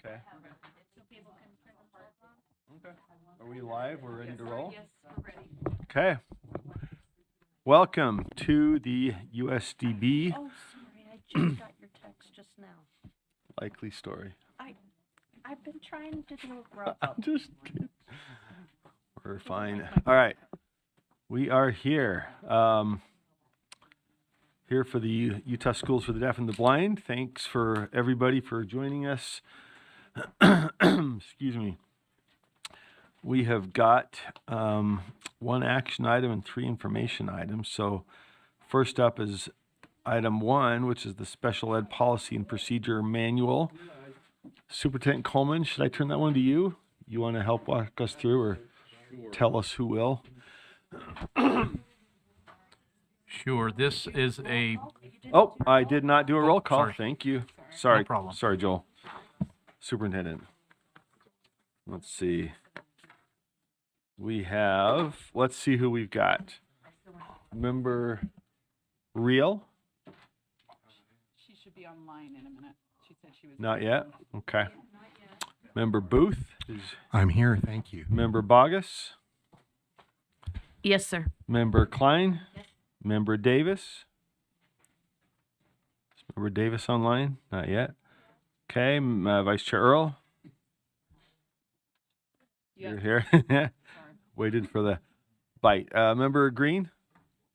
Okay. Okay. Are we live? We're ready to roll? Yes, we're ready. Okay. Welcome to the USDB Oh, sorry, I just got your text just now. likely story. I've been trying to do a wrap I'm up. just kidding. We're fine. All right. We are here. Here for the Utah Schools for the Deaf and the Blind. Thanks for everybody for joining us. Excuse me. We have got one action item and 3 information items. So first up is item 1, which is the Special Ed Policy and Procedure Manual. Superintendent Coleman, should I turn that one to you? You want to help walk us through or tell us who will? Sure. This is a Oh, I did not do a roll call. sorry. Thank you. Sorry. No problem. Sorry, Joel. Superintendent. Let's see. Let's see who we've got. Member Real? She should be online in a minute. She said she was. Not yet? Okay. Member Booth? I'm here, thank you. Member Bogus? Yes, sir. Member Klein? Member Davis? Is Member Davis online? Not yet. Okay, Vice Chair Earl? Yeah. You're here? Sorry, Waited for the bite. Member Green?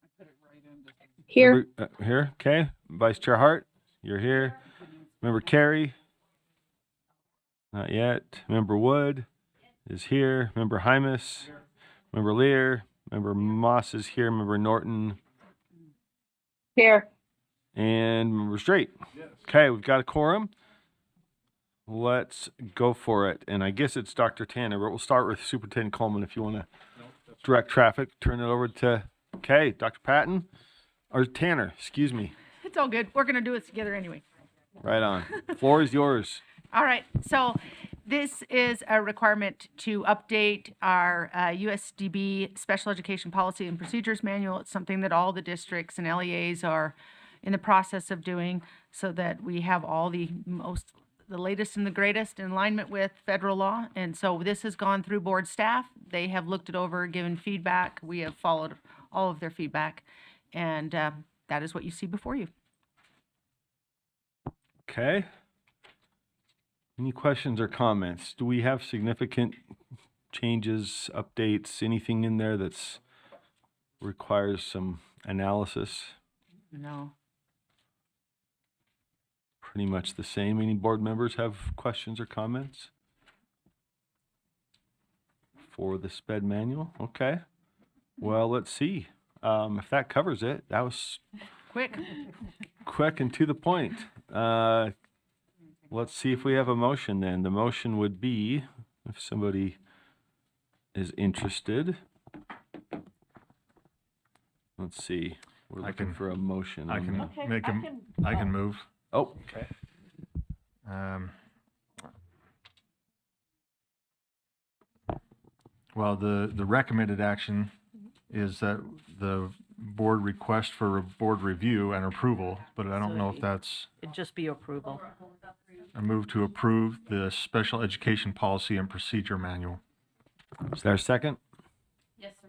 I put it right in. Here. Here, okay. Vice Chair Hart? You're here. Member Carey? Not yet. Member Wood is here. Member Hymas? Member Lear? Member Moss is here. Member Norton? Here. And Member Straight. Okay, we've got a quorum. Let's go for it. And I guess it's Dr. Tanner, but we'll start with Superintendent Coleman if you want to direct traffic. Turn it over to, okay, Dr. Patton, or Tanner, excuse me. It's all good. We're going to do it together anyway. Right on. Floor is yours. All right. So this is a requirement to update our USDB Special Education Policy and Procedures Manual. It's something that all the districts and LEAs are in the process of doing so that we have all the latest and the greatest in alignment with federal law. And so this has gone through board staff. They have looked it over, given feedback. We have followed all of their feedback. And that is what you see before you. Okay. Any questions or comments? Do we have significant changes, updates, anything in there that's requires some analysis? No. Pretty much the same. Any board members have questions or comments for the SPED manual? Okay. Well, let's see. If that covers it, that was Quick. quick and to the point. Let's see if we have a motion then. The motion would be, if somebody is interested. Let's see. We're I looking can- for a motion. I on can that. Okay, make I him. can- I can move. Oh, okay. Well, the recommended action is that the board request for a board review and approval, but I don't know if that's It'd just be approval. a move to approve the Special Education Policy and Procedure Manual. Is there a second? Yes, sir.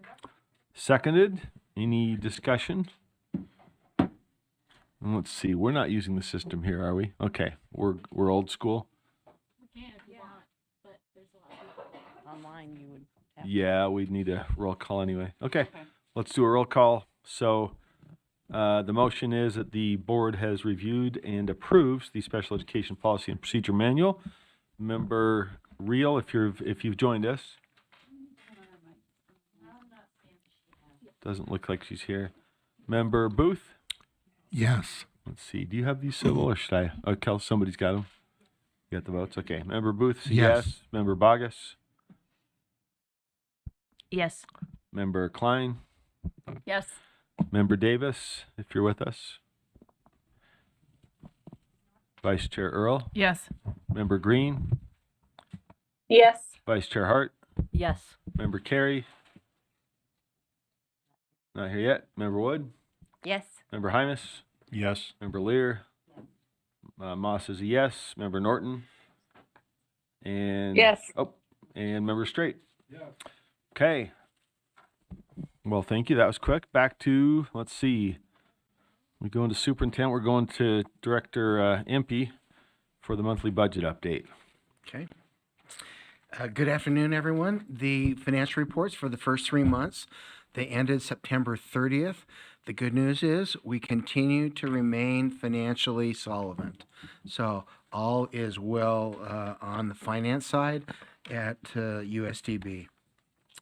Seconded. Any discussion? And let's see. We're not using the system here, are we? Okay. We're old school. We can if you want, but there's a lot of people. Online, you would have. Yeah, we'd need a roll call anyway. Okay. Okay. Let's do a roll call. So the motion is that the board has reviewed and approves the Special Education Policy and Procedure Manual. Member Real, if you've joined us. Doesn't look like she's here. Member Booth. Yes. Let's see. Do you have these civil or should I? Oh, Kel, somebody's got them. You got the votes? Okay. Member Booth, Yes. Member Bogus. Yes. Member Klein. Yes. Member Davis, if you're with us. Vice Chair Earl. Yes. Member Green. Yes. Vice Chair Hart. Yes. Member Carey. Not here yet. Member Wood. Yes. Member Hymas. Yes. Member Lear. Moss is a yes. Member Norton. And Yes. Oh, and Member Straight. Yeah. Okay. Well, thank you. That was quick. Back to, let's see. We go into Superintendent. We're going to Director Impey for the monthly budget update. Okay. Good afternoon, everyone. The financial reports for the first 3 months, they ended September 30th. The good news is we continue to remain financially solvent. So all is well on the finance side at USDB.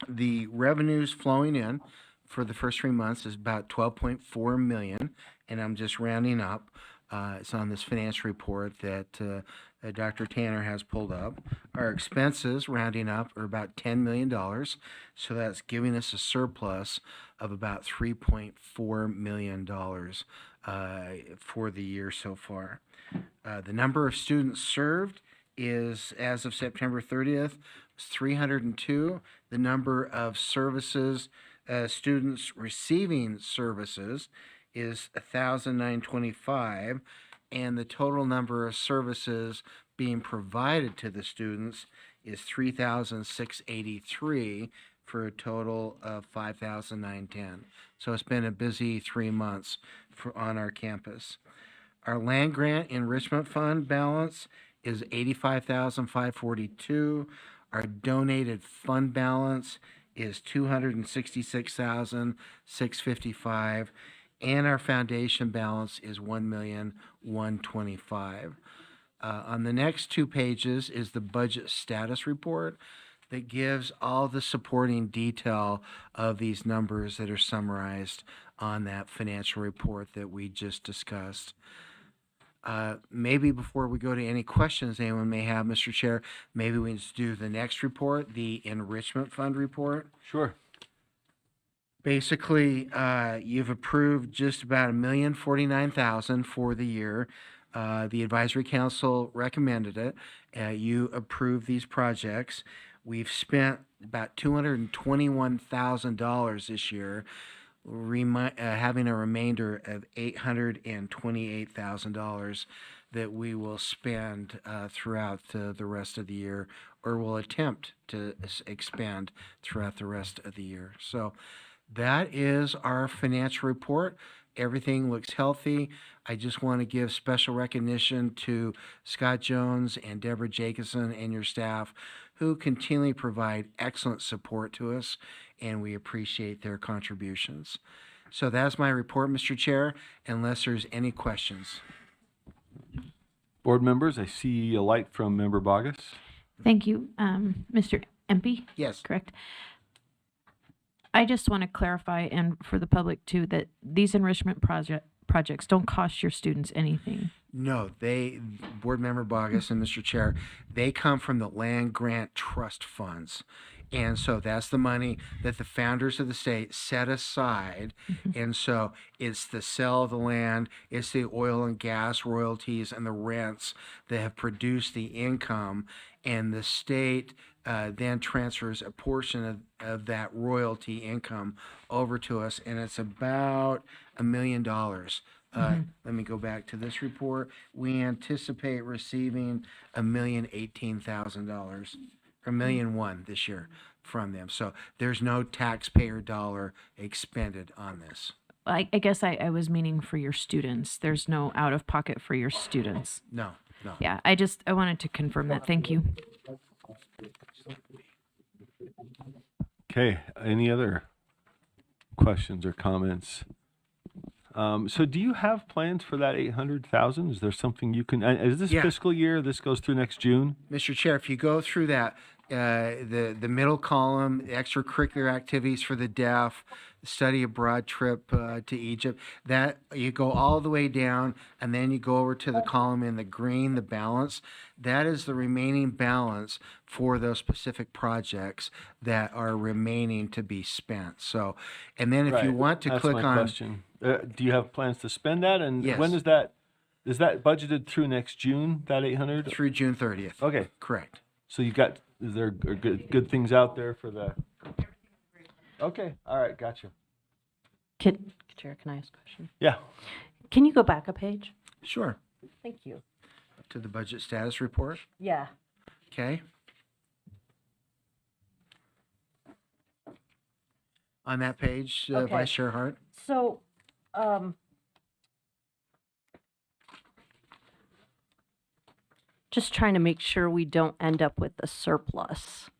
The revenues flowing in for the first 3 months is about 12.4 million, and I'm just rounding up. It's on this financial report that Dr. Tanner has pulled up. Our expenses, rounding up, are about $10 million, so that's giving us a surplus of about $3.4 million for the year so far. The number of students served is, as of September 30th, was 302. The number of services, students receiving services is 1,925, and the total number of services being provided to the students is 3,683 for a total of 5,910. So it's been a busy 3 months on our campus. Our land grant enrichment fund balance is 85,542. Our donated fund balance is 266,655, and our foundation balance is 1,125,000. On the next 2 pages is the budget status report that gives all the supporting detail of these numbers that are summarized on that financial report that we just discussed. Maybe before we go to any questions anyone may have, Mr. Chair, maybe we just do the next report, the enrichment fund report. Sure. Basically, you've approved just about $1,049,000 for the year. The advisory council recommended it. You approved these projects. We've spent about $221,000 this year, having a remainder of $828,000 that we will spend throughout the rest of the year, or will attempt to expand throughout the rest of the year. So that is our financial report. Everything looks healthy. I just want to give special recognition to Scott Jones and Deborah Jacobson and your staff, who continually provide excellent support to us, and we appreciate their contributions. So that's my report, Mr. Chair, unless there's any questions. Board members, I see a light from Member Bogus. Thank you, Mr. Empey, Yes. correct? I just want to clarify, and for the public too, that these enrichment projects don't cost your students anything. No, Board Member Bogus and Mr. Chair, they come from the land grant trust funds. And so that's the money that the founders of the state set aside. And so it's the sale of the land, it's the oil and gas royalties and the rents that have produced the income. And the state then transfers a portion of that royalty income over to us. And it's about $1 million. Let me go back to this report. We anticipate receiving $1,018,000, or $1,001,000 this year from them. So there's no taxpayer dollar expended on this. I guess I was meaning for your students. There's no out of pocket for your students. No. Yeah, I wanted to confirm that. Thank you. Okay, any other questions or comments? So do you have plans for that 800,000? Is there something you can, is this Yeah. fiscal year, this goes through next June? Mr. Chair, if you go through that, the middle column, extracurricular activities for the deaf, study abroad trip to Egypt, that you go all the way down, and then you go over to the column in the green, the balance. That is the remaining balance for those specific projects that are remaining to be spent. So, and then if you Right, want to that's click my on, question. Do you have plans to spend that? And Yes. when is that budgeted through next June, that 800? through June 30th. Okay, Correct. so is there are good things out there for the? Okay, all right, gotcha. Chair, can I ask a question? Yeah, Can you go back a page? Sure. Thank you. To the budget status report. Yeah. Okay. on that page, Okay. Vice Chair Hart. So, just trying to make sure we don't end up with a surplus,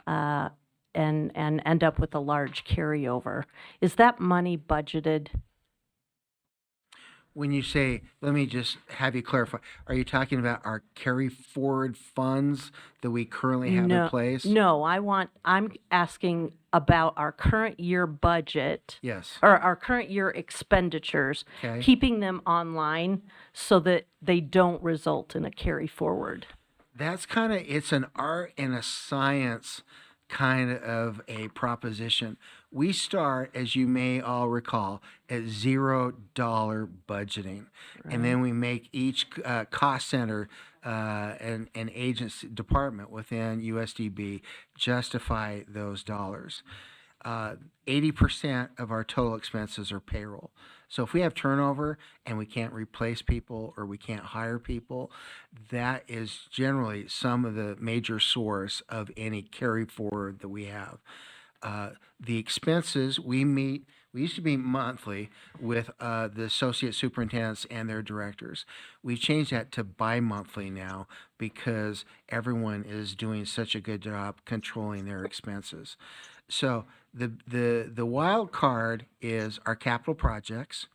and end up with a large carryover. Is that money budgeted? When you say, let me just have you clarify, are you talking about our carry forward funds that we currently have in place? No, I'm asking about our current year budget. Yes. Or our current year expenditures, Okay. keeping them online so that they don't result in a carry forward. That's kind of, it's an art and a science kind of a proposition. We start, as you may all recall, at $0 budgeting. And then we make each cost center and agency department within USDB justify those dollars. 80% of our total expenses are payroll. So if we have turnover and we can't replace people or we can't hire people, that is generally some of the major source of any carry forward that we have. The expenses, we used to meet monthly with the associate superintendents and their directors. We've changed that to bi-monthly now because everyone is doing such a good job controlling their expenses. So the wild card is our capital projects,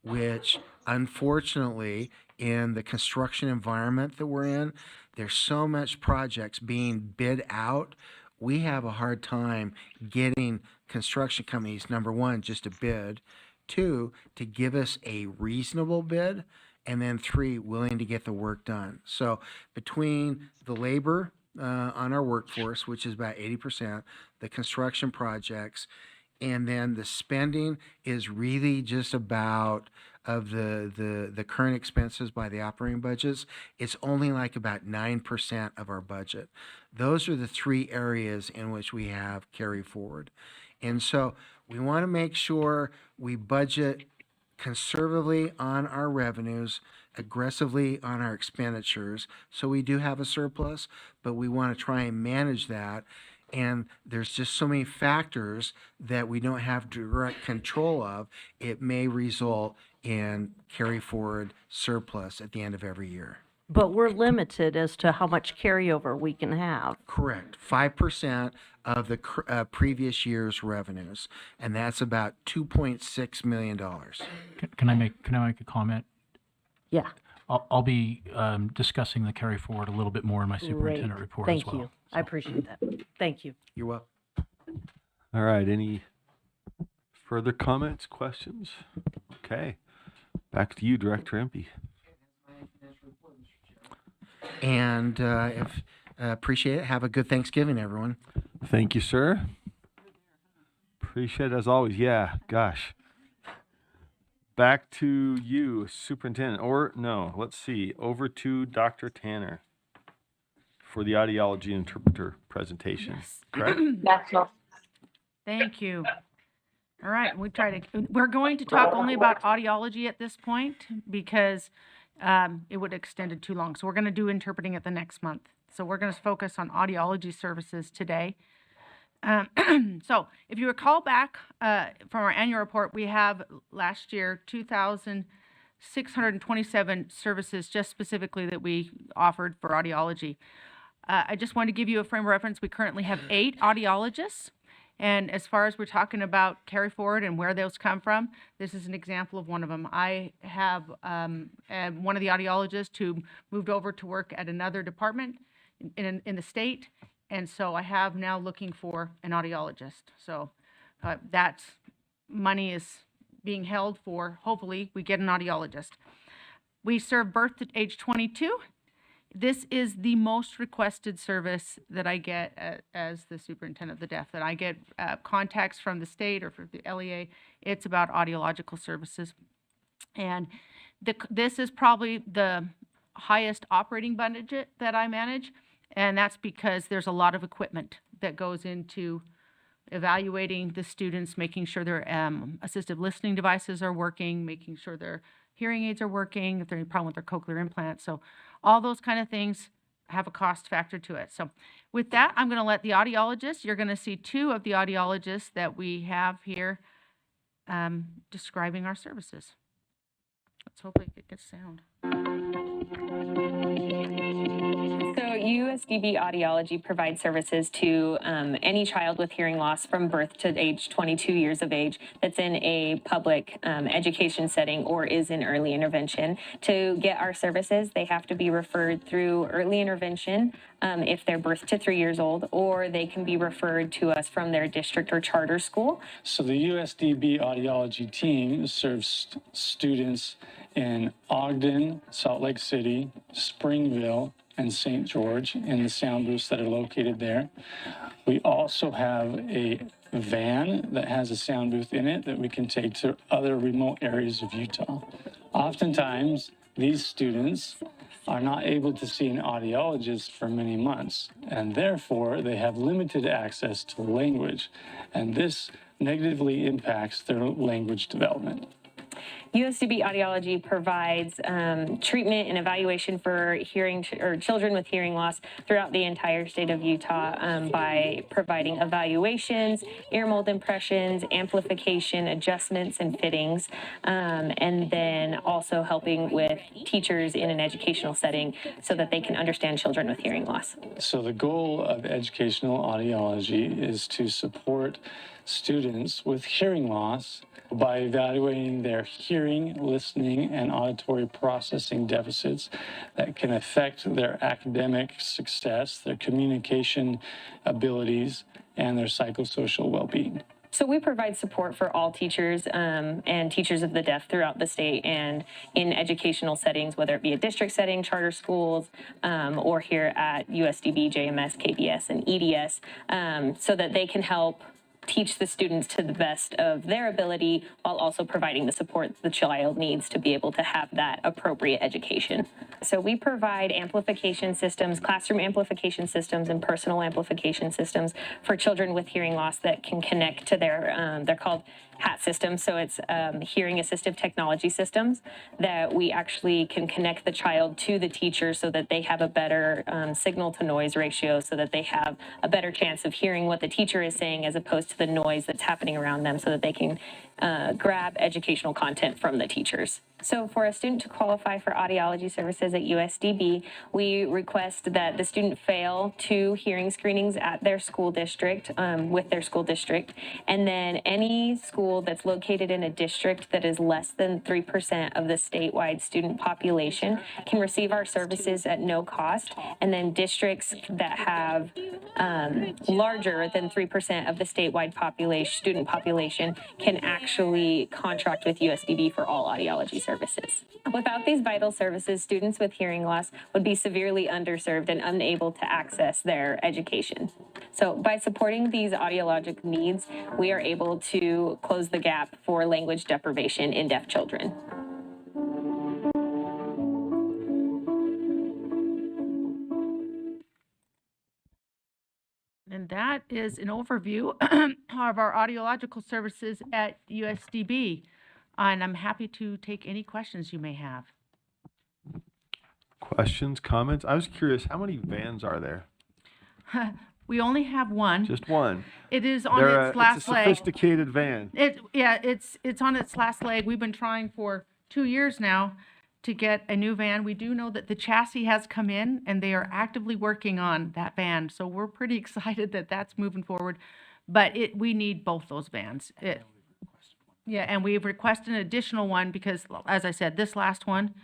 which unfortunately in the construction environment that we're in, there's so much projects being bid out. We have a hard time getting construction companies, number one, just to bid, two, to give us a reasonable bid, and then three, willing to get the work done. So between the labor on our workforce, which is about 80%, the construction projects, and then the spending is really just about of the current expenses by the operating budgets, it's only like about 9% of our budget. Those are the three areas in which we have carry forward. And so we want to make sure we budget conservatively on our revenues, aggressively on our expenditures. So we do have a surplus, but we want to try and manage that. And there's just so many factors that we don't have direct control of. It may result in carry forward surplus at the end of every year. But we're limited as to how much carryover we can have. Correct. 5% of the previous year's revenues, and that's about $2.6 million. Can I make a comment? Yeah, I'll be discussing the carry forward a little bit more in my great. superintendent report Thank as well. you. I appreciate that. Thank you. You're welcome. All right, any further comments, questions? Okay, back to you, Director Empey. And if appreciate it. Have a good Thanksgiving, everyone. Thank you, sir. Appreciate it as always. Yeah, gosh. Back to you, Superintendent, or no, let's see, over to Dr. Tanner for the audiology interpreter presentation. Correct? Thank you. All right, we're going to talk only about audiology at this point because it would have extended too long. So we're going to do interpreting at the next month. So we're going to focus on audiology services today. So if you recall back from our annual report, we have last year 2,627 services just specifically that we offered for audiology. I just want to give you a frame of reference. We currently have 8 audiologists. And as far as we're talking about carry forward and where those come from, this is an example of one of them. I have one of the audiologists who moved over to work at another department in the state. And so I have now looking for an audiologist. So that's money is being held for, hopefully, we get an audiologist. We serve birth to age 22. This is the most requested service that I get as the superintendent of the deaf, that I get contacts from the state or from the LEA. It's about audiological services. And this is probably the highest operating budget that I manage. And that's because there's a lot of equipment that goes into evaluating the students, making sure their assistive listening devices are working, making sure their hearing aids are working, if there's any problem with their cochlear implants. So all those kind of things have a cost factor to it. So with that, I'm going to let the audiologists, you're going to see two of the audiologists that we have here describing our services. Let's hope it gets sound. So USDB Audiology provides services to any child with hearing loss from birth to age 22 years of age that's in a public education setting or is in early intervention. To get our services, they have to be referred through early intervention if they're birth to 3 years old, or they can be referred to us from their district or charter school. So the USDB Audiology team serves students in Ogden, Salt Lake City, Springville, and St. George in the sound booths that are located there. We also have a van that has a sound booth in it that we can take to other remote areas of Utah. Oftentimes, these students are not able to see an audiologist for many months, and therefore they have limited access to language, and this negatively impacts their language development. USDB Audiology provides treatment and evaluation for children with hearing loss throughout the entire state of Utah by providing evaluations, ear mold impressions, amplification, adjustments, and fittings, and then also helping with teachers in an educational setting so that they can understand children with hearing loss. So the goal of educational audiology is to support students with hearing loss by evaluating their hearing, listening, and auditory processing deficits that can affect their academic success, their communication abilities, and their psychosocial well-being. So we provide support for all teachers and teachers of the deaf throughout the state and in educational settings, whether it be a district setting, charter schools, or here at USDB, JMS, KBS, and EDS, so that they can help teach the students to the best of their ability while also providing the support the child needs to be able to have that appropriate education. So we provide amplification systems, classroom amplification systems, and personal amplification systems for children with hearing loss that can connect to their, they're called HAT systems, so it's hearing assistive technology systems that we actually can connect the child to the teacher so that they have a better signal to noise ratio, so that they have a better chance of hearing what the teacher is saying as opposed to the noise that's happening around them, so that they can grab educational content from the teachers. So for a student to qualify for audiology services at USDB, we request that the student fail 2 hearing screenings at their school district, with their school district, and then any school that's located in a district that is less than 3% of the statewide student population can receive our services at no cost, and then districts that have larger than 3% of the statewide student population can actually contract with USDB for all audiology services. Without these vital services, students with hearing loss would be severely underserved and unable to access their education. So by supporting these audiologic needs, we are able to close the gap for language deprivation in deaf children. And that is an overview of our audiological services at USDB. And I'm happy to take any questions you may have. Questions, comments? I was curious, how many vans are there? We only have one. Just one. It is on They're its last it's a leg. sophisticated van. It's on its last leg. We've been trying for 2 years now to get a new van. We do know that the chassis has come in and they are actively working on that van. So we're pretty excited that that's moving forward. But we need both those vans. And we've requested an additional one because, as I said, this last one,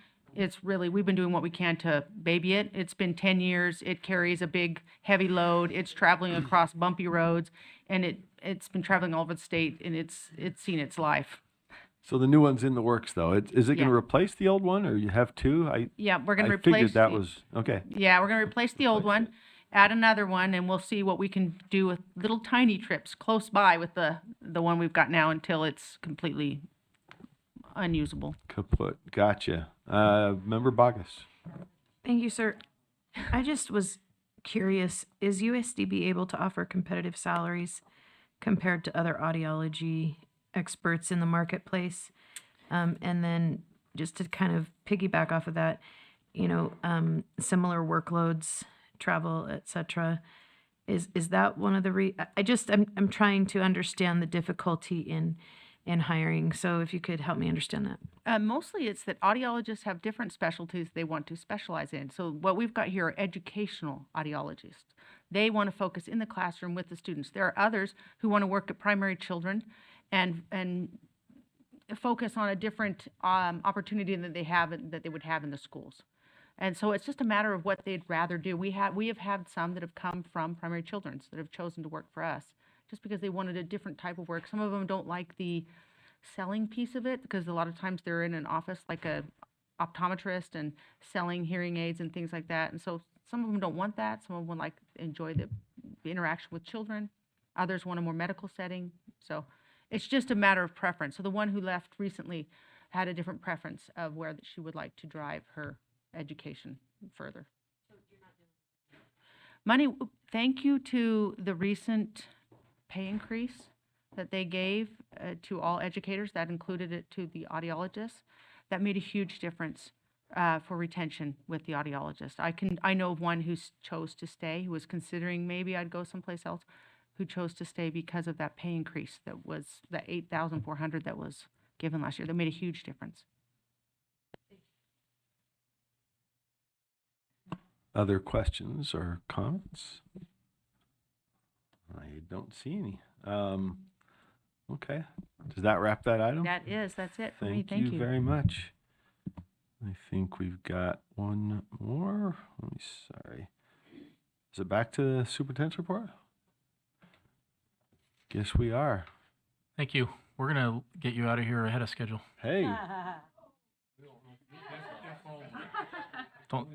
we've been doing what we can to baby it. It's been 10 years. It carries a big, heavy load. It's traveling across bumpy roads, and it's been traveling all over the state, and it's seen its life. So the new one's in the works, though. Is it going Yeah. to replace the old one, or you have 2? We're going to I replace. figured that was okay. Yeah, we're going to replace the old one, add another one, and we'll see what we can do with little tiny trips close by with the one we've got now until it's completely unusable. Kaput. Gotcha. Member Bogus. Thank you, sir. I just was curious, is USDB able to offer competitive salaries compared to other audiology experts in the marketplace? And then just to kind of piggyback off of that, similar workloads travel, et cetera. Is that one of the I'm trying to understand the difficulty in hiring. So if you could help me understand that. Mostly it's that audiologists have different specialties they want to specialize in. So what we've got here are educational audiologists. They want to focus in the classroom with the students. There are others who want to work at primary children and focus on a different opportunity that they would have in the schools. And so it's just a matter of what they'd rather do. We have had some that have come from primary children's that have chosen to work for us just because they wanted a different type of work. Some of them don't like the selling piece of it because a lot of times they're in an office like a optometrist and selling hearing aids and things like that. And so some of them don't want that. Some of them enjoy the interaction with children. Others want a more medical setting. So it's just a matter of preference. So the one who left recently had a different preference of where she would like to drive her education further. Money, thank you to the recent pay increase that they gave to all educators. That included it to the audiologists. That made a huge difference for retention with the audiologist. I know of one who chose to stay, who was considering maybe I'd go someplace else, who chose to stay because of that pay increase that was the $8,400 that was given last year. That made a huge difference. Other questions or comments? I don't see any. Okay. Does that wrap that item? That's it for me. Thank you very much. I think we've got one more. Sorry. Is it back to the superintendent's report? Guess we are. Thank you. We're going to get you out of here ahead of schedule. Hey. Don't,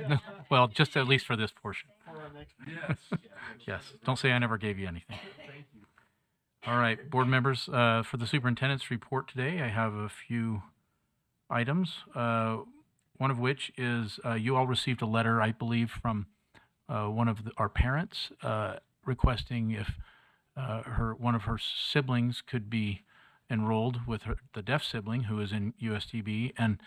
no, well, just at least for this portion. Yes. Don't say I never gave you anything. All right, board members, for the superintendent's report today, I have a few items. One of which is you all received a letter, I believe, from one of our parents requesting if one of her siblings could be enrolled with the deaf sibling who is in USDB, and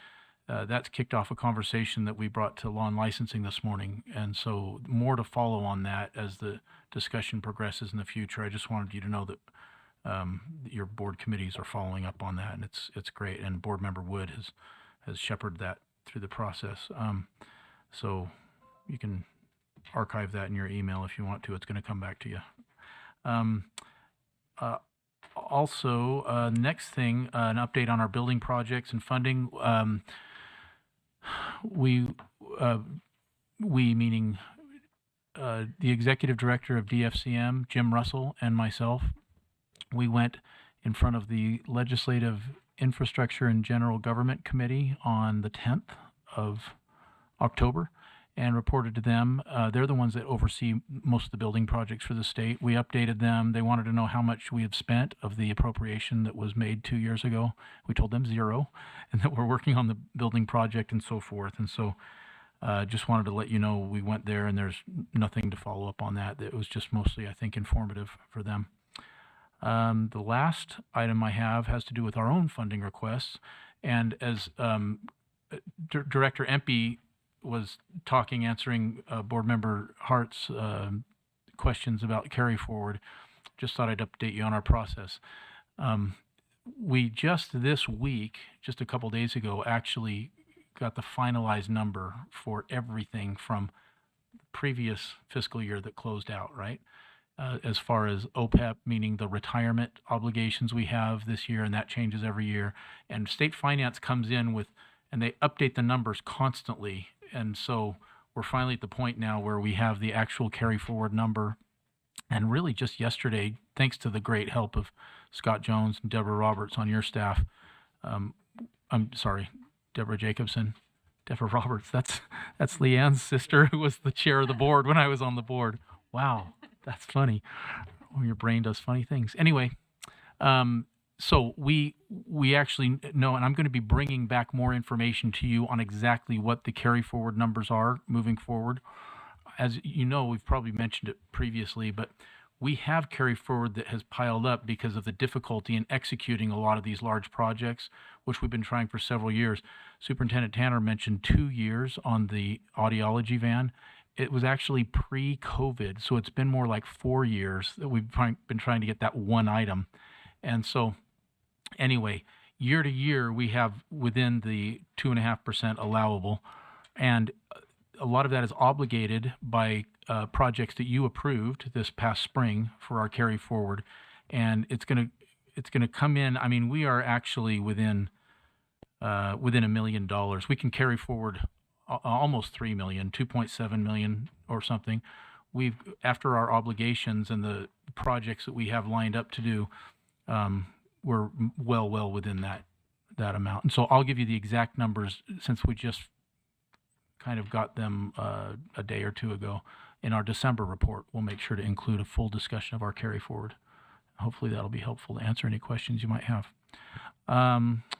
that's kicked off a conversation that we brought to law and licensing this morning. And so more to follow on that as the discussion progresses in the future. I just wanted you to know that your board committees are following up on that, and it's great. And Board Member Wood has shepherded that through the process. So you can archive that in your email if you want to. It's going to come back to you. Also, next thing, an update on our building projects and funding. We meaning the executive director of DFCM, Jim Russell, and myself, we went in front of the Legislative Infrastructure and General Government Committee on the 10th of October and reported to them. They're the ones that oversee most of the building projects for the state. We updated them. They wanted to know how much we had spent of the appropriation that was made 2 years ago. We told them 0, and that we're working on the building project and so forth. And so just wanted to let you know we went there, and there's nothing to follow up on that. It was just mostly, I think, informative for them. The last item I have has to do with our own funding requests. And as Director Empey was answering Board Member Hart's questions about carry forward, just thought I'd update you on our process. We just this week, just a couple days ago, actually got the finalized number for everything from the previous fiscal year that closed out, right? As far as OPEB, meaning the retirement obligations we have this year, and that changes every year. And state finance comes in with, and they update the numbers constantly. And so we're finally at the point now where we have the actual carry forward number. And really just yesterday, thanks to the great help of Scott Jones and Deborah Roberts on your staff, I'm sorry, Deborah Jacobson, Deborah Roberts, that's Leanne's sister who was the chair of the board when I was on the board. Wow, that's funny. Oh, your brain does funny things. Anyway, so we actually know, and I'm going to be bringing back more information to you on exactly what the carry forward numbers are moving forward. As you know, we've probably mentioned it previously, but we have carry forward that has piled up because of the difficulty in executing a lot of these large projects, which we've been trying for several years. Superintendent Tanner mentioned 2 years on the audiology van, it was actually pre-COVID, so it's been more like 4 years that we've been trying to get that one item. And so anyway, year to year, we have within the 2.5% allowable, and a lot of that is obligated by projects that you approved this past spring for our carry forward, and it's gonna come in. I mean, we are actually within $1 million. We can carry forward almost 3 million, 2.7 million or something. We've, after our obligations and the projects that we have lined up to do, we're well within that amount. And so I'll give you the exact numbers since we just kind of got them a day or two ago. In our December report, we'll make sure to include a full discussion of our carry forward. Hopefully that'll be helpful to answer any questions you might have.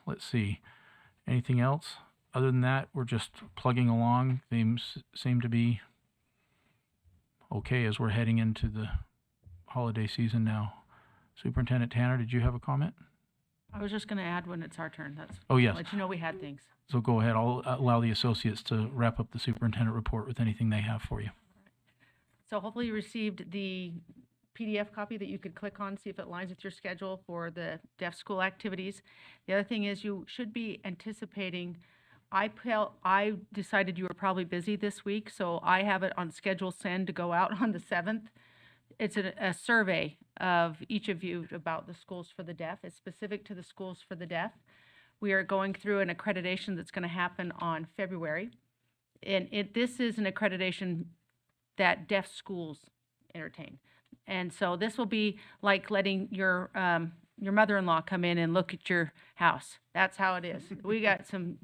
Let's see. Anything else? Other than that, we're just plugging along. Things seem to be okay as we're heading into the holiday season now. Superintendent Tanner, did you have a comment? I was just going to add when it's our turn. That's Oh, yes. let you know we had things. So go ahead. I'll allow the associates to wrap up the superintendent report with anything they have for you. So hopefully you received the PDF copy that you could click on, see if it aligns with your schedule for the deaf school activities. The other thing is you should be anticipating, I decided you were probably busy this week, so I have it on schedule send to go out on the 7th. It's a survey of each of you about the schools for the deaf. It's specific to the schools for the deaf. We are going through an accreditation that's going to happen on February. And this is an accreditation that deaf schools entertain. And so this will be like letting your mother-in-law come in and look at your house. That's how it is. We got some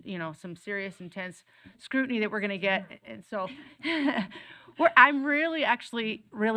serious, intense scrutiny that we're going to get. And so I'm really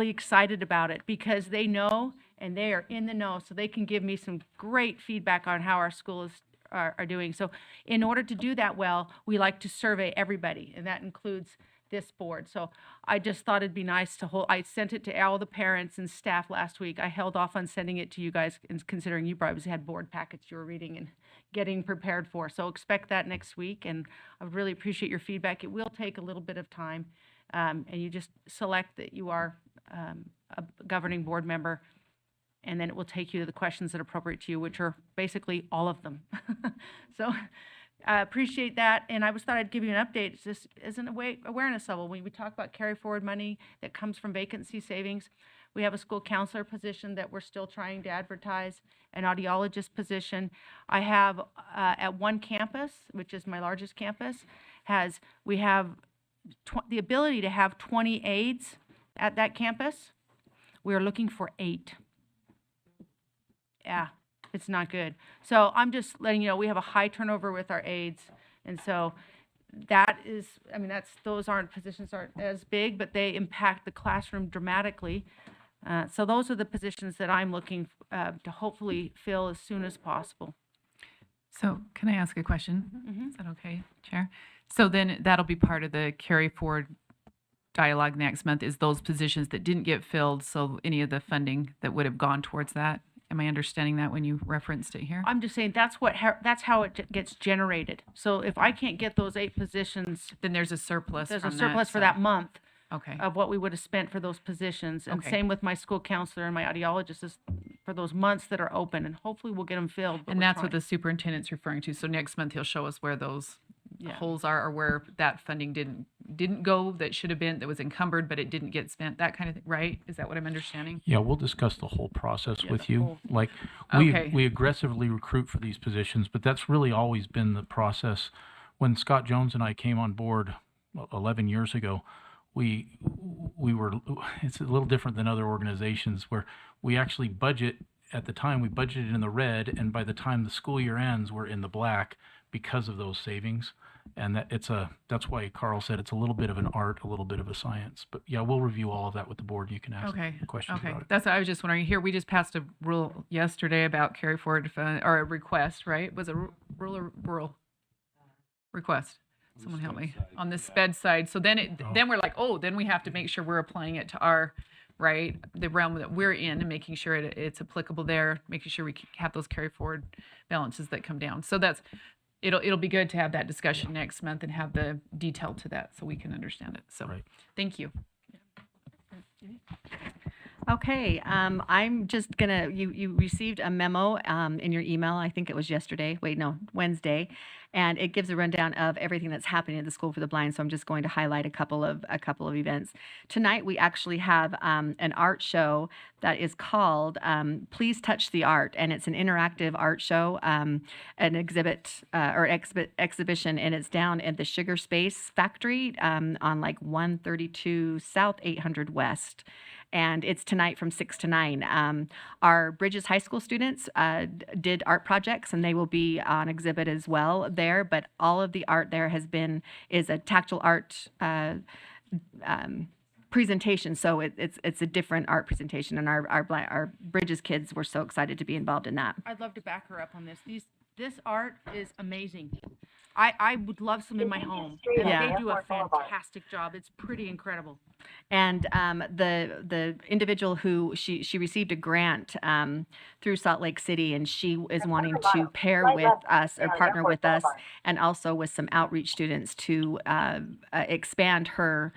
excited about it because they know and they are in the know, so they can give me some great feedback on how our schools are doing. So in order to do that well, we like to survey everybody, and that includes this board. So I just thought it'd be nice to I sent it to all the parents and staff last week. I held off on sending it to you guys, considering you probably had board packets you were reading and getting prepared for. So expect that next week, and I would really appreciate your feedback. It will take a little bit of time, and you just select that you are a governing board member, and then it will take you to the questions that are appropriate to you, which are basically all of them. So appreciate that, and I just thought I'd give you an update. It's just as an awareness level. When we talk about carry forward money that comes from vacancy savings, we have a school counselor position that we're still trying to advertise, an audiologist position. I have at one campus, which is my largest campus, we have the ability to have 20 aides at that campus. We are looking for 8. Yeah. It's not good. So I'm just letting you know, we have a high turnover with our aides. And so that is, those positions aren't as big, but they impact the classroom dramatically. So those are the positions that I'm looking to hopefully fill as soon as possible. So can I ask a question? Mm-hmm. Is that okay, Chair? So then that'll be part of the carry forward dialogue next month, is those positions that didn't get filled, so any of the funding that would have gone towards that. Am I understanding that when you referenced it here? I'm just saying that's how it gets generated. So if I can't get those 8 positions, Then there's a surplus. there's a from surplus that, for so- that month Okay. of what we would have spent for those positions. And Okay. same with my school counselor and my audiologist is for those months that are open. And hopefully we'll get them filled. but And we're that's what trying. the superintendent's referring to. So next month he'll show us where those Yeah. holes are, or where that funding didn't go, that should have been, that was encumbered, but it didn't get spent, that kind of thing, right? Is that what I'm understanding? Yeah, we'll discuss the whole process Yeah, with the you. whole- Like, Okay. we aggressively recruit for these positions, but that's really always been the process. When Scott Jones and I came on board 11 years ago, we were, it's a little different than other organizations where we actually budget, at the time, we budgeted in the red, and by the time the school year ends, we're in the black because of those savings. And that's why Carl said it's a little bit of an art, a little bit of a science. But yeah, we'll review all of that with the board. You can ask questions Okay. about it. That's what I was just wondering. Here, we just passed a rule yesterday about carry forward fund, or a request, right? Was it rural request? Someone help me on the sped side. So then then we're like, then we have to make sure we're applying it to our, right, the realm that we're in, and making sure it's applicable there, making sure we have those carry forward balances that come down. So it'll be good to have that discussion next month and have the detail to that so we can understand it. So, Right. thank you. Okay, I'm just gonna, you received a memo in your email, I think it was yesterday, Wednesday, and it gives a rundown of everything that's happening at the School for the Blind, so I'm just going to highlight a couple of events. Tonight, we actually have an art show that is called Please Touch the Art, and it's an interactive art show, an exhibition, and it's down at the Sugar Space Factory on like 132 South 800 West. And it's tonight from 6 to 9. Our Bridges High School students did art projects, and they will be on exhibit as well there. But all of the art there is a tactile art presentation. So it's a different art presentation, and our Bridges kids were so excited to be involved in that. I'd love to back her up on this. This art is amazing. I would love some in my home. And Yeah. they do a fantastic job. It's pretty incredible. And the individual who she received a grant through Salt Lake City, and she is wanting to pair with us or partner with us, and also with some outreach students to expand her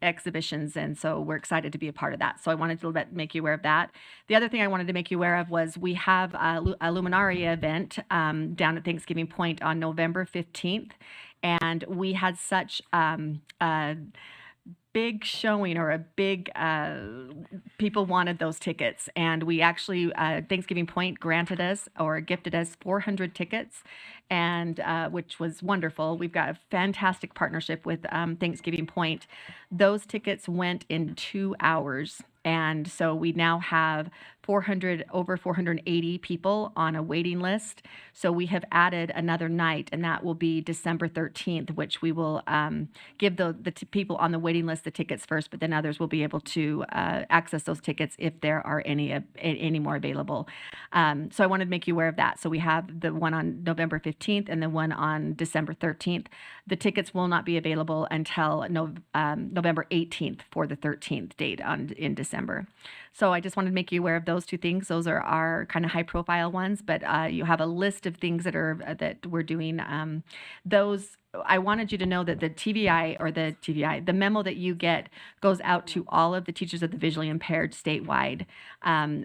exhibitions, and so we're excited to be a part of that. So I wanted to make you aware of that. The other thing I wanted to make you aware of was we have a Luminaria event down at Thanksgiving Point on November 15th, and we had such a big showing, or a big people wanted those tickets, and we actually Thanksgiving Point granted us or gifted us 400 tickets, and which was wonderful. We've got a fantastic partnership with Thanksgiving Point. Those tickets went in 2 hours, and so we now have over 480 people on a waiting list. So we have added another night, and that will be December 13th, which we will give the people on the waiting list the tickets first, but then others will be able to access those tickets if there are any more available. So I wanted to make you aware of that. So we have the one on November 15th and the one on December 13th. The tickets will not be available until November 18th for the 13th date in December. So I just wanted to make you aware of those two things. Those are our kind of high profile ones, but you have a list of things that we're doing. Those, I wanted you to know that the memo that you get goes out to all of the teachers of the visually impaired statewide,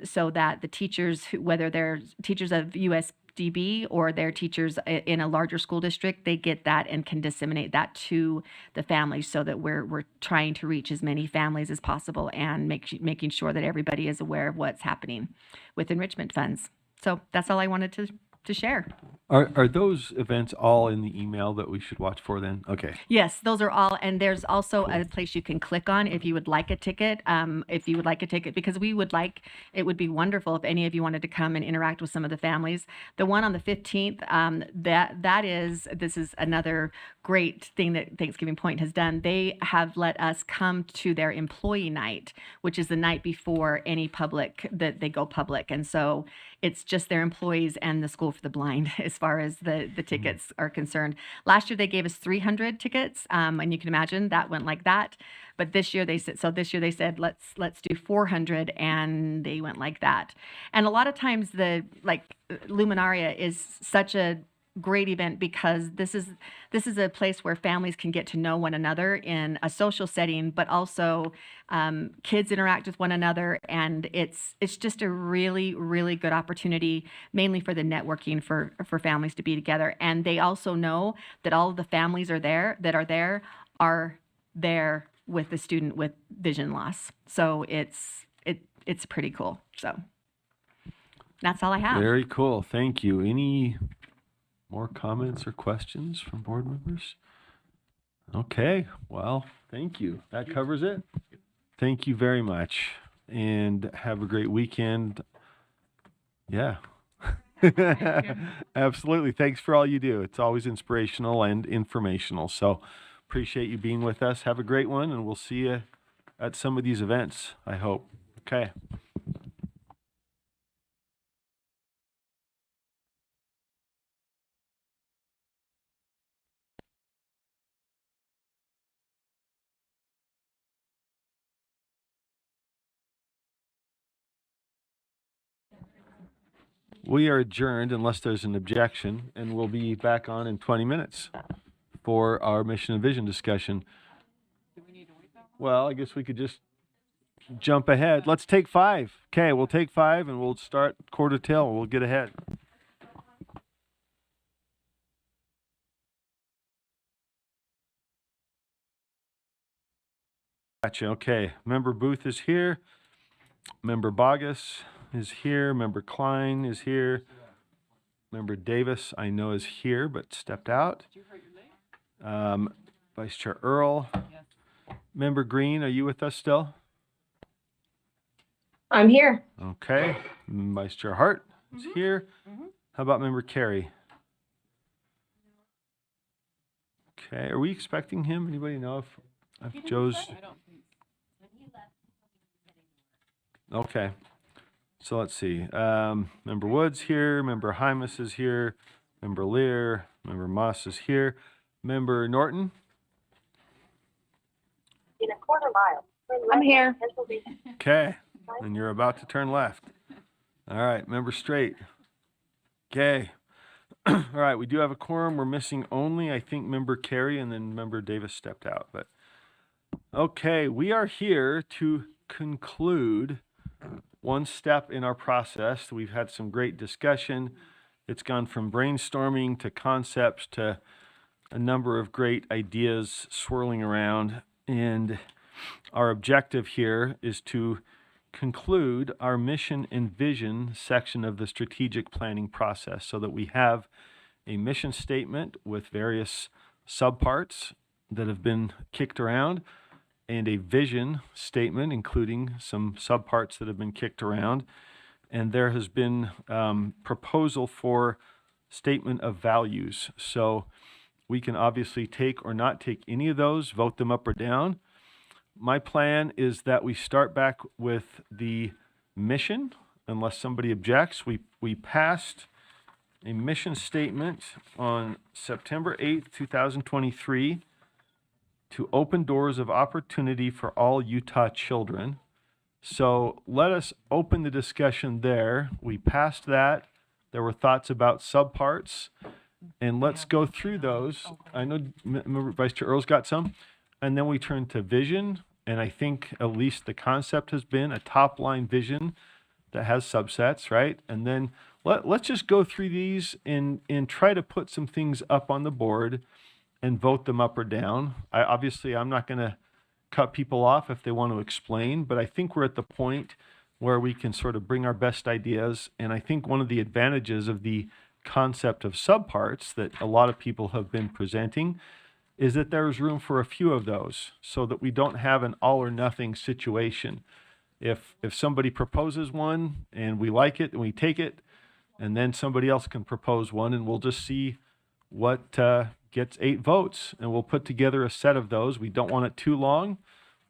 so that the teachers, whether they're teachers of USDB or they're teachers in a larger school district, they get that and can disseminate that to the families, so that we're trying to reach as many families as possible and making sure that everybody is aware of what's happening with enrichment funds. So that's all I wanted to share. Are those events all in the email that we should watch for then? Okay. Yes, those are all, and there's also a place you can click on if you would like a ticket. Because it would be wonderful if any of you wanted to come and interact with some of the families. The one on the 15th, this is another great thing that Thanksgiving Point has done. They have let us come to their employee night, which is the night before any public, that they go public. And so it's just their employees and the School for the Blind as far as the tickets are concerned. Last year they gave us 300 tickets, and you can imagine that went like that. But this year they said let's do 400, and they went like that. And a lot of times Luminaria is such a great event because this is a place where families can get to know one another in a social setting, but also kids interact with one another, and it's just a really, really good opportunity, mainly for the networking for families to be together. And they also know that all of the families are there with the student with vision loss. So it's pretty cool. So that's all I have. Very cool. Thank you. Any more comments or questions from board members? Okay, well, thank you. That covers it. Thank you very much, and have a great weekend. Yeah. Absolutely. Thanks for all you do. It's always inspirational and informational. So appreciate you being with us. Have a great one, and we'll see you at some of these events, I hope. Okay. We are adjourned unless there's an objection, and we'll be back on in 20 minutes for our mission and vision discussion. Well, I guess we could just jump ahead. Let's take 5. Okay, we'll take 5 and we'll start quarter till. We'll get ahead. Gotcha. Okay. Member Booth is here. Member Bogus is here. Member Klein is here. Member Davis, I know, is here but stepped out. Vice Chair Earl. Member Green, are you with us still? I'm here. Okay. Vice Chair Hart is here. How about Member Carey? Okay. Are we expecting him? Anybody know if Joe's? Okay. So let's see. Member Woods here. Member Hymas is here. Member Lear. Member Moss is here. Member Norton? In a quarter mile. I'm here. Okay. And you're about to turn left. All right. Member Straight. Okay. All right. We do have a quorum. We're missing only, I think, Member Carey, and then Member Davis stepped out. But okay. We are here to conclude one step in our process. We've had some great discussion. It's gone from brainstorming to concepts to a number of great ideas swirling around. And our objective here is to conclude our mission and vision section of the strategic planning process so that we have a mission statement with various subparts that have been kicked around, and a vision statement, including some subparts that have been kicked around. And there has been proposal for statement of values. So we can obviously take or not take any of those, vote them up or down. My plan is that we start back with the mission, unless somebody objects. We passed a mission statement on September 8th, 2023, to open doors of opportunity for all Utah children. So let us open the discussion there. We passed that. There were thoughts about subparts, and let's go through those. I know Vice Chair Earl's got some, and then we turn to vision, and I think at least the concept has been a top line vision that has subsets, right? And then let's just go through these and try to put some things up on the board and vote them up or down. I'm not going to cut people off if they want to explain, but I think we're at the point where we can sort of bring our best ideas. And I think one of the advantages of the concept of subparts that a lot of people have been presenting is that there's room for a few of those so that we don't have an all or nothing situation. If somebody proposes one and we like it and we take it, and then somebody else can propose one, and we'll just see what gets 8 votes, and we'll put together a set of those. We don't want it too long,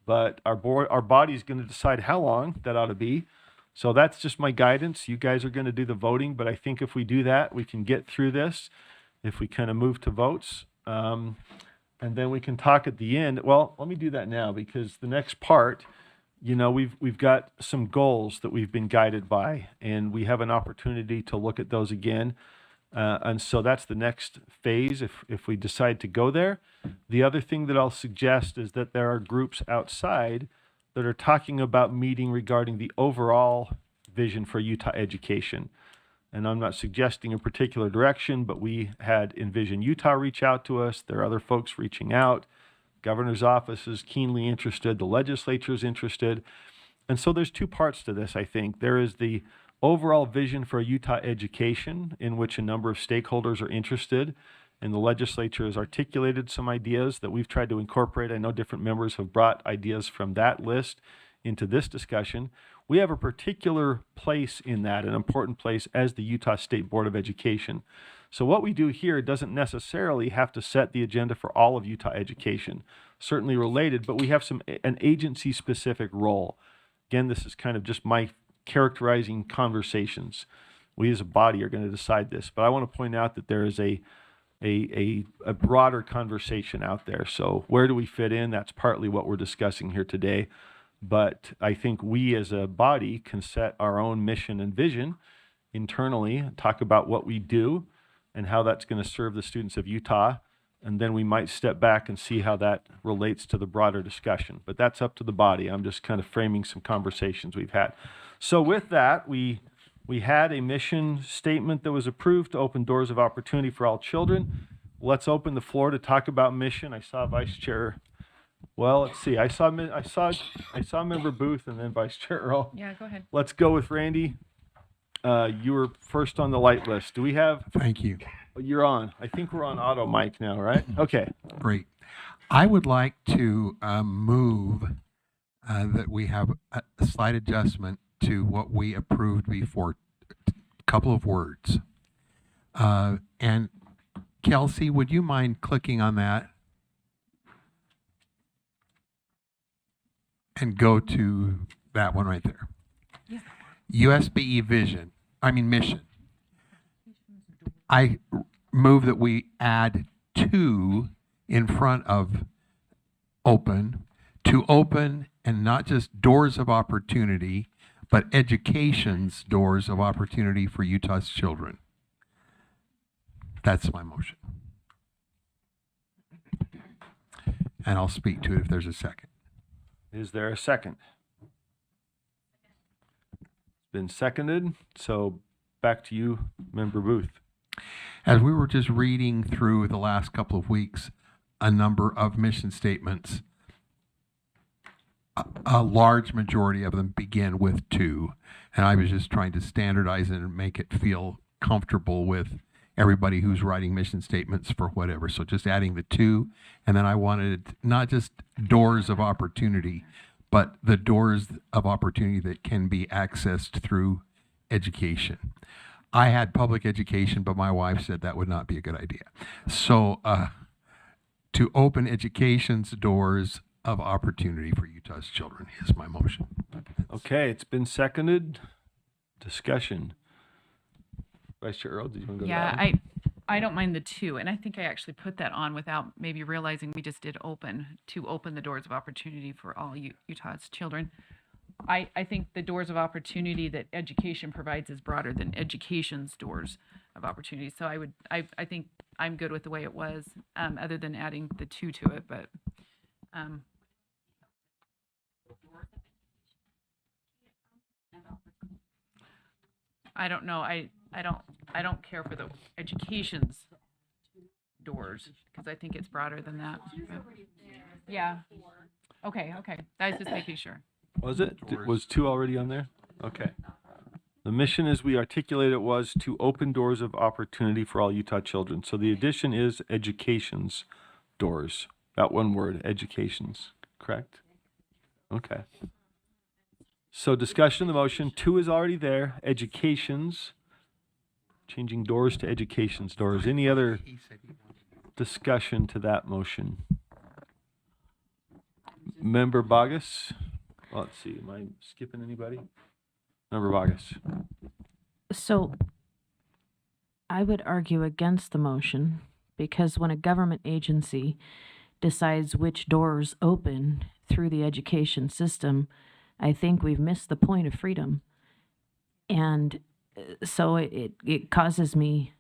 but our body's going to decide how long that ought to be. So that's just my guidance. You guys are going to do the voting, but I think if we do that, we can get through this. If we kind of move to votes, and then we can talk at the end. Well, let me do that now, because the next part, we've got some goals that we've been guided by, and we have an opportunity to look at those again. And so that's the next phase if we decide to go there. The other thing that I'll suggest is that there are groups outside that are talking about meeting regarding the overall vision for Utah education. And I'm not suggesting a particular direction, but we had Envision Utah reach out to us. There are other folks reaching out. Governor's office is keenly interested. The legislature is interested. And so there's 2 parts to this, I think. There is the overall vision for Utah education, in which a number of stakeholders are interested, and the legislature has articulated some ideas that we've tried to incorporate. I know different members have brought ideas from that list into this discussion. We have a particular place in that, an important place, as the Utah State Board of Education. So what we do here doesn't necessarily have to set the agenda for all of Utah education, certainly related, but we have an agency-specific role. Again, this is kind of just my characterizing conversations. We as a body are going to decide this, but I want to point out that there is a broader conversation out there. So where do we fit in? That's partly what we're discussing here today. But I think we as a body can set our own mission and vision, internally, talk about what we do and how that's going to serve the students of Utah. And then we might step back and see how that relates to the broader discussion. But that's up to the body. I'm just kind of framing some conversations we've had. So with that, we had a mission statement that was approved to open doors of opportunity for all children. Let's open the floor to talk about mission. I saw Vice Chair. Well, let's see. I saw Member Booth and then Vice Chair Earl. Yeah, go ahead. Let's go with Randy. You were first on the light list. Do we have? Thank you. You're on. I think we're on auto mic now, right? Okay. Great. I would like to move that we have a slight adjustment to what we approved before. A couple of words. And Kelsey, would you mind clicking on that? And go to that one right there. Yeah. USBE mission. I move that we add 2 in front of open, to open and not just doors of opportunity, but education's doors of opportunity for Utah's children. That's my motion. And I'll speak to it if there's a second. Is there a second? It's been seconded. So back to you, Member Booth. As we were just reading through the last couple of weeks, a number of mission statements, a large majority of them begin with 2. And I was just trying to standardize it and make it feel comfortable with everybody who's writing mission statements for whatever. So just adding the 2. And then I wanted not just doors of opportunity, but the doors of opportunity that can be accessed through education. I had public education, but my wife said that would not be a good idea. So to open education's doors of opportunity for Utah's children is my motion. Okay, it's been seconded. Discussion. Vice Chair Earl, did you want to go to that one? I don't mind the 2, and I think I actually put that on without maybe realizing we just did open the doors of opportunity for all Utah's children. I think the doors of opportunity that education provides is broader than education's doors of opportunity. So I think I'm good with the way it was, other than adding the 2 to it, but I don't know. I don't care for the education's doors because I think it's broader than that. Yeah. Okay. I was just making sure. Was it? Was 2 already on there? Okay. The mission, as we articulated it, was to open doors of opportunity for all Utah children. So the addition is education's doors. That one word, education's, correct? Okay. So discussion of the motion. 2 is already there. Education's, changing doors to education's doors. Any other discussion to that motion? Member Bogus? Well, let's see. Am I skipping anybody? Member Bogus. So I would argue against the motion because when a government agency decides which doors open through the education system, I think we've missed the point of freedom. And so it causes me,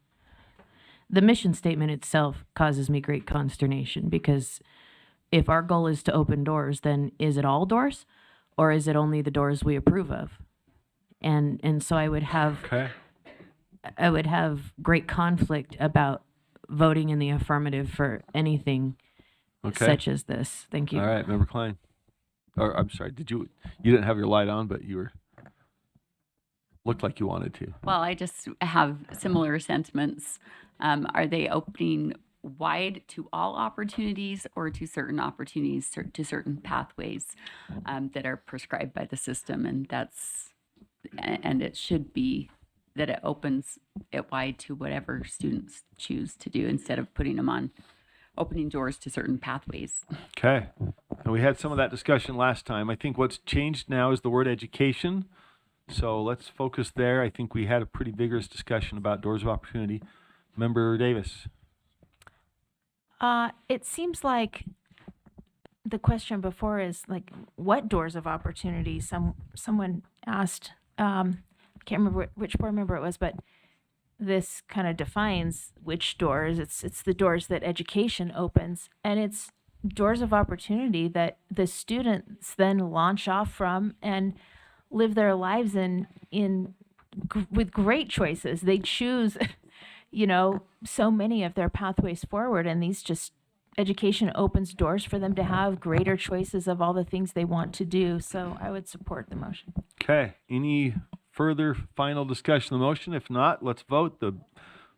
the mission statement itself causes me great consternation because if our goal is to open doors, then is it all doors or is it only the doors we approve of? And so I would have great conflict about voting in the affirmative for anything such as this. Thank you. All right, Member Klein. Or I'm sorry, you didn't have your light on, but you looked like you wanted to. Well, I just have similar sentiments. Are they opening wide to all opportunities or to certain opportunities, to certain pathways that are prescribed by the system? And it should be that it opens it wide to whatever students choose to do instead of putting them on opening doors to certain pathways. Okay. And we had some of that discussion last time. I think what's changed now is the word education. So let's focus there. I think we had a pretty vigorous discussion about doors of opportunity. Member Davis. It seems like the question before is like, what doors of opportunity? Someone asked, can't remember which board member it was, but this kind of defines which doors. It's the doors that education opens, and it's doors of opportunity that the students then launch off from and live their lives with great choices. They choose, so many of their pathways forward, and these just education opens doors for them to have greater choices of all the things they want to do. So I would support the motion. Okay, any further final discussion of the motion? If not, let's vote. The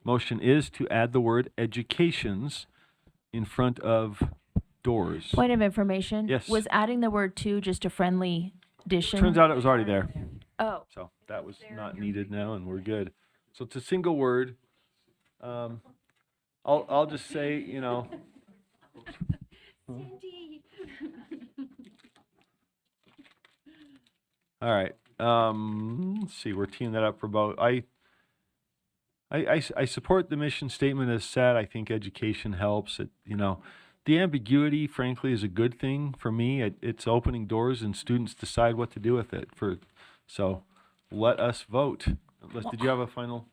motion is to add the word educations in front of doors. Point of information. Yes. Was adding the word to just a friendly addition? Turns out it was already there. Oh. So that was not needed now, and we're good. So it's a single word. I'll just say, all right. Let's see. We're teeing that up for both. I support the mission statement as said. I think education helps. The ambiguity, frankly, is a good thing for me. It's opening doors, and students decide what to do with it. So let us vote. Did you have a final?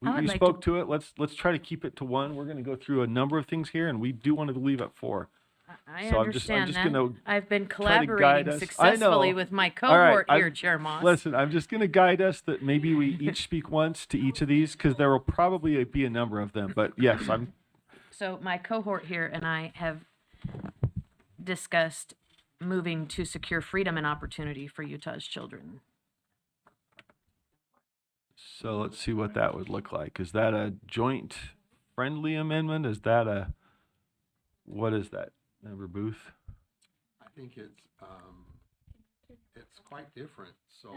We spoke to it. Let's try to keep it to one. We're going to go through a number of things here, and we do want to leave at 4. I So understand I'm just that. gonna I've been try to guide collaborating us. I successfully know. with my All right, cohort here, I'm- Chair Moss. Listen, I'm just going to guide us that maybe we each speak once to each of these because there will probably be a number of them. But yes, So my cohort here and I have discussed moving to secure freedom and opportunity for Utah's children. So let's see what that would look like. Is that a joint friendly amendment? What is that, Member Booth? I think it's quite different, so.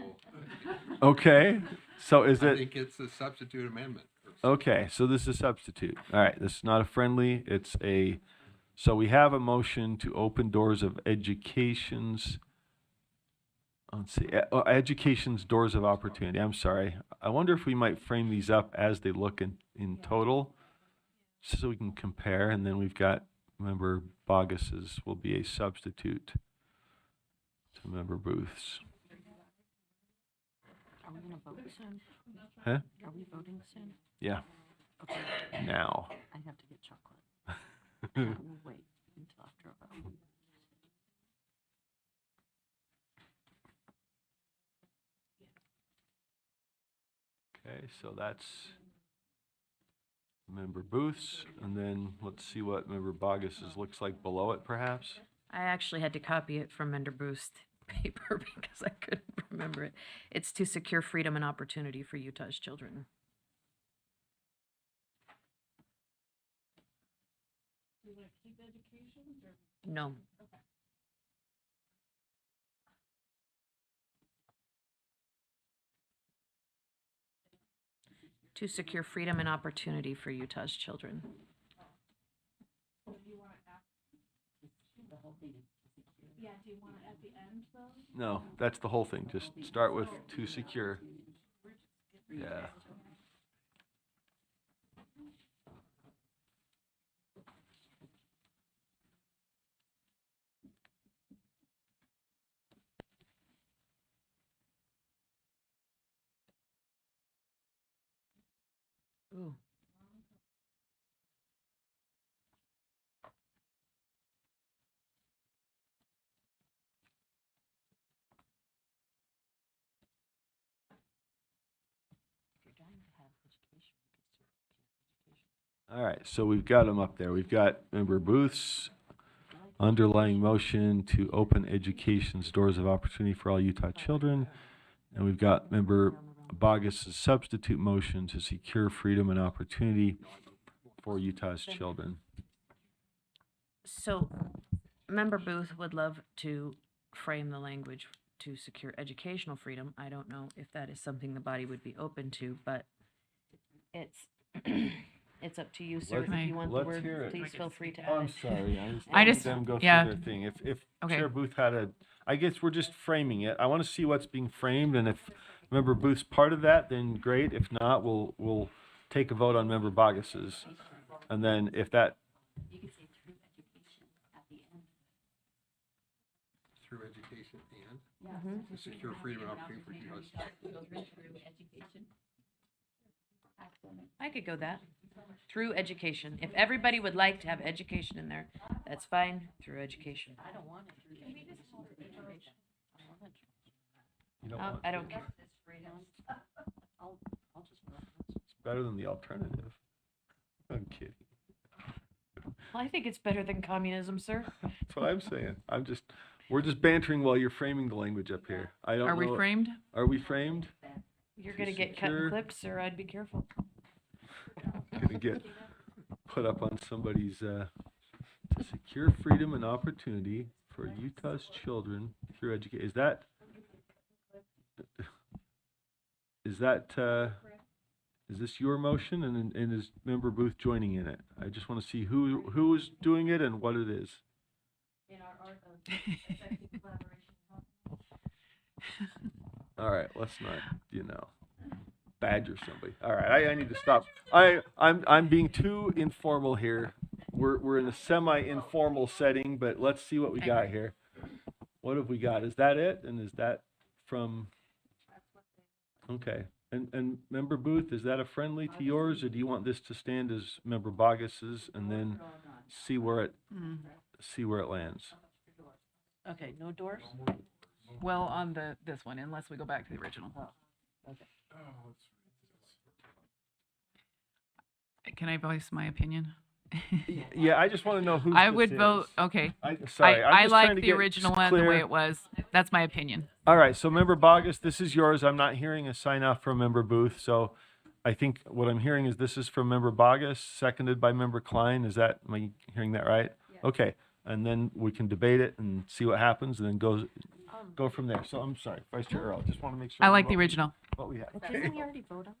Okay, so is I it, think it's a substitute amendment. or something. okay, so this is a substitute. All right, this is not a friendly, so we have a motion to open doors of education's, let's see, education's doors of opportunity. I'm sorry. I wonder if we might frame these up as they look in total, so we can compare, and then we've got Member Bogus's will be a substitute to Member Booth's. Are we gonna vote soon? Huh? Are we voting soon? Yeah. Okay. Now. I have to get chocolate. We'll wait until after a vote. Okay, so that's Member Booth's, and then let's see what Member Bogus's looks like below it, perhaps. I actually had to copy it from Mender Boost paper because I couldn't remember it. It's to secure freedom and opportunity for Utah's children. No. To secure freedom and opportunity for Utah's children. No, that's the whole thing. Just start with to secure. Yeah. Ooh. All right, so we've got them up there. We've got Member Booth's underlying motion to open education's doors of opportunity for all Utah children. And we've got Member Bogus's substitute motion to secure freedom and opportunity for Utah's children. So, Member Booth would love to frame the language to secure educational freedom. I don't know if that is something the body would be open to, but it's it's up to you, sir. Let's- If you want the let's word, hear it. please feel free to Oh, add I'm it. sorry. I letting just- them go yeah. through their thing. If Okay. Chair Booth had I guess we're just framing it. I want to see what's being framed, and if Member Booth's part of that, then great. If not, we'll take a vote on Member Bogus's, and then if that. Through education. To secure freedom and opportunity for Utah's I could go that. Through education. If everybody would like to have education in there, that's fine, through education. I don't want it through education. You don't want I to. don't care. It's better than the alternative. I'm kidding. Well, I think it's better than communism, sir. That's what I'm saying. We're just bantering while you're framing the language up here. I don't Are know. we framed? Are we framed? You're gonna get cut secure- and clipped, sir, I'd be careful. Gonna get put up on somebody's, to secure freedom and opportunity for Utah's children through education. Is this your motion and is Member Booth joining in it? I just want to see who is doing it and what it is. All right, let's not, badger somebody. All right, I need to stop. I'm being too informal here. We're in a semi-informal setting, but let's see what we got here. What have we got? Is that it? And is that from? Okay. And Member Booth, is that a friendly to yours, or do you want this to stand as Member Bogus's and then see where it lands? Okay, no doors? Well, on this one, unless we go back to the original. Can I voice my opinion? Yeah, I just want to know who. I would vote, okay. I I like the original one the way it was. That's my opinion. All right, so Member Bogus, this is yours. I'm not hearing a sign off from Member Booth, so I think what I'm hearing is this is from Member Bogus, seconded by Member Klein. Am I hearing that right? Yeah. Okay, and then we can debate it and see what happens, and then go from there. So I'm sorry, Vice Chair Earl, just want to make sure. I like the original. What we have. Didn't we already vote on?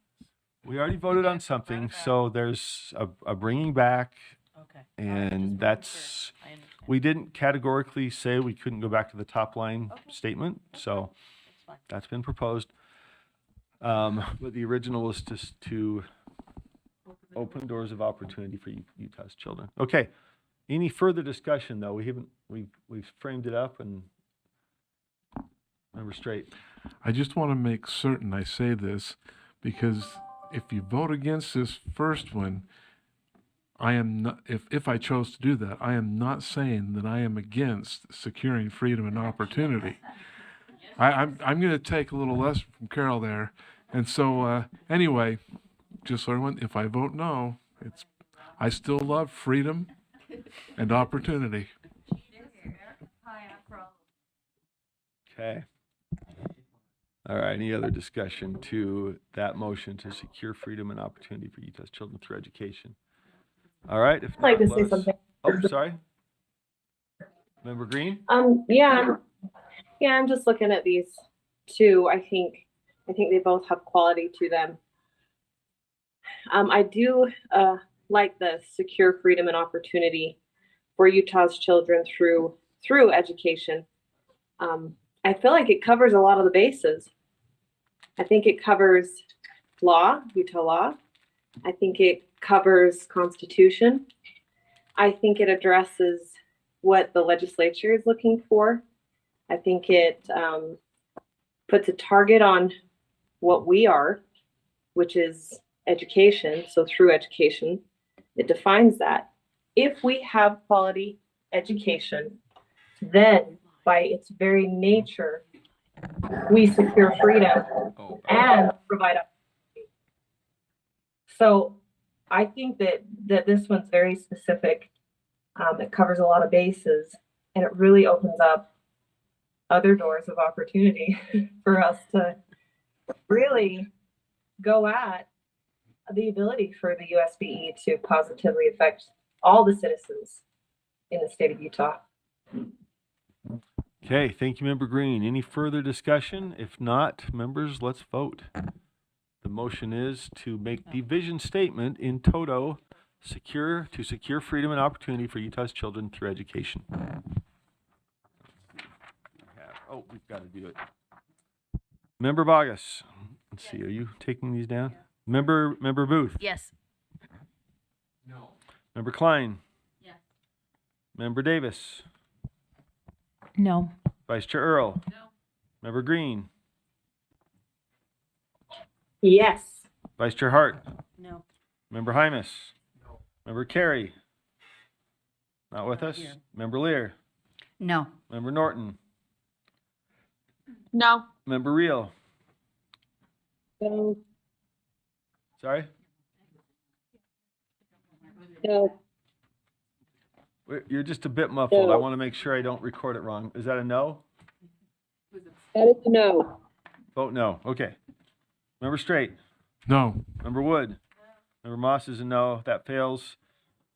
We already voted on something, so there's a bringing back, Okay. and that's, we didn't categorically say we couldn't go back to the top line statement, so that's been proposed. But the original was just to open doors of opportunity for Utah's children. Okay, any further discussion though? We've framed it up and Member Straight. I just want to make certain I say this because if you vote against this first one, I am not, if I chose to do that, I am not saying that I am against securing freedom and opportunity. I'm going to take a little lesson from Carol there. And so anyway, just so everyone, if I vote no, I still love freedom and opportunity. Okay. All right, any other discussion to that motion to secure freedom and opportunity for Utah's children through education? All right. If I'd like not, to say let us- something. Oh, sorry. Member Green? Yeah, I'm just looking at these two. I think they both have quality to them. I do like the secure freedom and opportunity for Utah's children through education. I feel like it covers a lot of the bases. I think it covers law, Utah law. I think it covers Constitution. I think it addresses what the legislature is looking for. I think it puts a target on what we are, which is education. So through education, it defines that. If we have quality education, then by its very nature, we secure freedom and provide opportunity. So I think that this one's very specific. It covers a lot of bases, and it really opens up other doors of opportunity for us to really go at the ability for the USBE to positively affect all the citizens in the state of Utah. Okay, thank you, Member Green. Any further discussion? If not, members, let's vote. The motion is to make the vision statement in toto to secure freedom and opportunity for Utah's children through education. We've got to do it. Member Bogus. Let's see, are you taking these down? Member Booth. Yes. No. Member Klein. Yes. Member Davis. No. Vice Chair Earl. No. Member Green. Yes. Vice Chair Hart. No. Member Hymus. No. Member Carey. Not with us. Member Lear. No. Member Norton. No. Member Reel. No. Sorry? No. You're just a bit muffled. I No. want to make sure I don't record it wrong. Is that a no? That is a no. Vote no. Okay. Member Straight. No. Member Wood. Member Moss is a no. That fails.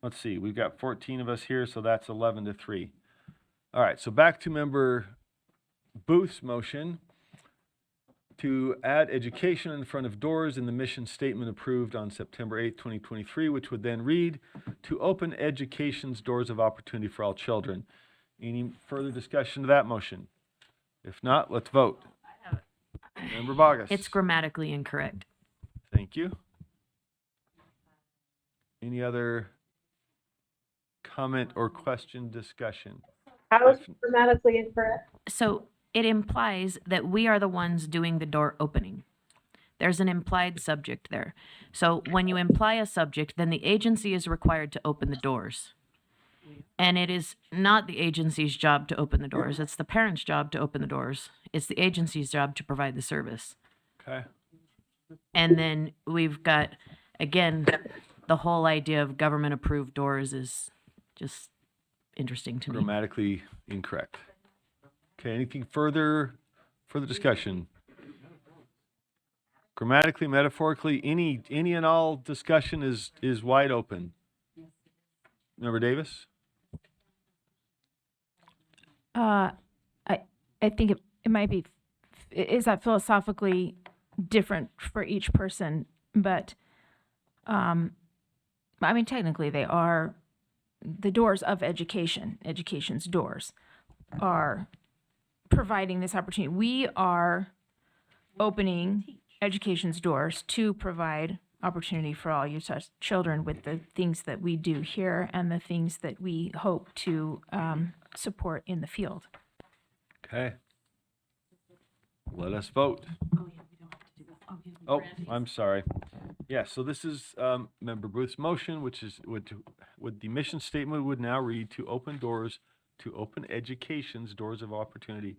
Let's see. We've got 14 of us here, so that's 11-3. All right. So back to Member Booth's motion to add education in front of doors in the mission statement approved on September 8th, 2023, which would then read, to open education's doors of opportunity for all children. Any further discussion to that motion? If not, let's vote. Member Bogus. It's grammatically incorrect. Thank you. Any other comment or question discussion? How is grammatically incorrect? So it implies that we are the ones doing the door opening. There's an implied subject there. So when you imply a subject, then the agency is required to open the doors. And it is not the agency's job to open the doors. It's the parent's job to open the doors. It's the agency's job to provide the service. Okay. And then we've got, again, the whole idea of government-approved doors is just interesting to me. Grammatically incorrect. Okay, anything further discussion? Grammatically, metaphorically, any and all discussion is wide open. Member Davis? I think it might be, is that philosophically different for each person, but, I mean, technically they are the doors of education, education's doors are providing this opportunity. We are opening education's doors to provide opportunity for all Utah children with the things that we do here and the things that we hope to support in the field. Okay. Let us vote. Oh, I'm sorry. Yeah, so this is Member Booth's motion, which is would the mission statement would now read, to open education's doors of opportunity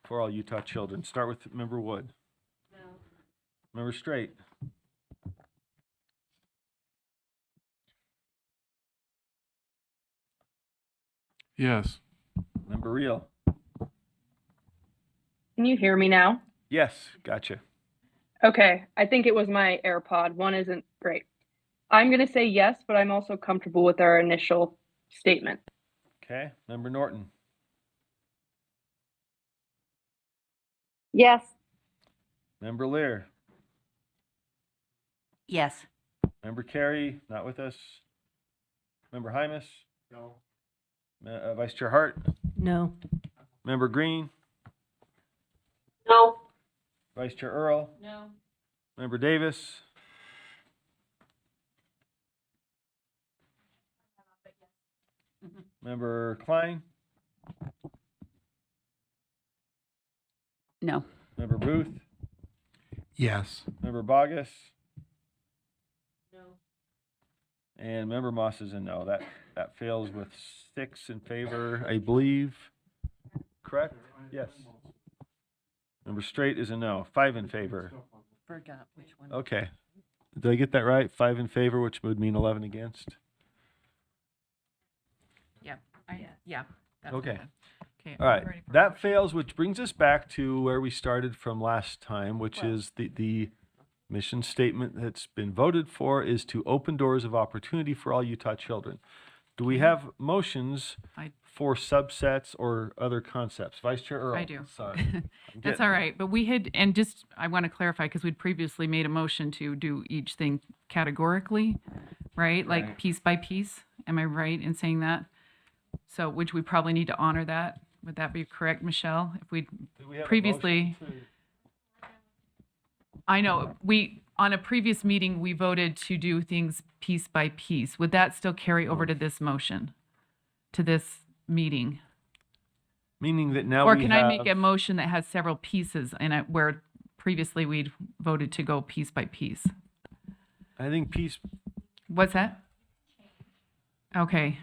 for all Utah children. Start with Member Wood. No. Member Straight. Yes. Member Reel. Can you hear me now? Yes, gotcha. Okay, I think it was my AirPod. One isn't great. I'm going to say yes, but I'm also comfortable with our initial statement. Okay, Member Norton. Yes. Member Lear. Yes. Member Carey, not with us. Member Hymus. No. Vice Chair Hart. No. Member Green. No. Vice Chair Earl. No. Member Davis. Member Klein. No. Member Booth. Yes. Member Bogus. No. And Member Moss is a no. That fails with 6 in favor, I believe. Correct? Yes. Member Straight is a no. 5 in favor. Forgot which one. Okay. Did I get that right? 5 in favor, which would mean 11 against? Yeah. That's Okay. good. Okay. All right. I'm ready for That motion. fails, which brings us back to where we started from last time, which is the mission statement that's been voted for is to open doors of opportunity for all Utah children. Do we have motions for subsets or other concepts? Vice Chair Earl. I do. Sorry. I'm That's getting all there. right. But we had, and just, I want to clarify, because we'd previously made a motion to do each thing categorically, right? Like Right. piece by piece. Am I right in saying that? So, which we probably need to honor that. Would that be correct, Michelle? If we Do we have a previously, motion to- I know, on a previous meeting, we voted to do things piece by piece. Would that still carry over to this motion, to this meeting? Meaning that now Or we can have, I make a motion that has several pieces in it where previously we'd voted to go piece by piece? I think piece, What's that? Okay.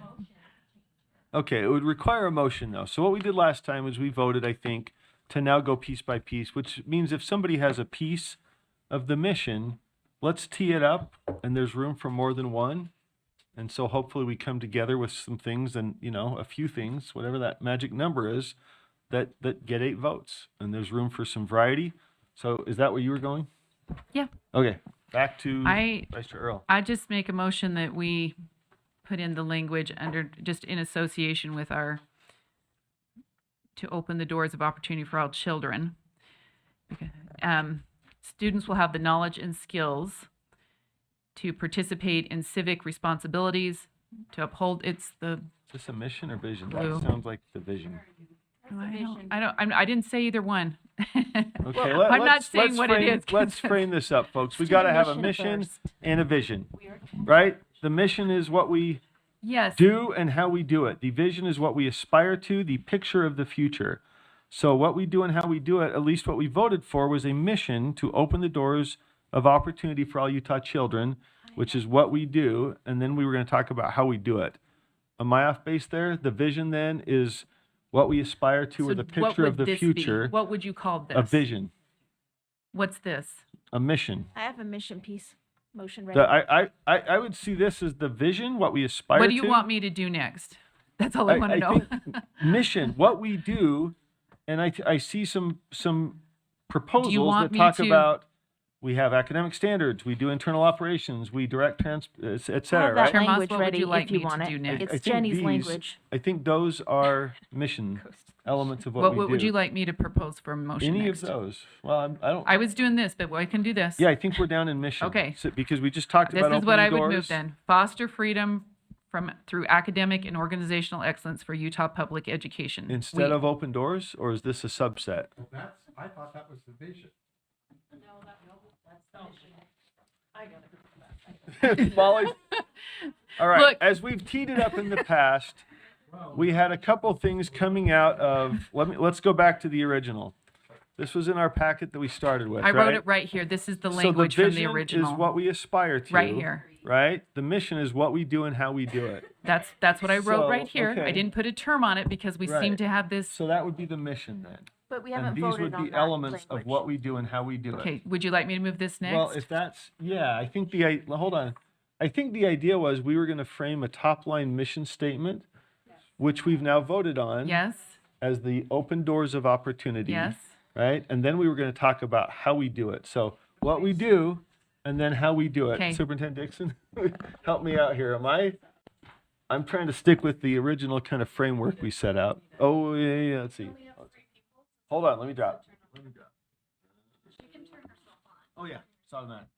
okay, it would require a motion though. So what we did last time was we voted, I think, to now go piece by piece, which means if somebody has a piece of the mission, let's tee it up and there's room for more than one. And so hopefully we come together with some things and, you know, a few things, whatever that magic number is, that get 8 votes. And there's room for some variety. So is that where you were going? Yeah. Okay, back to I Vice Chair Earl. just make a motion that we put in the language under, just in association with our, to open the doors of opportunity for all children. Students will have the knowledge and skills to participate in civic responsibilities, to uphold, it's the, Is this a mission or vision? Blue. That sounds like the vision. I didn't say either one. Okay, I'm not saying what it is. Let's frame this up, folks. We got to have a mission and a vision, right? The mission is what we Yes. do and how we do it. The vision is what we aspire to, the picture of the future. So what we do and how we do it, at least what we voted for, was a mission to open the doors of opportunity for all Utah children, which is what we do. And then we were going to talk about how we do it. Am I off base there? The vision then is what we aspire to, or the what picture of would the this be? future. What would you call this? A vision, What's this? a mission. I have a mission piece motion ready. I would see this as the vision, what we aspire to. What do you want me to do next? That's all I want to know. think mission, what we do, and I see some proposals want that me talk to- about, we have academic standards, we do internal operations, we direct et I have cetera, that right? Chair Moss, language what would ready you like if you me want to it. do next? I It's think Jenny's these- language. I think those are mission elements of what we What do. would you like me to propose for a motion Any next? of those? Well, I don't. I was doing this, but I can do this. Yeah, I think we're down in mission. Okay. So, because we just talked This about is what I opening would doors. move then. Foster freedom through academic and organizational excellence for Utah public education. Instead of open doors, or is this a subset? I thought that was the vision. Molly. All right. Look. As we've teed it up in the past, we had a couple things coming out of. Let's go back to the original. This was in our packet that we started with. I wrote right? it right here. This is the So language the from the vision original. is what we aspire to. Right here. Right. The mission is what we do and how we do it. That's what I wrote So, right here. okay. I didn't put a term on it because we seem Right. to have this. So that would be the mission then. But we And haven't these voted would on be that elements of language. what we do and how we do it. Okay, would you like me to move this next? Well, if that's, yeah, I think hold on. I think the idea was we were going to frame a top line mission statement, which we've now voted on Yes, as the open doors of opportunity. yes. Right? And then we were going to talk about how we do it. So what we do and then how we do it. Okay. Superintendent Dixon, help me out here. I'm trying to stick with the original kind of framework we set out. Oh, yeah, let's see. Hold on, let me drop. Oh, yeah, it's automatic.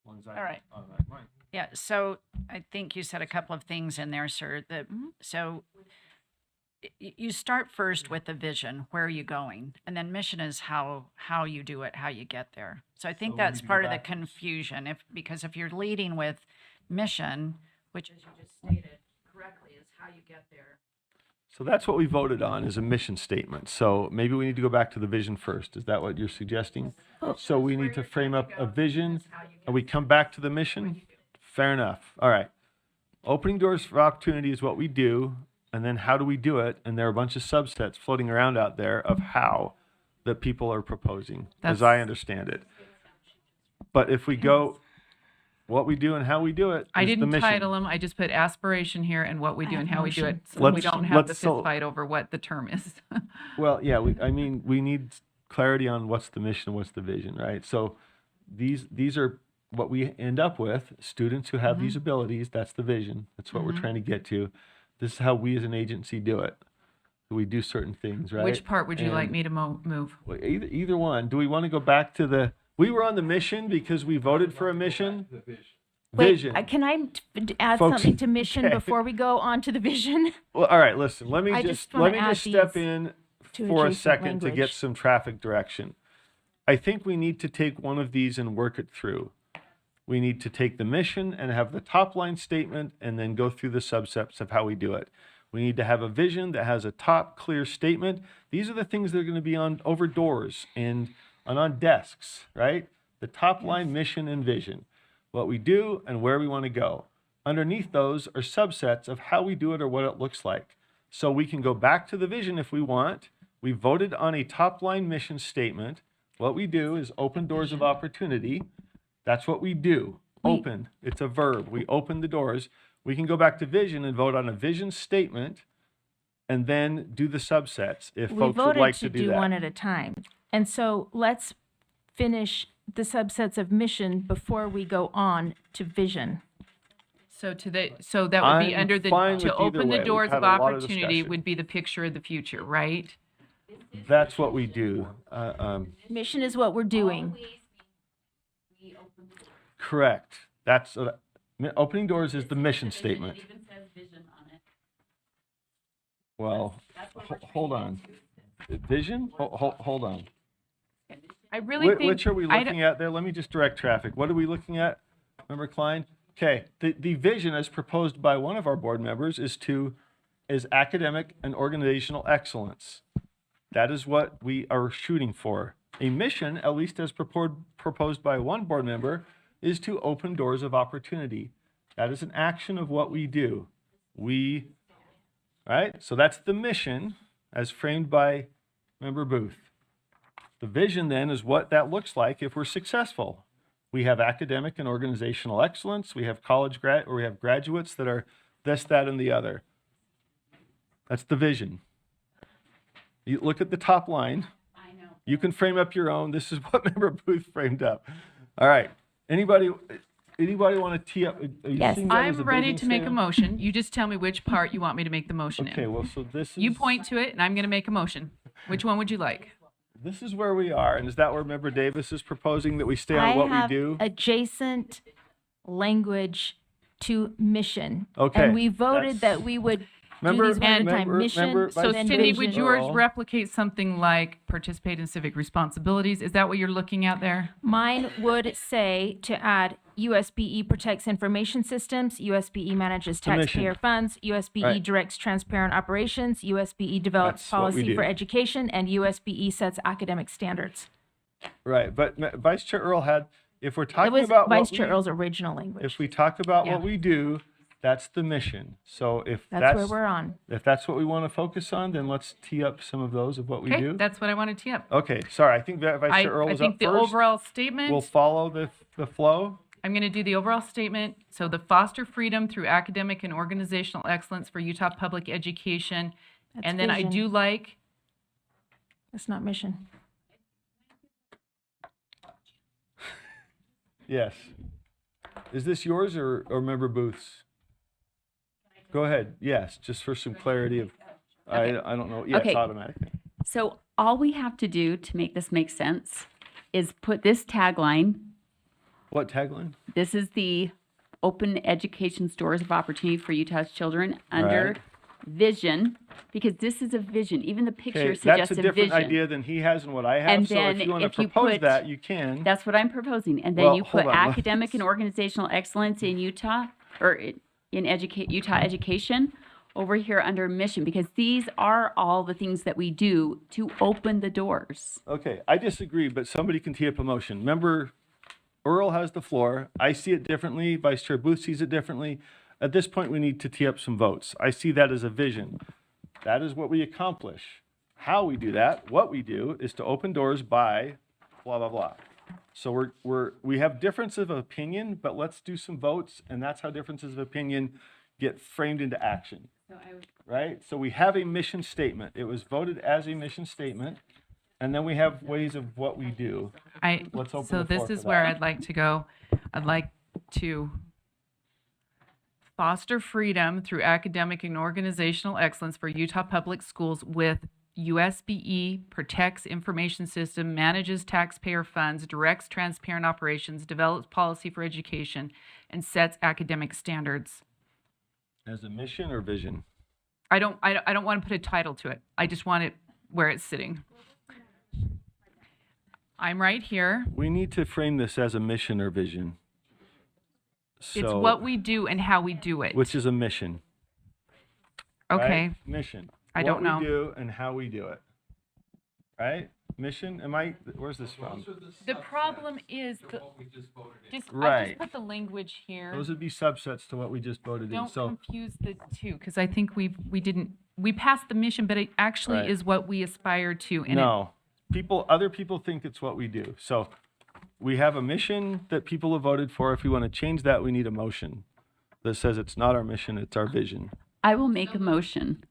All right. Automatic. Yeah, so I think you said a couple of things in there, sir. So you start first with the vision, where are you going? And then mission is how you do it, how you get there. So I think So we that's need to go part of the backwards. confusion. Because if you're leading with mission, which as you just stated correctly is how you get there. So that's what we voted on, is a mission statement. So maybe we need to go back to the vision first. Is that what you're suggesting? So we need to frame up a vision and we come back to the mission? Fair enough. All right. Opening doors for opportunity is what we do. And then how do we do it? And there are a bunch of subsets floating around out there of how that people are proposing, as I understand it. But if we go, what we do and how we do it I is the didn't mission. title them. I just put aspiration here and what we do and how we do it. So Let's- we don't have the let's- fist so- fight over what the term is. Well, yeah, we need clarity on what's the mission, what's the vision, right? So these are what we end up with, students who have Mm-hmm. these abilities, that's the vision. That's what we're trying to get to. This is how we as an agency do it. We do certain things, right? Which part would you like And- me to move? well, either one. Do we want to go back to we were on the mission because we voted for a mission? Vision. Can I add Folks, something to mission okay. before we go on to the vision? Well, all right, listen, let me I just just wanna let me add just step these in to for a adjacent second to get language. some traffic direction. I think we need to take one of these and work it through. We need to take the mission and have the top line statement and then go through the subsets of how we do it. We need to have a vision that has a top clear statement. These are the things that are going to be on over doors and on desks, right? The top line mission and vision, what we do and where we want to go. Underneath those are subsets of how we do it or what it looks like. So we can go back to the vision if we want. We voted on a top line mission statement. What we do is open doors of opportunity. That's what we do. Open. It's a verb. We open the doors. We can go back to vision and vote on a vision statement and then do the subsets if We folks would voted like to to do do that. one at a time. And so let's finish the subsets of mission before we go on to vision. So so that would be I'm under the, fine with to either open way. the We've doors had of a lot of opportunity discussion. would be the picture of the future, right? That's what we do. Mission is what we're doing. Correct. That's opening doors is the mission statement. Well, hold on. Vision? Hold on. I really think. Which are we looking at there? Let me just direct traffic. What are we looking at? Remember, Klein? Okay. The vision as proposed by one of our board members is academic and organizational excellence. That is what we are shooting for. A mission, at least as proposed by one board member, is to open doors of opportunity. That is an action of what we do. Right? So that's the mission as framed by Member Booth. The vision then is what that looks like if we're successful. We have academic and organizational excellence. We have we have graduates that are this, that, and the other. That's the vision. You look at the top line. I know. You can frame up your own. This is what Member Booth framed up. All right. Anybody want to tee up? Are you Yes. seeing that as I'm a ready vision to make a statement? motion. You just tell me which part you want me to make the motion Okay, in. well, so this is... You point to it and I'm going to make a motion. Which one would you like? This is where we are, and is that where Member Davis is proposing that we stay on what we do? Adjacent language to mission. Okay, And we voted that's- that we would Member- do these one at a time. member- Mission, member- So then Cindy, vision. would yours Earl. replicate something like participate in civic responsibilities? Is that what you're looking at there? Mine would say to add USBE protects information systems, USBE manages The mission. taxpayer funds, USBE Right. directs transparent operations, USBE develops That's what we policy for do. education, and USBE sets academic standards. Right, but Vice Chair Earl had, if we're It talking was about Vice what Chair we, Earl's original language. if we talk about Yeah. what we do, that's the mission. So if That's where we're on. if that's what we want to focus on, then let's tee up some of those of what we Okay, do. that's what I wanted to tee up. Okay, sorry, I think that Vice Chair Earl I was think up the first. overall statement. We'll follow the flow. I'm going to do the overall statement. So the foster freedom through academic and organizational excellence for Utah public education. That's And then I vision. do like, That's not mission. Yes. Is this yours or Member Booth's? Go ahead. Yes, just for some clarity of, I don't know. Yeah, Okay. it's automatic. So all we have to do to make this make sense is put this tagline. What tagline? This is the open education doors of opportunity for Utah's children under Right. vision, because this is a vision. Even the picture Okay, suggests that's a a different vision. idea than he has and what I have. And So then if you want to if you propose put- that, you can. That's what I'm proposing. And then Well, you put hold on. academic and organizational excellence in Utah, or in Utah education over here under mission, because these are all the things that we do to open the doors. Okay, I disagree, but somebody can tee up a motion. Member Earl has the floor. I see it differently. Vice Chair Booth sees it differently. At this point, we need to tee up some votes. I see that as a vision. That is what we accomplish. How we do that, what we do, is to open doors by blah, blah, blah. So we have differences of opinion, but let's do some votes, and that's how differences of opinion get framed into action. Right? So we have a mission statement. It was voted as a mission statement, and then we have ways of what we do. Let's open so the floor this is for where that. I'd like to go. I'd like to foster freedom through academic and organizational excellence for Utah public schools with USBE protects information system, manages taxpayer funds, directs transparent operations, develops policy for education, and sets academic standards. As a mission or vision? I don't want to put a title to it. I just want it where it's sitting. I'm right here. We need to frame this as a mission or vision. It's So, what we do and how we do it. which is a mission. right? Okay. Mission. I don't know. What we do and how we do it. Right? Mission, where's this from? The problem is, I Right. just put the language here. Those would be subsets to what we just voted in. Don't So, confuse the two, because I think we passed the mission, but it actually Right. is what we aspire to. And no, other people think it's what we do. So we have a mission that people have voted for. If we want to change that, we need a motion that says it's not our mission, it's our vision. I will make a motion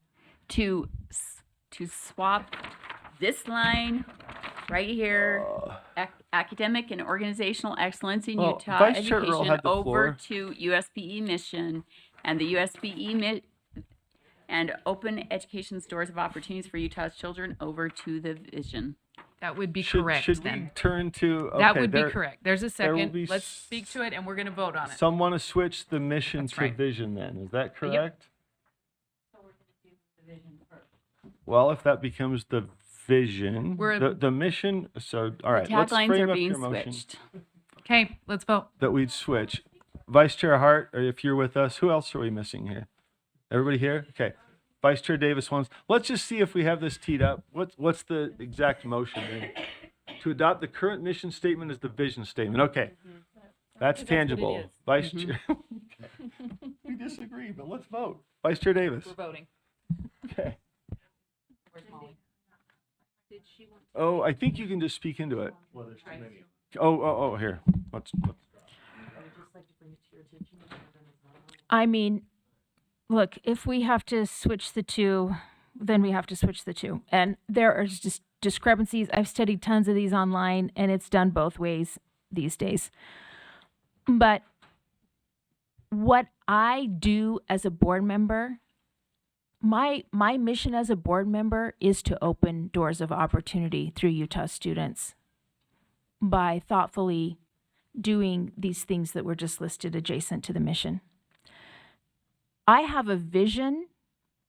to swap this line right here, academic and organizational excellence in Well, Utah Vice Chair Earl education, had the over floor. to USBE mission, and the USBE and open education's doors of opportunities for Utah's children over to the vision. that would be Should correct we then. turn to, That okay, would be correct. There's a there will second. be Let's speak to it, and we're going to vote on it. Some want to switch the mission That's to right. vision then. Is that Yep. correct? Well, if that becomes the vision, We're- the mission, so, all right, The let's taglines frame are up being your motion. switched. Okay, let's vote. That we'd switch. Vice Chair Hart, or if you're with us, who else are we missing here? Everybody here? Okay. Vice Chair Davis wants, let's just see if we have this teed up. What's the exact motion then? To adopt the current mission statement as the vision statement. Okay. That's tangible. is. Vice Chair. We disagree, but let's vote. Vice Chair Davis. We're voting. Okay. Where's Molly? Oh, I think you can just speak into it. Oh, here. Let's I mean, look, if we have to switch the two, then we have to switch the two. And there are just discrepancies. I've studied tons of these online, and it's done both ways these days. But what I do as a board member, my mission as a board member is to open doors of opportunity through Utah students by thoughtfully doing these things that were just listed adjacent to the mission. I have a vision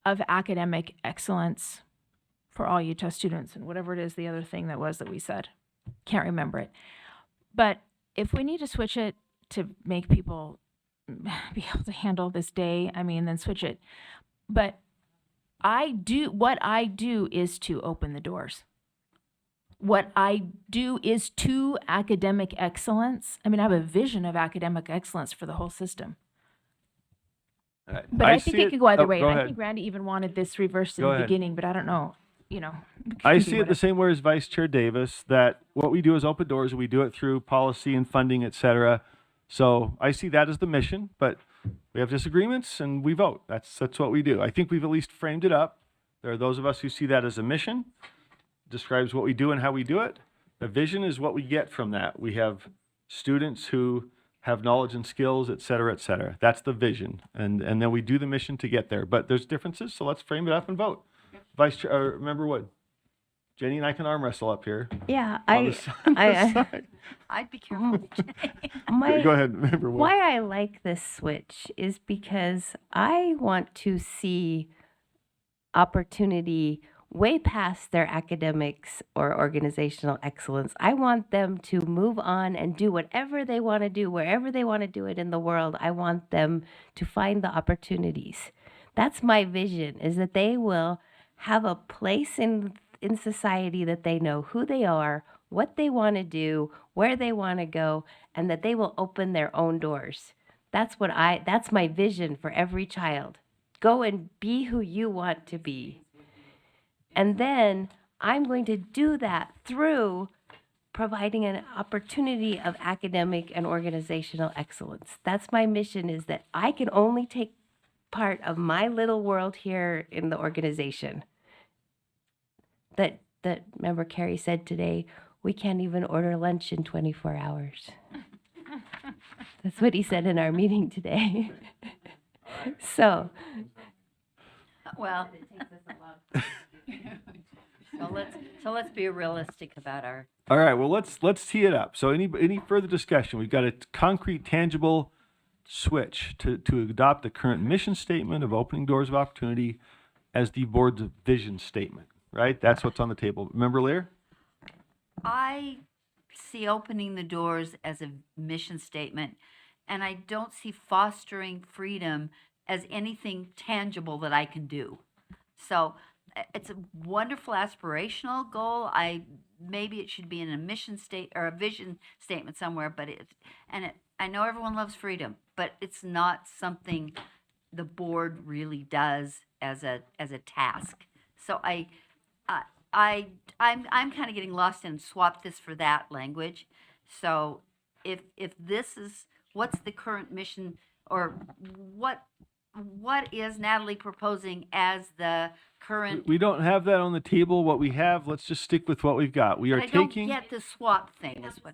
of academic excellence for all Utah students, and whatever it is, the other thing that we said. Can't remember it. But if we need to switch it to make people be able to handle this day, I mean, then switch it. But what I do is to open the doors. What I do is to academic excellence. I mean, I have a vision of academic excellence for the whole system. But I think see it could go either oh, way. go And I ahead. think Randy even wanted this reversed in Go the ahead. beginning, but I don't know, I see it the same way as Vice Chair Davis, that what we do is open doors, and we do it through policy and funding, et cetera. So I see that as the mission, but we have disagreements and we vote. That's what we do. I think we've at least framed it up. There are those of us who see that as a mission, describes what we do and how we do it. The vision is what we get from that. We have students who have knowledge and skills, et cetera, et cetera. That's the vision. And then we do the mission to get there. But there's differences, so let's frame it up and vote. Vice Chair, Member Wood. Jenny and I can arm wrestle up here. Yeah, on the side. I'd be careful. Go ahead, Member Wood. Why I like this switch is because I want to see opportunity way past their academics or organizational excellence. I want them to move on and do whatever they want to do, wherever they want to do it in the world. I want them to find the opportunities. That's my vision, is that they will have a place in society, that they know who they are, what they want to do, where they want to go, and that they will open their own doors. That's my vision for every child. Go and be who you want to be. And then I'm going to do that through providing an opportunity of academic and organizational excellence. That's my mission, is that I can only take part of my little world here in the organization. That Member Carey said today, we can't even order lunch in 24 hours. That's what he said in our meeting today. So, well, so let's be realistic about our. All right, well, let's tee it up. So any further discussion? We've got a concrete, tangible switch to adopt the current mission statement of opening doors of opportunity as the board's vision statement, right? That's what's on the table. Member Lear? I see opening the doors as a mission statement, and I don't see fostering freedom as anything tangible that I can do. So it's a wonderful aspirational goal. Maybe it should be in a mission state or a vision statement somewhere, but I know everyone loves freedom, but it's not something the board really does as a task. So I'm kind of getting lost in swap this for that language. So if this is what's the current mission, or what is Natalie proposing as the current? We don't have that on the table. What we have, let's just stick with what we've got. We are But I don't taking, get the swap thing. Is what.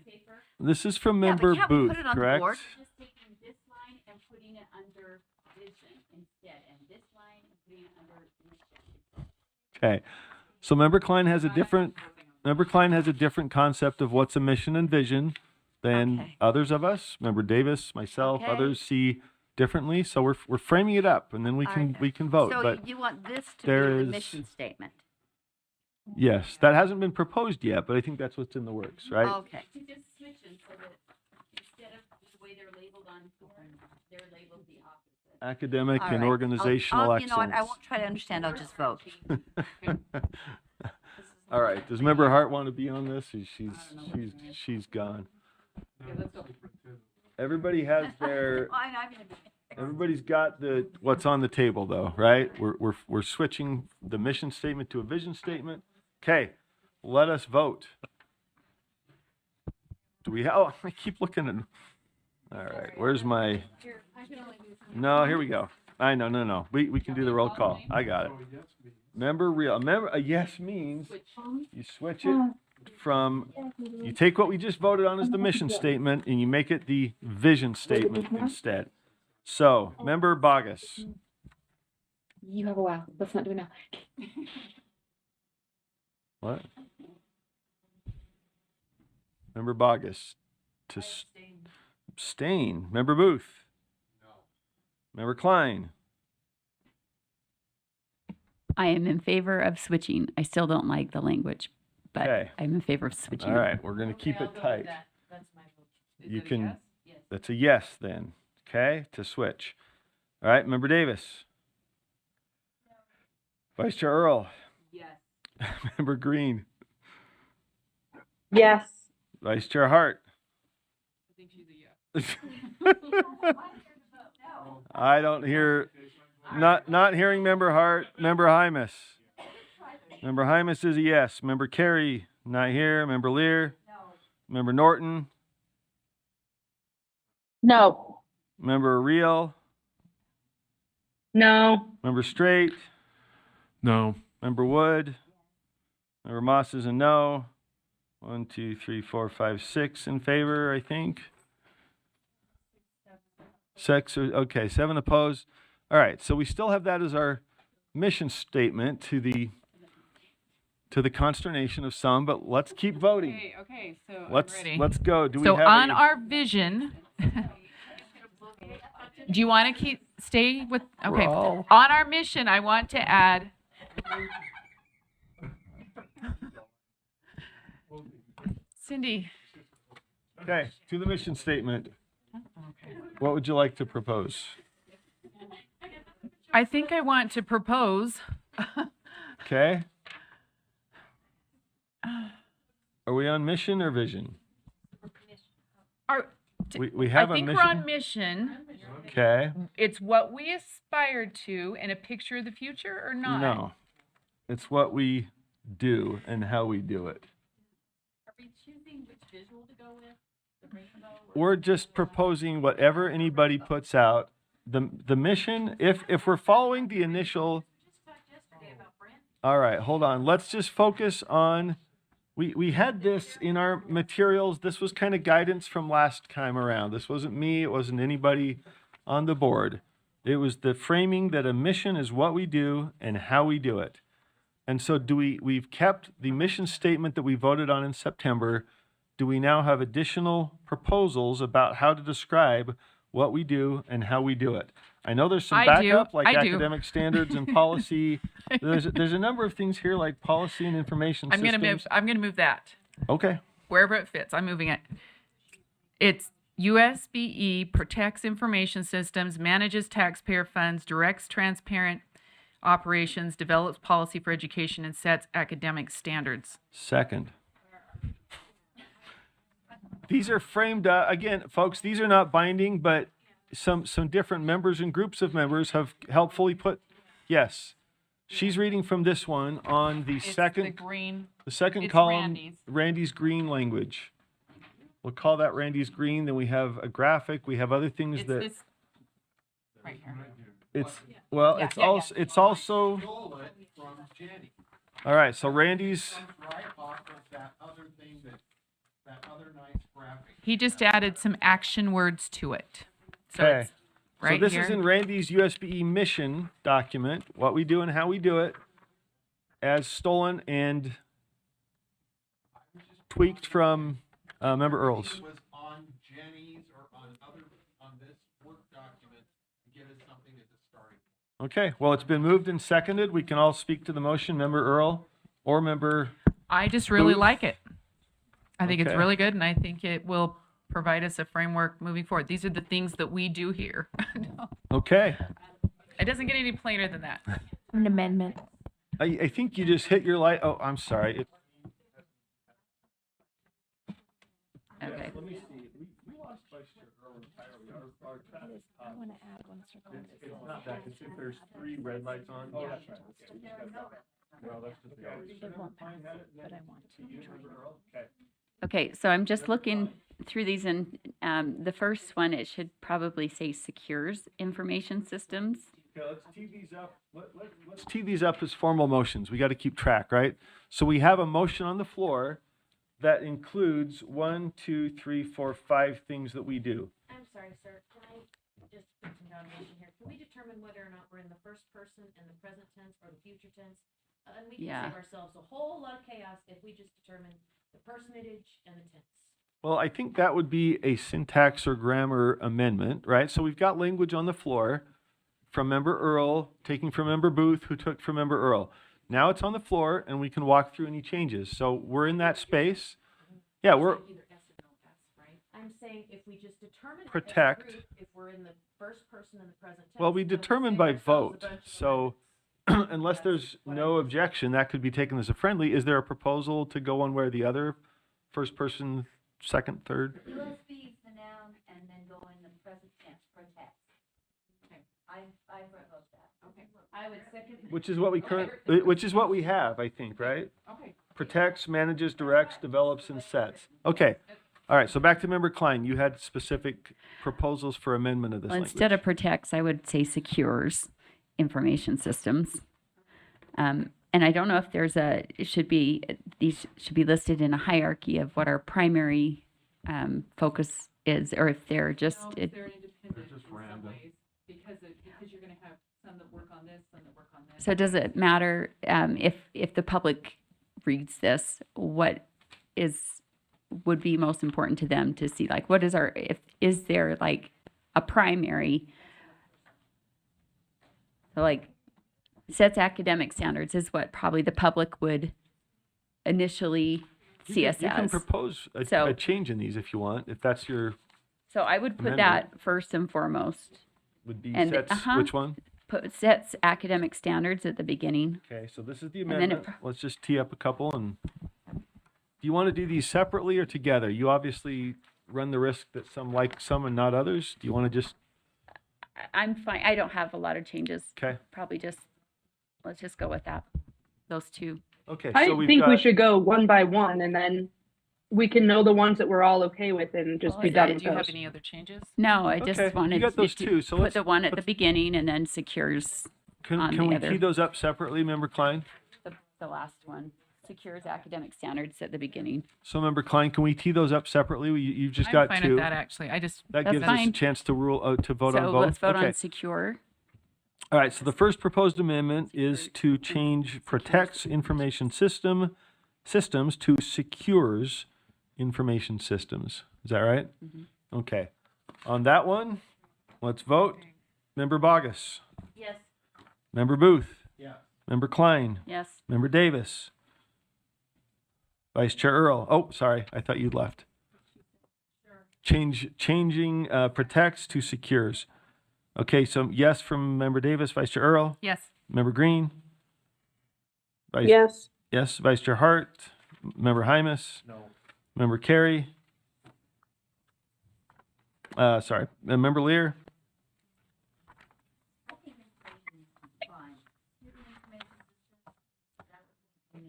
this is from Yeah, member but can't we Booth, put it on the correct? board? Just taking this line and putting it under vision instead, and this line and putting it under mission. Okay. So member Klein has a different concept of what's a mission and vision than others of us. Member Davis, myself, Okay. others see differently. So we're framing it up, and then we can vote. So but you want this to there be the is- mission statement? yes, that hasn't been proposed yet, but I think that's what's in the works, right? Okay. To just switch them so that instead of the way they're labeled on here, they're labeled the opposite. Academic All and right. organizational You know what? I excellence. won't try to understand. I'll just vote. All right. Does member Hart want to be on this? Or she's gone. Everybody has their. Everybody's got what's on the table though, right? We're switching the mission statement to a vision statement. Okay, let us vote. Do we have? Oh, I keep looking at. All right, where's my? No, here we go. No. We can do the roll call. I got it. A yes means you switch it from, you take what we just voted on as the mission statement and you make it the vision statement instead. So, member Bogus. You have a while. Let's not do it now. What? Member Bogus. To abstain. Member Booth. No. Member Klein. I am in favor of switching. I still don't like the language, but Okay. I'm in favor of switching. All right, we're going to keep it tight. You can, that's a yes then, okay, to switch. All right, Member Davis. Vice Chair Earl. Yes. Member Green. Yes. Vice Chair Hart. I think she's a yes. I don't hear, not hearing Member Hart. Member Hymas. Member Hymas is a yes. Member Carey, not here. Member Lear. No. Member Norton. No. Member Reel. No. Member Straight. No. Member Wood. Member Moss is a no. 1, 2, 3, 4, 5, 6 in favor, I think. 6, okay, 7 opposed. All right, so we still have that as our mission statement to the consternation of some, but let's keep voting. Okay, so I'm Let's ready. let's go. Do we So have on a- our vision, do you want to stay with, okay. Roll. On our mission, I want to add. Cindy. Okay, to the mission statement. What would you like to propose? I think I want to propose. Okay. Are we on mission or vision? We have I think a we're on mission. mission. Okay. It's what we aspire to and a picture of the future or not? No. It's what we do and how we do it. Are we choosing which visual to go with? The rainbow? We're just proposing whatever anybody puts out. The mission, if we're following the initial. All right, hold on. Let's just focus on, we had this in our materials. This was kind of guidance from last time around. This wasn't me, it wasn't anybody on the board. It was the framing that a mission is what we do and how we do it. And so we've kept the mission statement that we voted on in September. Do we now have additional proposals about how to describe what we do and how we do it? I know there's some I do. backup, like I do. academic standards and policy. There's a number of things here like policy and information I'm systems. gonna move that. Okay. Wherever it fits, I'm moving it. It's USBE protects information systems, manages taxpayer funds, directs transparent operations, develops policy for education, and sets academic standards. Second. These are framed, again, folks, these are not binding, but some different members and groups of members have helpfully put, yes. She's reading from this one on the second It's column, Randy's. Randy's green language. We'll call that Randy's green. Then we have a graphic. We have other things It's that this right here. it's well. Yeah, It's yeah, also yeah. it's also. All right. So Randy's. He just added some action words to it. So Okay. it's right so this here. is in Randy's USBE mission document. What we do and how we do it, as stolen and tweaked from member Earl's. Was on Jenny's or on this work document to give us something as a starting. Okay. Well, it's been moved and seconded. We can all speak to the motion. Member Earl or member. I just really Booth? like it. I think it's Okay. really good, and I think it will provide us a framework moving forward. These are the things that we do here. Okay. It doesn't get any plainer than that. An amendment. I think you just hit your light. Oh, I'm sorry. Okay. Let me see. We lost Vice Chair Earl entirely. I want to add one circle. It's not that. It's if there's 3 red lights on. Oh, that's right. No, that's just the others. It won't pass, but I want to. Okay. Okay, so I'm just looking through these, and the first one, it should probably say secures information systems. Okay, let's tee these up. Let's tee these up as formal motions. We got to keep track, right? So we have a motion on the floor that includes 1, 2, 3, 4, 5 things that we do. I'm sorry, sir. Can I just put some foundation here? Can we determine whether or not we're in the first person and the present tense or the future tense? And we can Yeah. save ourselves a whole lot of chaos if we just determine the personage and the tense. Well, I think that would be a syntax or grammar amendment, right? So we've got language on the floor from member Earl, taking from member Booth, who took from member Earl. Now it's on the floor, and we can walk through any changes. So we're in that space. Yeah, we're Either S or no S, right? I'm saying if we just determine as a Protect. group, if we're in the first person and the present tense. well, we then determine save by ourselves a vote. bunch of So unless there's no objection, that could be taken as a friendly. Is there a proposal to go one way or the other? First person, second, third? USB is the noun and then go in the present tense, protect. Okay. I wrote that. Okay, I would second. Which is what we have, I think, right? Okay. Protects, manages, directs, develops, and sets. Okay. All right. So back to member Klein. You had specific proposals for amendment of this Well, language. instead of protects, I would say secures information systems. And I don't know if there's these should be listed in a hierarchy of what our primary focus is, or if they're just. No, they're independent in some ways because you're going to have some that work on this, some that work on this. So does it matter if the public reads this, what would be most important to them to see? Like, what is is there like a primary? So like sets academic standards is what probably the public would initially see us You can as. propose So- a change in these if you want, if that's your, So I would put amendment. that first and foremost. would be And, sets, which one? Put sets academic standards at the beginning. Okay, so this is the And then amendment. Let's just tee up a couple and, do you want to do these separately or together? You obviously run the risk that some like some and not others. Do you want to just, I'm fine. I don't have a lot of changes. okay, Probably let's just go with that. Those two. okay. I So we've think we got, should go one by one, and then we can know the ones that we're all okay with and just be done Do with you have those. any other changes? No, I just Okay, you wanted got those to two, so put let's- the one at the beginning and then secures can on we the other. tee those up separately, member Klein? the last one. Secures academic standards at the beginning. So member Klein, can we tee those up separately? You've just I'm got fine two. with that actually. I just That That's gives us a fine. chance to to vote on So both. let's vote Okay. on secure. All right, so the first proposed amendment is to change protects information systems to secures information systems. Is that right? Okay. On that one, let's vote. Member Bogus. Yes. Member Booth. Yeah. Member Klein. Yes. Member Davis. Vice Chair Earl. Oh, sorry. I thought you'd left. changing protects to secures. Okay, so yes from Member Davis, Vice Chair Earl, Yes. Member Green, Yes. yes, Vice Chair Hart, Member Hymus, No. Member Carey, Member Lear,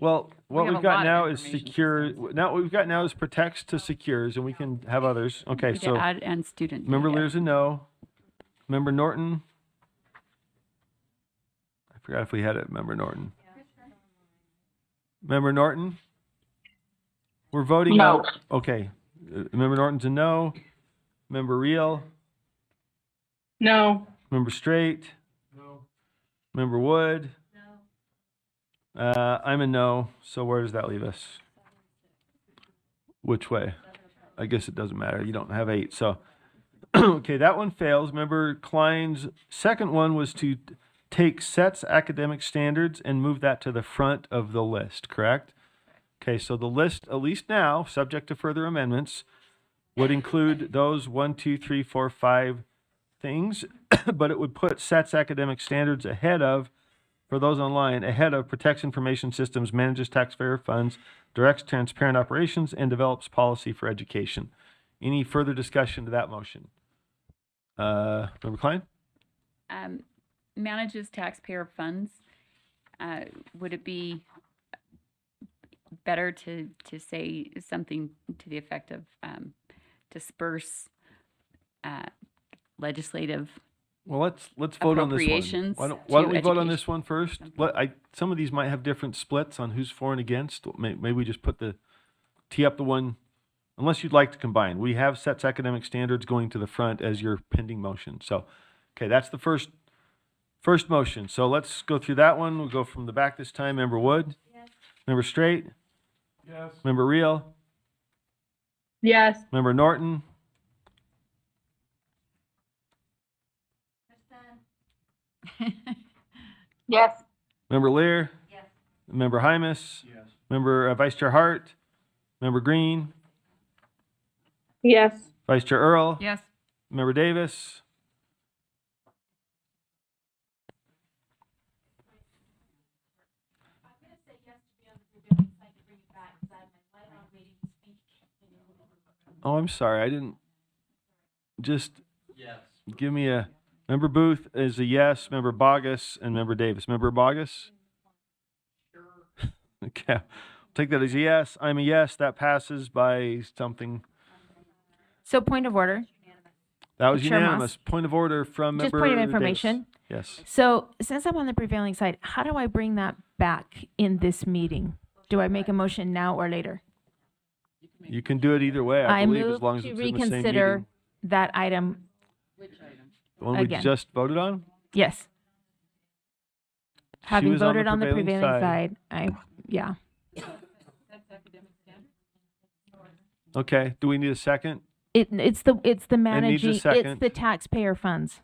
well, what have we've a got lot of now is information secure, now what we've got now is protects to secures, and we can have others. Okay, To so add and student Member data. Lear's a no. Member Norton, I forgot if we had it, Member Norton. Member Norton? We're voting No. on, okay. Member Norton's a no. Member Reel? No. Member Straight? No. Member Wood? No. I'm a no, so where does that leave us? Which way? I guess it doesn't matter, you don't have 8, so. Okay, that one fails. Member Klein's second one was to take SET's academic standards and move that to the front of the list, correct? Okay, so the list, at least now, subject to further amendments, would include those 1, 2, 3, 4, 5 things, but it would put SET's academic standards ahead of, for those online, ahead of protects information systems, manages taxpayer funds, directs transparent operations, and develops policy for education. Any further discussion to that motion? Member Klein? Manages taxpayer funds. Would it be better to say something to the effect of disperse legislative Well, let's vote on this one. appropriations Why don't to we vote on this education? one first? Some of these might have different splits on who's for and against. Maybe we just tee up the one, unless you'd like to combine. We have SET's academic standards going to the front as your pending motion. So, okay, that's the first motion. So let's go through that one. We'll go from the back this time. Member Wood? Yes. Member Straight? Yes. Member Reel? Yes. Member Norton? Yes. Member Lear? Yes. Member Hymus? Yes. Member Vice Chair Hart? Member Green? Yes. Vice Chair Earl? Yes. Member Davis? Oh, I'm sorry. I didn't just give me a. Member Booth is a yes. Member Bogus and Member Davis. Member Bogus? Sure. Okay. I'll take that as a yes. I'm a yes. That passes by something. So point of order. That was Chair Moss. unanimous. Point of order from Just Member point of Davis. information. Yes. So since I'm on the prevailing side, how do I bring that back in this meeting? Do I make a motion now or later? You can do it either way, I believe, as move long as to it's in the same reconsider meeting. that item. The one we again. just voted on? Yes. Having was on the voted on the prevailing prevailing side. yeah. Okay. Do we need a second? It's the needs a managing, it's second. the taxpayer funds.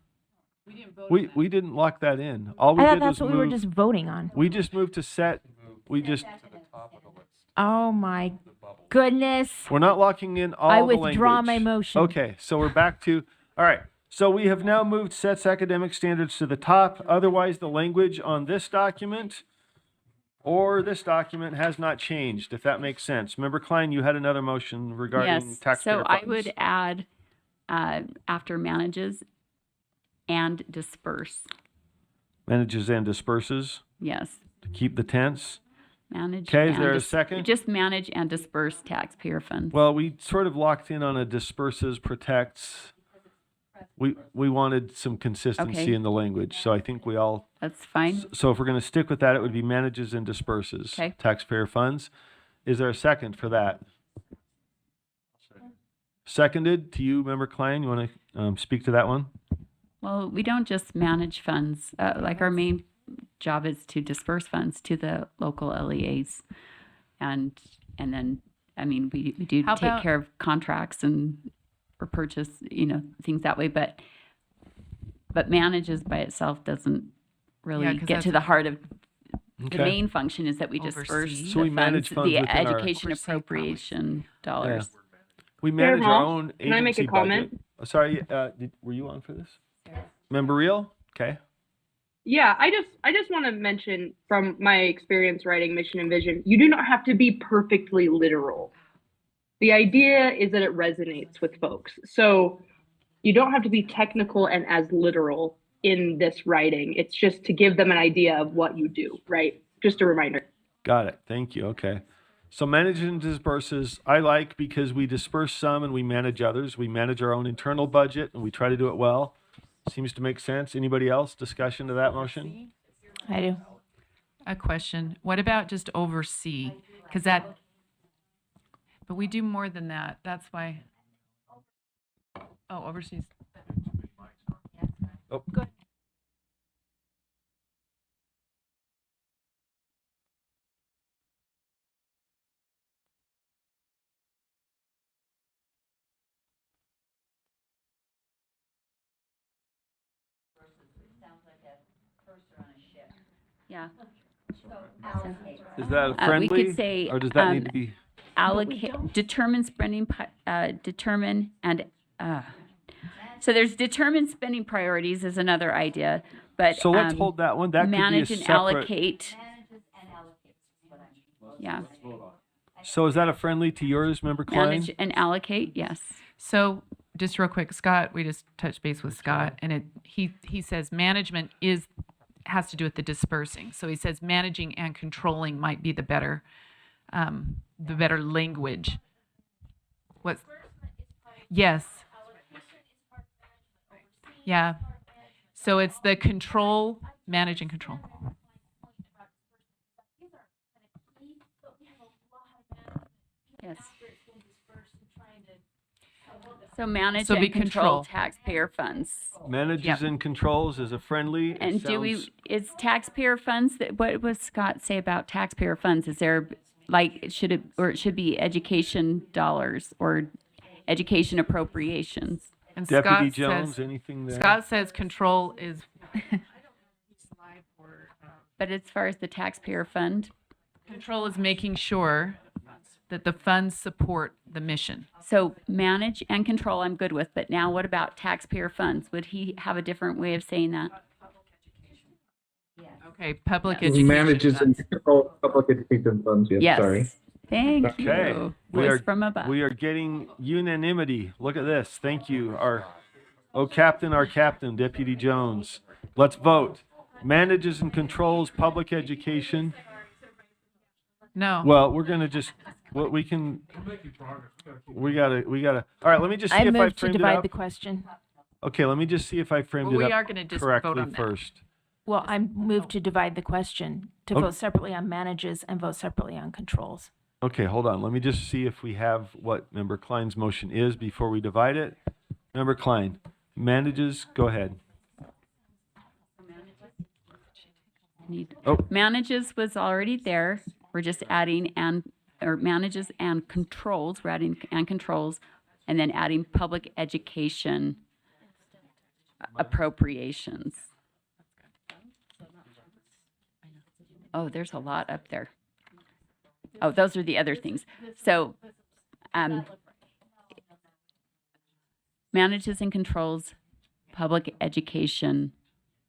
We didn't lock that in. All we I thought did that's was what we were move. just voting on. We just moved to set. We just. Oh my goodness. We're not locking in all I the withdraw language. my motion. Okay, so we're back to, all right. So we have now moved SET's academic standards to the top. Otherwise, the language on this document or this document has not changed, if that makes sense. Member Klein, you had another motion regarding Yes. taxpayer So funds. I would add after manages and disperse. Manages and disperses Yes. to keep the tense. Manage. Okay, is and there a second? Just manage and disperse taxpayer funds. Well, we sort of locked in on a disperses, protects. We wanted some consistency Okay. in the language, so I think we all. That's fine. So if we're going to stick with that, it would be manages and disperses Okay. taxpayer funds. Is there a second for that? Seconded to you, Member Klein. You want to speak to that one? Well, we don't just manage funds. Like our main job is to disperse funds to the local LEAs, and then I mean we do How take about- care of contracts and or purchase things that way, but manages by itself doesn't really 'cause get to that's- the heart of the Okay. main function is that we disperse Oversee. So we the manage funds the within our- education Oversee, probably. appropriation dollars. We manage our Hall, own can I make a agency comment? budget. Sorry, were you on for this? Member Reel? Okay. Yeah, I just want to mention from my experience writing mission and vision, you do not have to be perfectly literal. The idea is that it resonates with folks. So you don't have to be technical and as literal in this writing. It's just to give them an idea of what you do, right? Just a reminder. Got it. Thank you. Okay. So manage and disperses, I like because we disperse some and we manage others. We manage our own internal budget and we try to do it well. Seems to make sense. Anybody else? Discussion to that motion? I do. A question. What about just oversee? Because that, but we do more than that. That's why. Oh, overseas. Oh. Go ahead. Yeah. Is that a We friendly, could say, or does that need to be? allocate, determine spending, so there's determine spending priorities is another idea, but. So let's hold that one. That could be a manage and separate. allocate. Yeah. So is that a friendly to yours, Member Klein? Manage and allocate, yes. So just real quick, Scott, we just touched base with Scott, and he says management has to do with the dispersing. So he says managing and controlling might be the better language. What? Yes. Yeah. So it's the control, manage and control. Yes. So manage So be and control control. taxpayer funds. Manages Yep. and controls is a friendly. It And do we, sounds- is taxpayer funds, what does Scott say about taxpayer funds? Is there, like, it should be education dollars or education appropriations? And Deputy Scott Jones, says, anything there? Scott says control is But as far as the taxpayer fund, control is making sure that the funds support the mission. so manage and control I'm good with, but now what about taxpayer funds? Would he have a different way of saying that? Okay, public education. Manages and funds. controls public education funds. Yes, Yes. sorry. Thank Okay. you. We Voice are, from above. we are getting unanimity. Look at this. Thank you. Our captain, Deputy Jones. Let's vote. Manages and controls public education. No. Well, we're gonna just, what we can, we gotta, all right, let me just see I if I move to framed it divide up. the question. Okay, let me just see if I framed Well, it we up are gonna just vote correctly on that. first. Well, I moved to divide the question, to Okay. vote separately on manages and vote separately on controls. Okay, hold on. Let me just see if we have what Member Klein's motion is before we divide it. Member Klein, manages, go ahead. Oh. Manages was already there. We're just adding or manages and controls. We're adding and controls, and then adding public education appropriations. Oh, there's a lot up there. Oh, those are the other things. So, manages and controls public education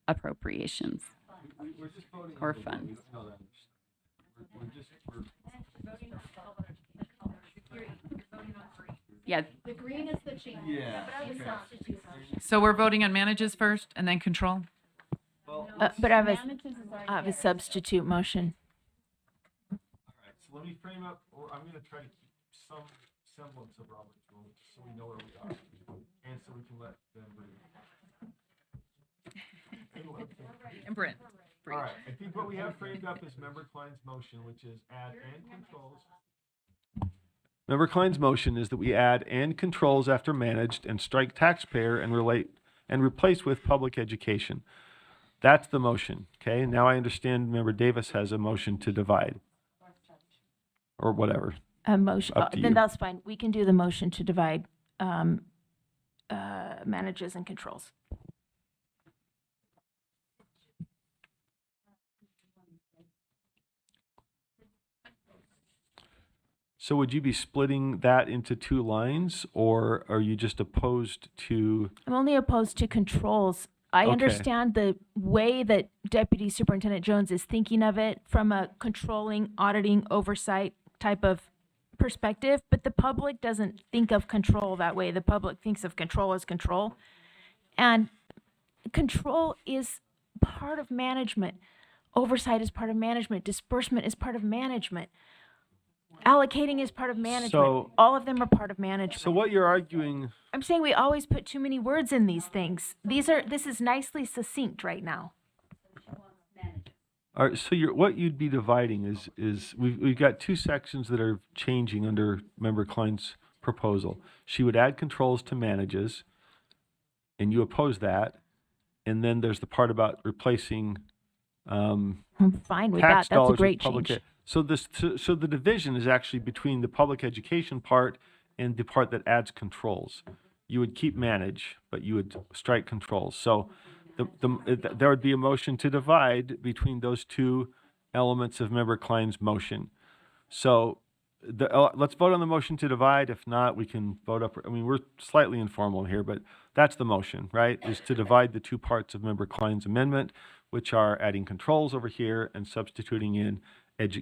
appropriations or funds. Yeah. The green is the change. Yeah. So we're voting on manages first and then control? But I have a substitute motion. So let me frame up, or I'm gonna try to keep some semblance of Robert's rules, so we know where we are, and so we can let them breathe. And Brent. All right, I think what we have framed up is Member Klein's motion, which is add and controls. Member Klein's motion is that we add and controls after managed and strike taxpayer and replace with public education. That's the motion, okay? Now I understand Member Davis has a motion to divide. Or whatever. A motion, Up to then you. that's fine. We can do the motion to divide manages and controls. So would you be splitting that into two lines, or are you just opposed to? I'm only opposed to controls. I Okay. understand the way that Deputy Superintendent Jones is thinking of it from a controlling, auditing, oversight type of perspective, but the public doesn't think of control that way. The public thinks of control as control. And control is part of management. Oversight is part of management. Disbursement is part of management. Allocating is part of management. So- All of them are part of management. So what you're arguing, I'm saying we always put too many words in these things. This is nicely succinct right now. so what you'd be dividing is we've got two sections that are changing under Member Klein's proposal. She would add controls to manages, and you oppose that. And then there's the part about replacing I'm fine with tax that. That's dollars a with great public change. so the division is actually between the public education part and the part that adds controls. You would keep manage, but you would strike controls. So there would be a motion to divide between those two elements of Member Klein's motion. So let's vote on the motion to divide. If not, we can vote up. I mean, we're slightly informal here, but that's the motion, right? Is to divide the two parts of Member Klein's amendment, which are adding controls over here and substituting in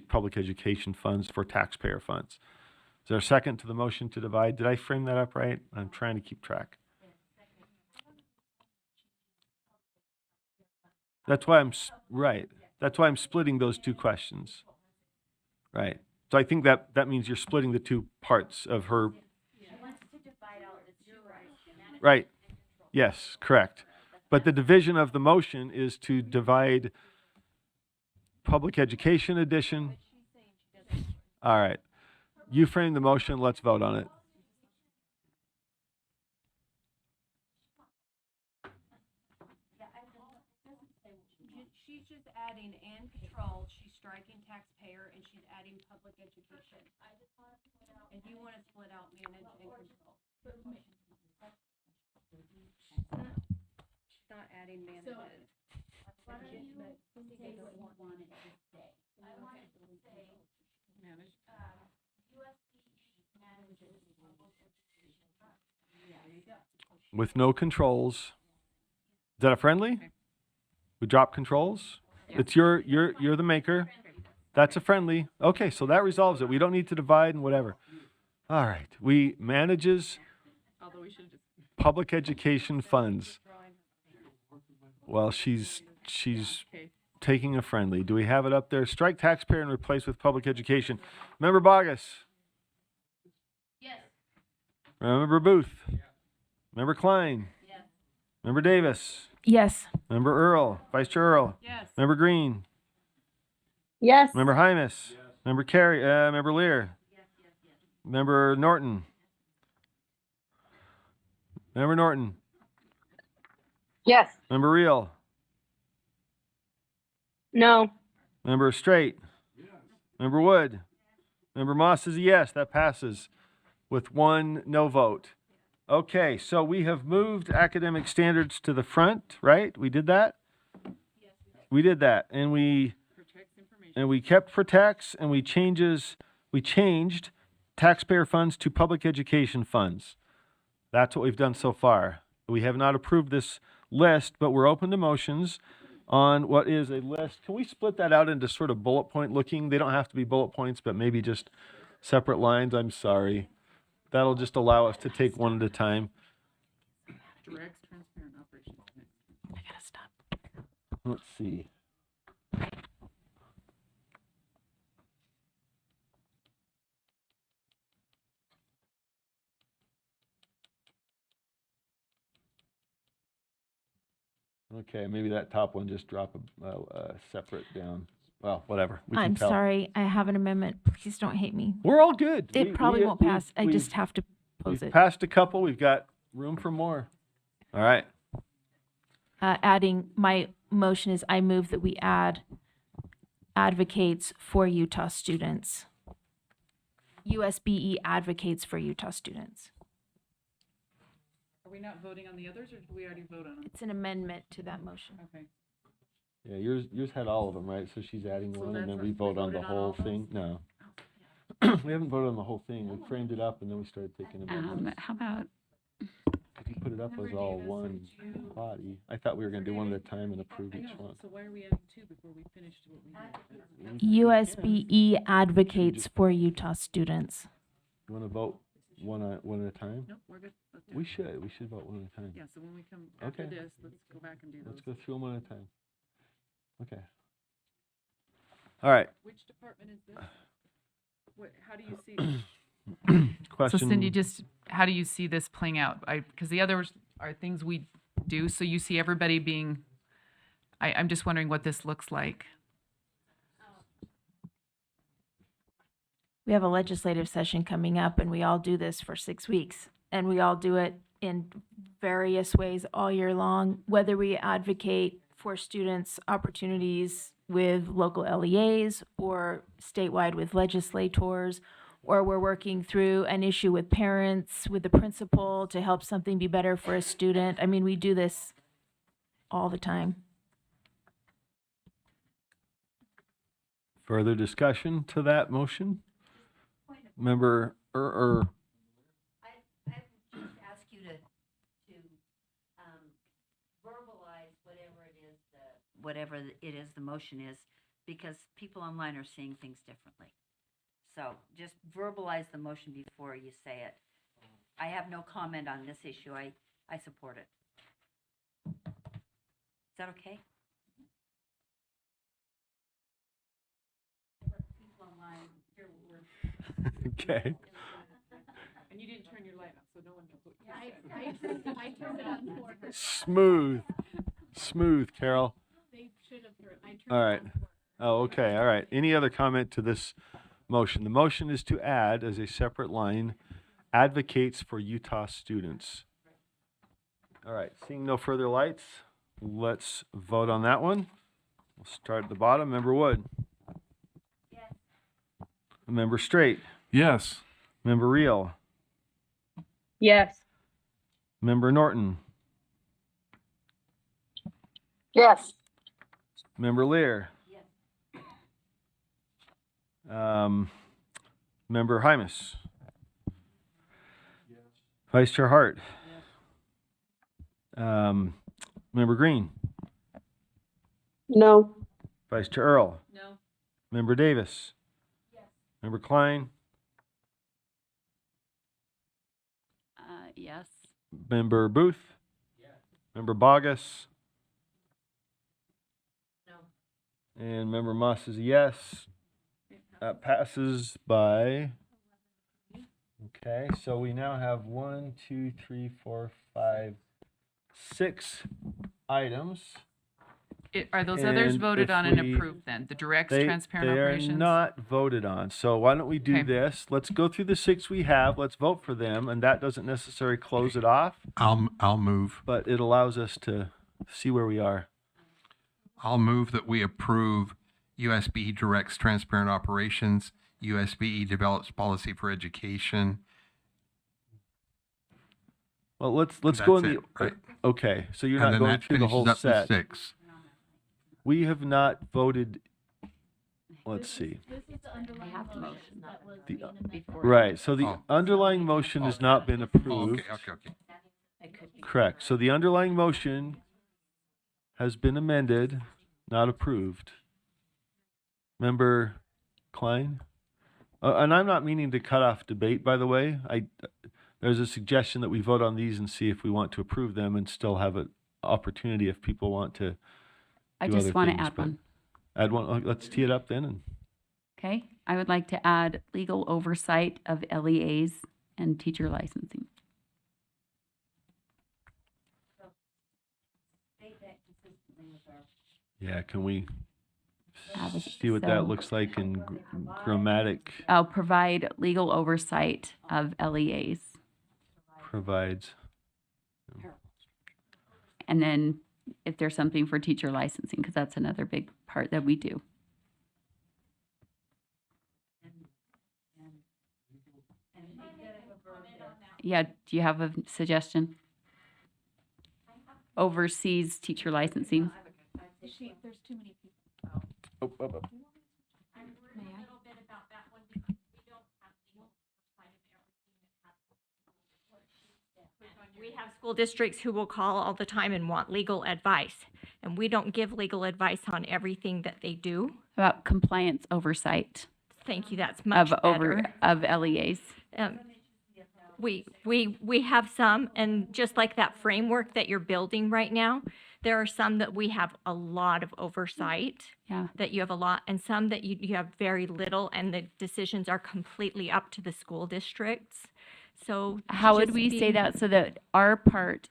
public education funds for taxpayer funds. Is there a second to the motion to divide? Did I frame that up right? I'm trying to keep track. That's why right. That's why I'm splitting those two questions. Right. So I think that means you're splitting the two parts of her. Right. Yes, correct. But the division of the motion is to divide public education edition. All right. You framed the motion. Let's vote on it. She's just adding and control. She's striking taxpayer and she's adding public education. And you want to split out manage and control. She's not adding management. With no controls. Is that a friendly? We drop controls? It's you're the maker. That's a friendly. Okay, so that resolves it. We don't need to divide and whatever. All right. We manages public education funds. Well, she's taking a friendly. Do we have it up there? Strike taxpayer and replace with public education. Member Bogus? Yes. Member Booth? Yes. Member Klein? Yes. Member Davis? Yes. Member Earl? Vice Chair Earl? Yes. Member Green? Yes. Member Hymas? Yes. Member Carey? Member Lear? Yes. Member Norton? Member Norton? Yes. Member Reel? No. Member Straight? Yes. Member Wood? Member Moss is a yes. That passes with one no vote. Okay, so we have moved academic standards to the front, right? We did that? We did that. And we kept protects and we changed taxpayer funds to public education funds. That's what we've done so far. We have not approved this list, but we're open to motions on what is a list. Can we split that out into sort of bullet point looking? They don't have to be bullet points, but maybe just separate lines. I'm sorry. That'll just allow us to take one at a time. Directs transparent operations. I gotta stop. Let's see. Okay, maybe that top one just drop a separate down. Well, whatever. We can I'm tell. sorry. I have an amendment. Please don't hate me. We're all good. It probably won't pass. I just have to pose We've it. passed a couple. We've got room for more. All right. Adding, my motion is I move that we add advocates for Utah students. USBE advocates for Utah students. Are we not voting on the others, or did we already vote on them? It's an amendment to that motion. Okay. Yeah, yours had all of them, right? So she's adding one, and then that's we what- vote we on the voted on all whole of those? thing. No. We haven't voted on the whole thing. We framed it up and then we started taking amendments. How about, If you put it up as all one body, I thought we were gonna do one at a time and approve each one. So why are we adding two before we finished what we did? USBE advocates for Utah students. You wanna vote one at a time? Nope, we're good. Let's do it. We should vote one at a time. Yeah, so when we come after Okay. this, let's go back and do those. Let's go through them one at a time. Okay. All right. Which department is this? What, how do you see? Question. So Cindy, just, how do you see this playing out? Because the others are things we do, so you see everybody being, I'm just wondering what this looks like. We have a legislative session coming up and we all do this for 6 weeks. And we all do it in various ways all year long, whether we advocate for students' opportunities with local LEAs or statewide with legislators, or we're working through an issue with parents, with the principal to help something be better for a student. I mean, we do this all the time. Further discussion to that motion? Member I would just ask you to verbalize whatever it is the motion is, because people online are seeing things differently. So just verbalize the motion before you say it. I have no comment on this issue. I support it. Is that okay? People online hear what we're. Okay. And you didn't turn your light on, so no one knows what you said. I turned it on for her. Smooth, Carol. They should have heard. I turned All it right. on for her. Oh, okay. All right. Any other comment to this motion? The motion is to add as a separate line, advocates for Utah students. All right. Seeing no further lights, let's vote on that one. We'll start at the bottom. Member Wood. Yes. Member Straight. Yes. Member Reel. Yes. Member Norton. Yes. Member Lear. Yes. Member Hymas. Vice Chair Hart. Member Green. No. Vice Chair Earl. No. Member Davis. Yes. Member Klein. yes. Member Booth. Member Bogus. No. And Member Moss is a yes. That passes by. Okay, so we now have 1, 2, 3, 4, 5, 6 items. Are those others And voted if on and we- approved then? The directs, They transparent are operations? not voted on. So why don't we do Okay. this? Let's go through the 6 we have. Let's vote for them, and that doesn't necessarily close it off, I'll move. but it allows us to see where we are. I'll move that we approve USB directs transparent operations, USB develops policy for education. Well, let's go in That's the it, right? okay. So you're And not then going that through the whole finishes up set. the 6. We have not voted. Let's see. This is the underlying motion that was The- being amended. Right. So the Oh. underlying motion has not been approved. Okay. Correct. So the underlying motion has been amended, not approved. Member Klein? And I'm not meaning to cut off debate, by the way. There's a suggestion that we vote on these and see if we want to approve them and still have an opportunity if people want to I do just other want to things, add but- one. Add one. Let's tee it up then. And Okay, I would like to add legal oversight of LEAs and teacher licensing. State that consistently with our. yeah, can we Have a- see what so- that looks like in grammatic I'll provide legal oversight of LEAs. provides? And then if there's something for teacher licensing, because that's another big part that we do. Yeah, do you have a suggestion? Oversees teacher licensing. There's too many people. Oh, oh, oh. May I? little bit about that one because we don't We have school districts who will call all the time and want legal advice, and we don't give legal advice on everything that they do. About compliance oversight Thank you, that's much better. of LEAs. We have some, and just like that framework that you're building right now, there are some that we have a lot of oversight. Yeah. That you have a lot, and some that you have very little, and the decisions are completely up to the school districts. So How would just we say being- that so that our part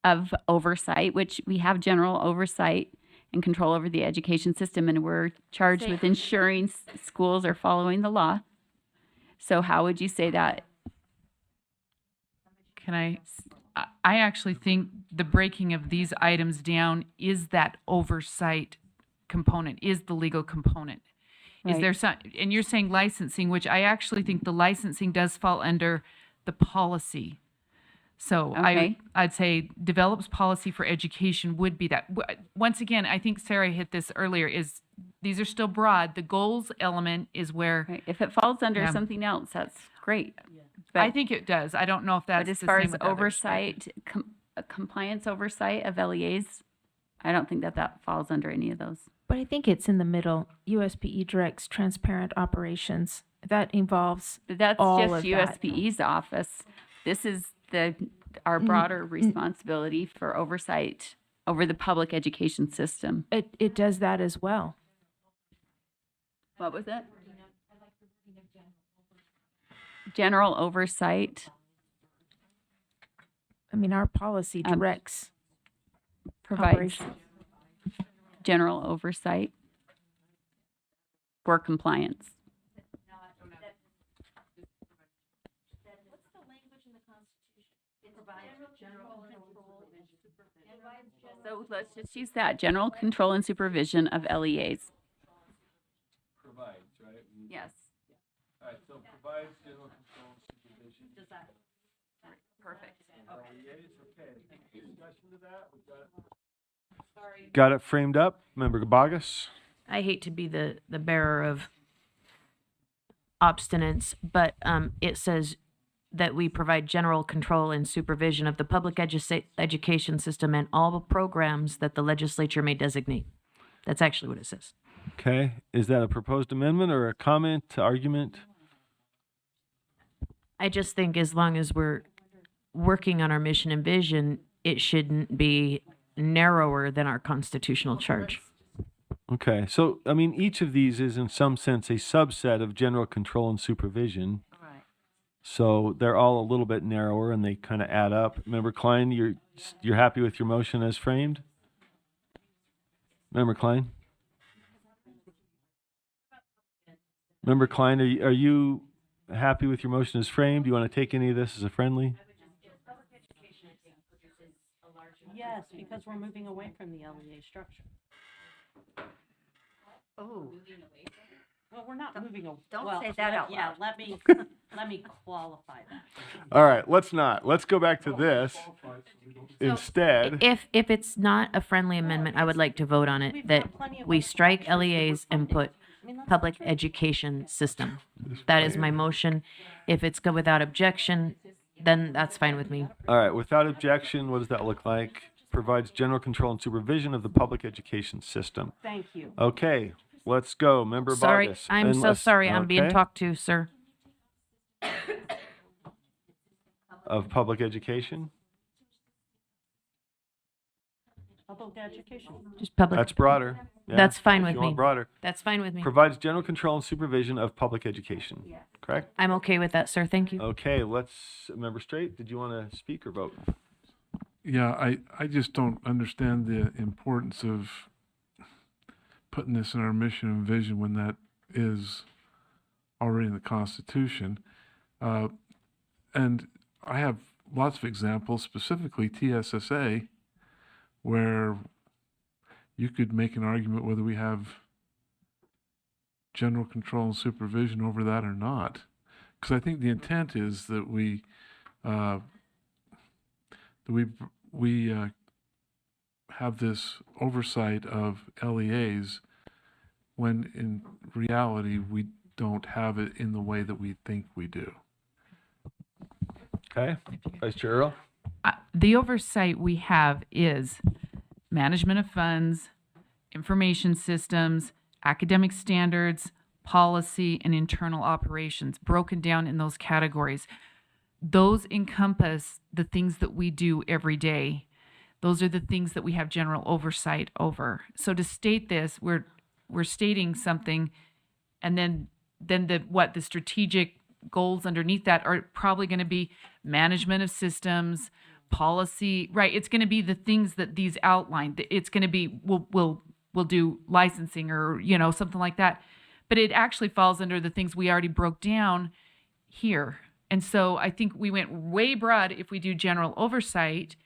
of oversight, which we have general oversight and control over the education system, and we're charged with ensuring schools are following the law. So how would you say that? Can I actually think the breaking of these items down is that oversight component, is the legal component. Is there some, and you're saying licensing, which I actually think the licensing does fall under the policy. So Okay. I'd say develops policy for education would be that. Once again, I think Sarah hit this earlier, is these are still broad. The goals element is where. Right. If it falls under Yeah. something else, that's great. I think it does. I don't know if that's But as the far same as with others, but- oversight, compliance oversight of LEAs, I don't think that falls under any of those. But I think it's in the middle. USPE directs transparent operations. That involves But that's all just of that. USPE's office. This is our broader responsibility for oversight over the public education system. It does that as well. What was it? General oversight. I mean, our policy directs Provides operation. general oversight for compliance. So let's just use that, general control and supervision of LEAs. Provides, right? Yes. All right, so provides general control and supervision. Does that? Perfect. Okay. Discussion to that? Got it framed up? Member Gabagas? I hate to be the bearer of obstinance, but it says that we provide general control and supervision of the public education system and all the programs that the legislature may designate. That's actually what it says. Okay. Is that a proposed amendment or a comment, argument? I just think as long as we're working on our mission and vision, it shouldn't be narrower than our constitutional charge. Okay. So, I mean, each of these is in some sense a subset of general control and supervision. Right. So they're all a little bit narrower and they kind of add up. Member Klein, you're happy with your motion as framed? Member Klein? Member Klein, are you happy with your motion as framed? Do you want to take any of this as a friendly? Yes, because we're moving away from the LEA structure. Oh. Well, we're not moving away. Don't say that out Yeah, loud. let me qualify that. All right, let's not. Let's go back to this. Instead, If it's not a friendly amendment, I would like to vote on it, that we strike LEAs and put public education system. That is my motion. If it's good without objection, then that's fine with me. all right, without objection, what does that look like? Provides general control and supervision of the public education system. Thank you. Okay, let's go. Member Sorry, Vargas. I'm so Unless- sorry. I'm being okay. talked to, sir. Of public education? Public education. Just public. That's broader. Yeah, That's fine if with you me. want broader. That's fine with me. Provides general control and supervision of public education. Correct? I'm okay with that, sir. Thank you. Okay, Member Straight, did you want to speak or vote? Yeah, I just don't understand the importance of putting this in our mission and vision when that is already in the Constitution. And I have lots of examples, specifically TSSA, where you could make an argument whether we have general control and supervision over that or not. Because I think the intent is that we have this oversight of LEAs when in reality we don't have it in the way that we think we do. Okay, Vice Chair Earl? the oversight we have is management of funds, information systems, academic standards, policy, and internal operations, broken down in those categories. Those encompass the things that we do every day. Those are the things that we have general oversight over. So to state this, we're stating something, and then the strategic goals underneath that are probably going to be management of systems, policy, right? It's going to be the things that these outline. It's going to be we'll do licensing or something like that, but it actually falls under the things we already broke down here. And so I think we went way broad if we do general oversight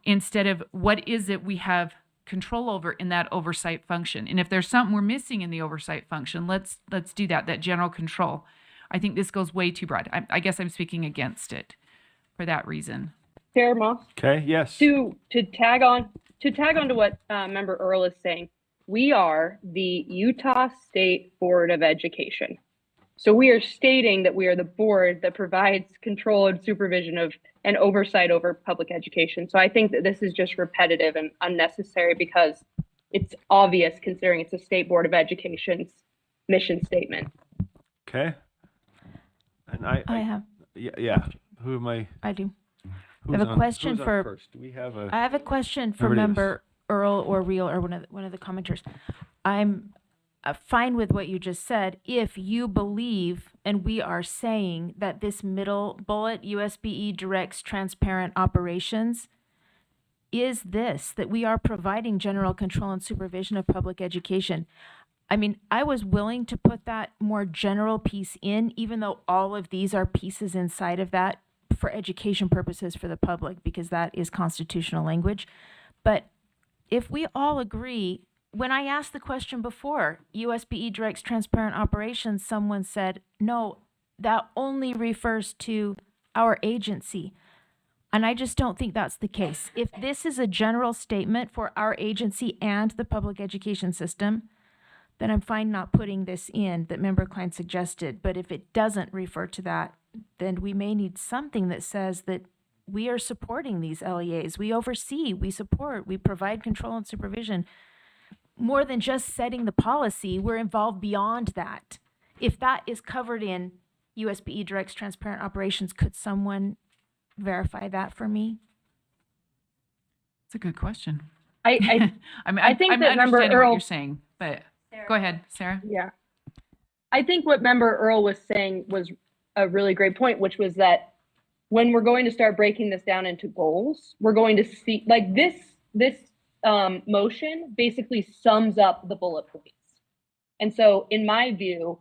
instead of what is it we have control over in that oversight function. And if there's something we're missing in the oversight function, let's do that general control. I think this goes way too broad. I guess I'm speaking against it for that reason. Chair Moss, Okay, yes. to tag on to what Member Earl is saying, we are the Utah State Board of Education. So we are stating that we are the board that provides control and supervision of and oversight over public education. So I think that this is just repetitive and unnecessary because it's obvious considering it's a State Board of Education's mission statement. Okay. And I have. Yeah. Who am I? I do. Who's I have a question who's on for. first? Do we have a? I have a question for Everybody is. Member Earl or Real or one of the commenters. I'm fine with what you just said if you believe, and we are saying that this middle bullet, USBE directs transparent operations, is this, that we are providing general control and supervision of public education. I mean, I was willing to put that more general piece in, even though all of these are pieces inside of that for education purposes for the public, because that is constitutional language. But if we all agree, when I asked the question before, USBE directs transparent operations, someone said, no, that only refers to our agency. And I just don't think that's the case. If this is a general statement for our agency and the public education system, then I'm fine not putting this in that Member Klein suggested. But if it doesn't refer to that, then we may need something that says that we are supporting these LEAs. We oversee, we support, we provide control and supervision. More than just setting the policy, we're involved beyond that. If that is covered in USBE directs transparent operations, could someone verify that for me? It's a good question. I think I'm that Member understanding what Earl, you're saying, but go ahead, Sarah. yeah, I think what Member Earl was saying was a really great point, which was that when we're going to start breaking this down into goals, we're going to see like this motion basically sums up the bullet points. And so in my view,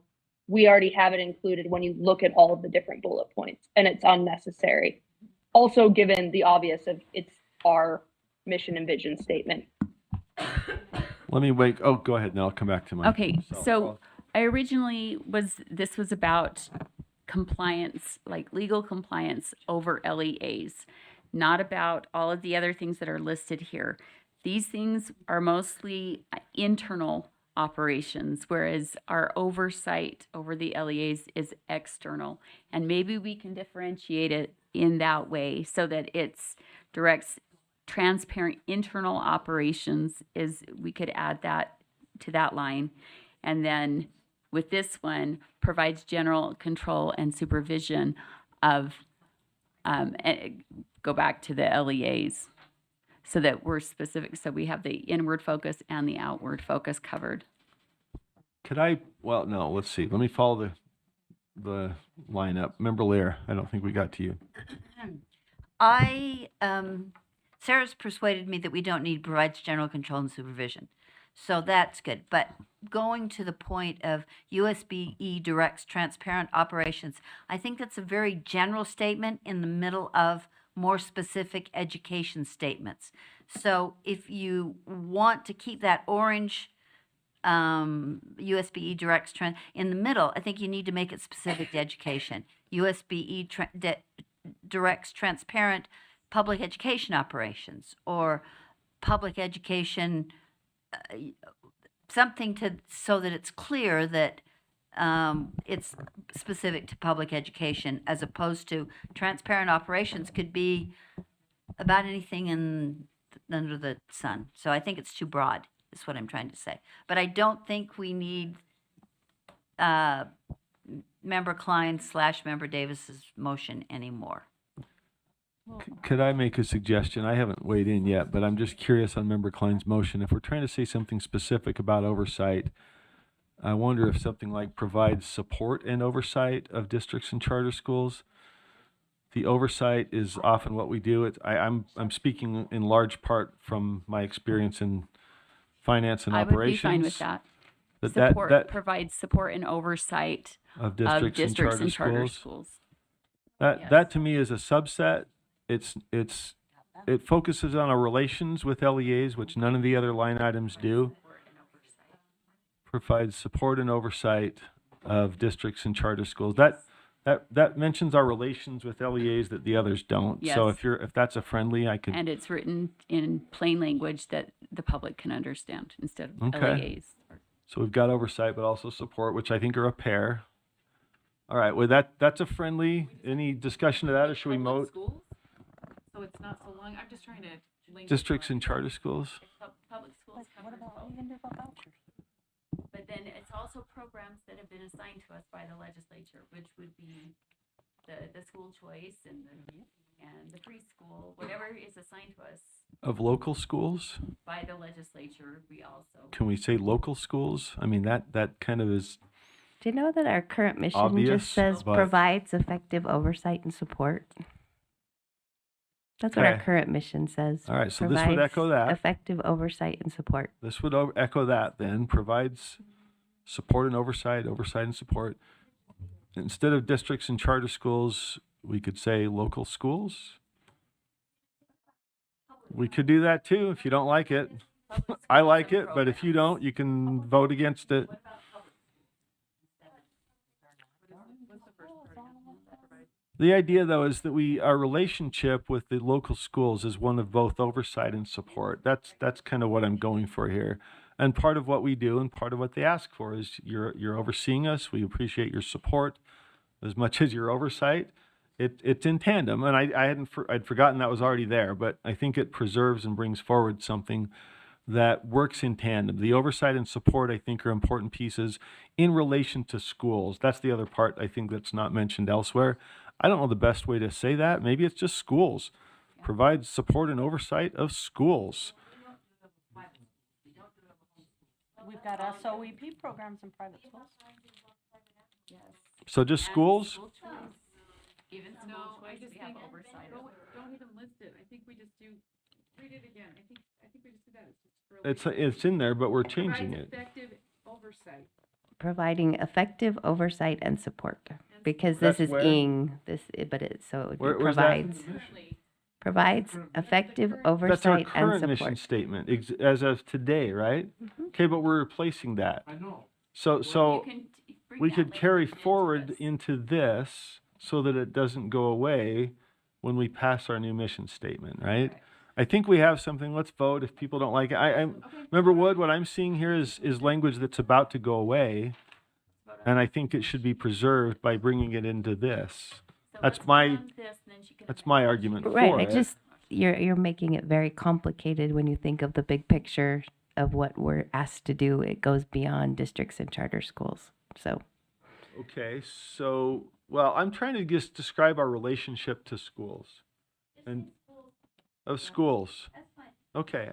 we already have it included when you look at all of the different bullet points, and it's unnecessary. Also, given the obvious of it's our mission and vision statement. Let me wait. Oh, go ahead. Now I'll come back to my. Okay, so I originally this was about compliance, like legal compliance over LEAs, not about all of the other things that are listed here. These things are mostly internal operations, whereas our oversight over the LEAs is external. And maybe we can differentiate it in that way so that it's directs transparent internal operations is we could add that to that line. And then with this one provides general control and supervision of go back to the LEAs so that we're specific, so we have the inward focus and the outward focus covered. Could I? Well, no. Let's see. Let me follow the lineup. Member Lear, I don't think we got to you. Sarah's persuaded me that we don't need provides general control and supervision. So that's good. But going to the point of USBE directs transparent operations, I think that's a very general statement in the middle of more specific education statements. So if you want to keep that orange USBE directs in the middle, I think you need to make it specific to education. USBE directs transparent public education operations, or public education, something so that it's clear that it's specific to public education, as opposed to transparent operations could be about anything under the sun. So I think it's too broad, is what I'm trying to say. But I don't think we need Member Klein / Member Davis's motion anymore. Could I make a suggestion? I haven't weighed in yet, but I'm just curious on Member Klein's motion. If we're trying to say something specific about oversight, I wonder if something like provides support and oversight of districts and charter schools. The oversight is often what we do. I'm speaking in large part from my experience in finance and I would operations. be fine with that. But Support provides support and oversight of districts and charter schools. schools. That to me is a subset. It focuses on our relations with LEAs, which none of the other line items do. Provides support and oversight of districts and charter schools. That mentions our relations with LEAs that the others don't. So Yes. if that's a friendly, I could. And it's written in plain language that the public can understand instead of Okay. LEAs. So we've got oversight, but also support, which I think are a pair. All right, well that's a friendly. Any discussion of that, or should we Public moat schools? So it's not so long. I'm just trying to link. districts and charter schools? Public schools cover both. But then it's also programs that have been assigned to us by the legislature, which would be the school choice and the preschool, whatever is assigned to us Of local schools? by the legislature. We also Can we say local schools? I mean, that kind of is. Do you know that our current mission Obvious, just says but- provides effective oversight and support? That's what our Okay. current mission says. All right, so this would Provides echo that. Effective oversight and support. This would echo that then, provides support and oversight and support. Instead of districts and charter schools, we could say local schools. We could do that too, if you don't like it. I like it, but if you don't, you can vote against it. The idea, though, is that our relationship with the local schools is one of both oversight and support. That's kind of what I'm going for here. And part of what we do and part of what they ask for is you're overseeing us. We appreciate your support as much as your oversight. It's in tandem, and I'd forgotten that was already there, but I think it preserves and brings forward something that works in tandem. The oversight and support, I think, are important pieces in relation to schools. That's the other part I think that's not mentioned elsewhere. I don't know the best way to say that. Maybe it's just schools. Provides support and oversight of schools. We've got SOEP programs in private schools. So just schools? Even No, school I choice, just we have think, oversight. don't even list it. I think we just do, read it again. I think we just do that. It's just It's in there, but we're changing provides it. effective oversight. Providing effective oversight and support. Because this That's is where? ing, but it would be Where's that? provides effective That's our oversight and current mission support. statement, as of today, right? Okay, but we're replacing that. I know. So can bring we that could carry language into forward this. into this so that it doesn't go away when we pass our new mission statement, right? I think we have something. Let's vote if people don't like it. Remember, Wood, what I'm seeing here is language that's about to go away, and I think it should be preserved by bringing it into this. So That's let's my vote on this, and then she can that's my argument Right, for I it. just, you're making it very complicated when you think of the big picture of what we're asked to do. It goes beyond districts and charter schools, so. Okay, so, well, I'm trying to just describe our relationship to schools. And of schools. Okay,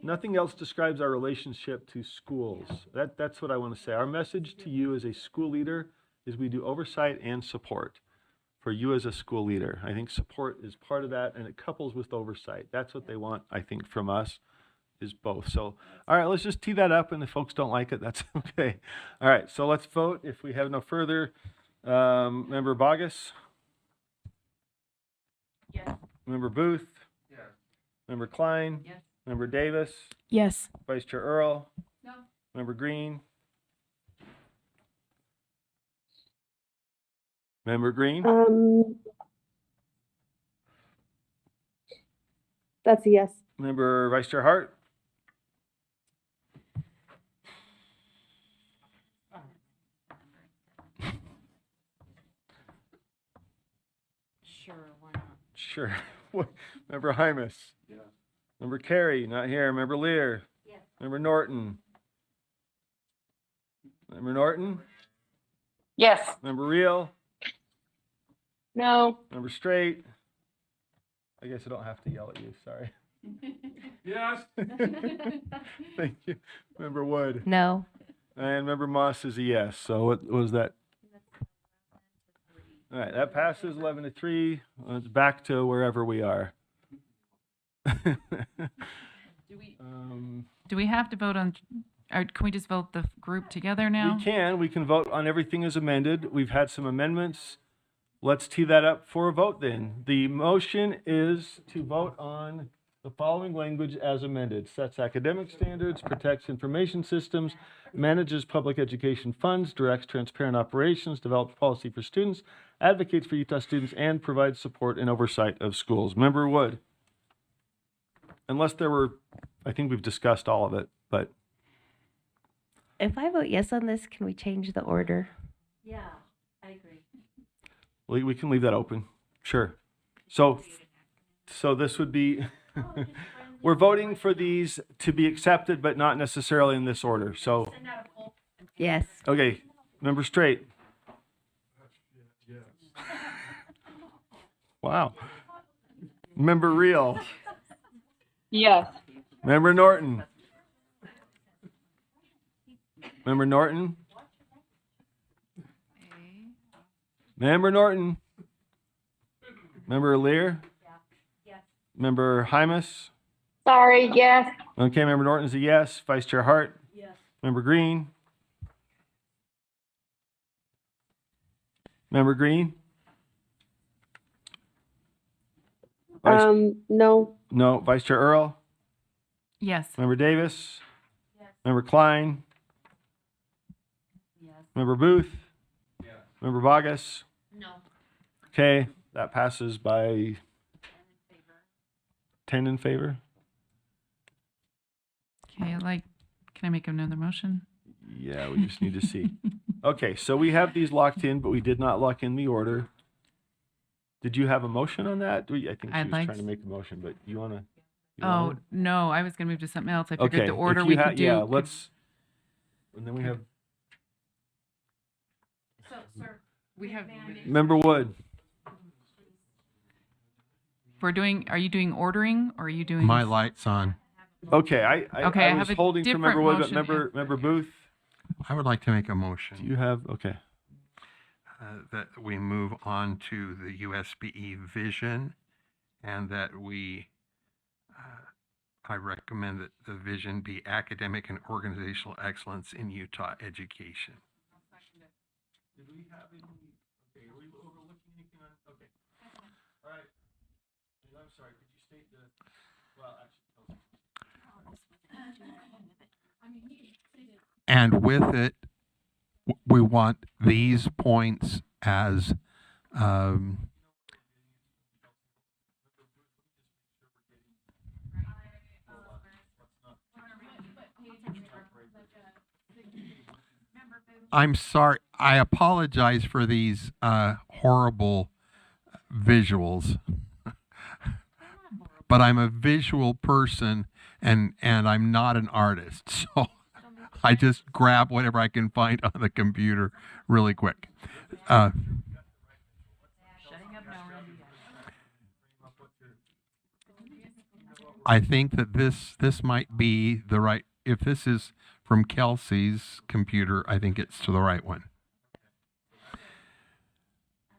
nothing else describes our relationship to schools. That's what I want to say. Our message to you as a school leader is we do oversight and support for you as a school leader. I think support is part of that, and it couples with oversight. That's what they want, I think, from us, is both. So, all right, let's just tee that up, and if folks don't like it, that's okay. All right, so let's vote. If we have no further, Member Bogus? Yes. Member Booth? Yes. Member Klein? Yes. Member Davis? Yes. Vice Chair Earl? No. Member Green? Member Green? That's a yes. Member Vice Chair Hart? Sure, why not? Sure. Member Hymus? Yeah. Member Carey, not here. Member Lear? Yes. Member Norton? Member Norton? Yes. Member Reel? No. Member Straight? I guess I don't have to yell at you, sorry. Yes. Thank you. Member Wood? No. And Member Moss is a yes. So what was that? All right, that passes 11-3. It's back to wherever we are. Do we have to vote on, or can we just vote the group together now? We can vote on everything as amended. We've had some amendments. Let's tee that up for a vote then. The motion is to vote on the following language as amended. Sets academic standards, protects information systems, manages public education funds, directs transparent operations, develops policy for students, advocates for Utah students, and provides support and oversight of schools. Member Wood? Unless there were, I think we've discussed all of it, but. If I vote yes on this, can we change the order? Yeah, I agree. We can leave that open. Sure. So this would be, we're voting for these to be accepted, but not necessarily in this order. So, Yes. okay, Member Straight. Wow. Member Reel. Yes. Member Norton. Member Norton. Member Norton. Member Lear. Member Hymus. Sorry, yes. Okay, Member Norton's a yes. Vice Chair Hart. Yes. Member Green. Member Green. No. No. Vice Chair Earl. Yes. Member Davis. Yes. Member Klein. Yes. Member Booth. Yeah. Member Bogus. No. Okay, that passes by 10 in favor. Okay, can I make another motion? Yeah, we just need to see. Okay, so we have these locked in, but we did not lock in the order. Did you have a motion on that? I think she I'd was like trying to make a motion, but you want to? Oh, no, I was going to move to something else. I figured Okay, the if order you we ha- could do. Yeah, could- let's, and then we have So, sir, We have. Member Wood. Are you doing ordering or are you doing? My light's on. Okay, I I was have a holding for different Member Wood, but motion, Member Booth, I would like to make a do motion you have, okay. that we move on to the USBE vision and that I recommend that the vision be academic and organizational excellence in Utah education. Did we have any, okay, are we overlooking anything on, okay. All right. I'm sorry, could you state the, well, actually. And with it, we want these points as I'm sorry. I apologize for these horrible visuals, but I'm a visual person and I'm not an artist, so I just grab whatever I can find on the computer really quick. I think that this might be the right. If this is from Kelsey's computer, I think it's to the right one.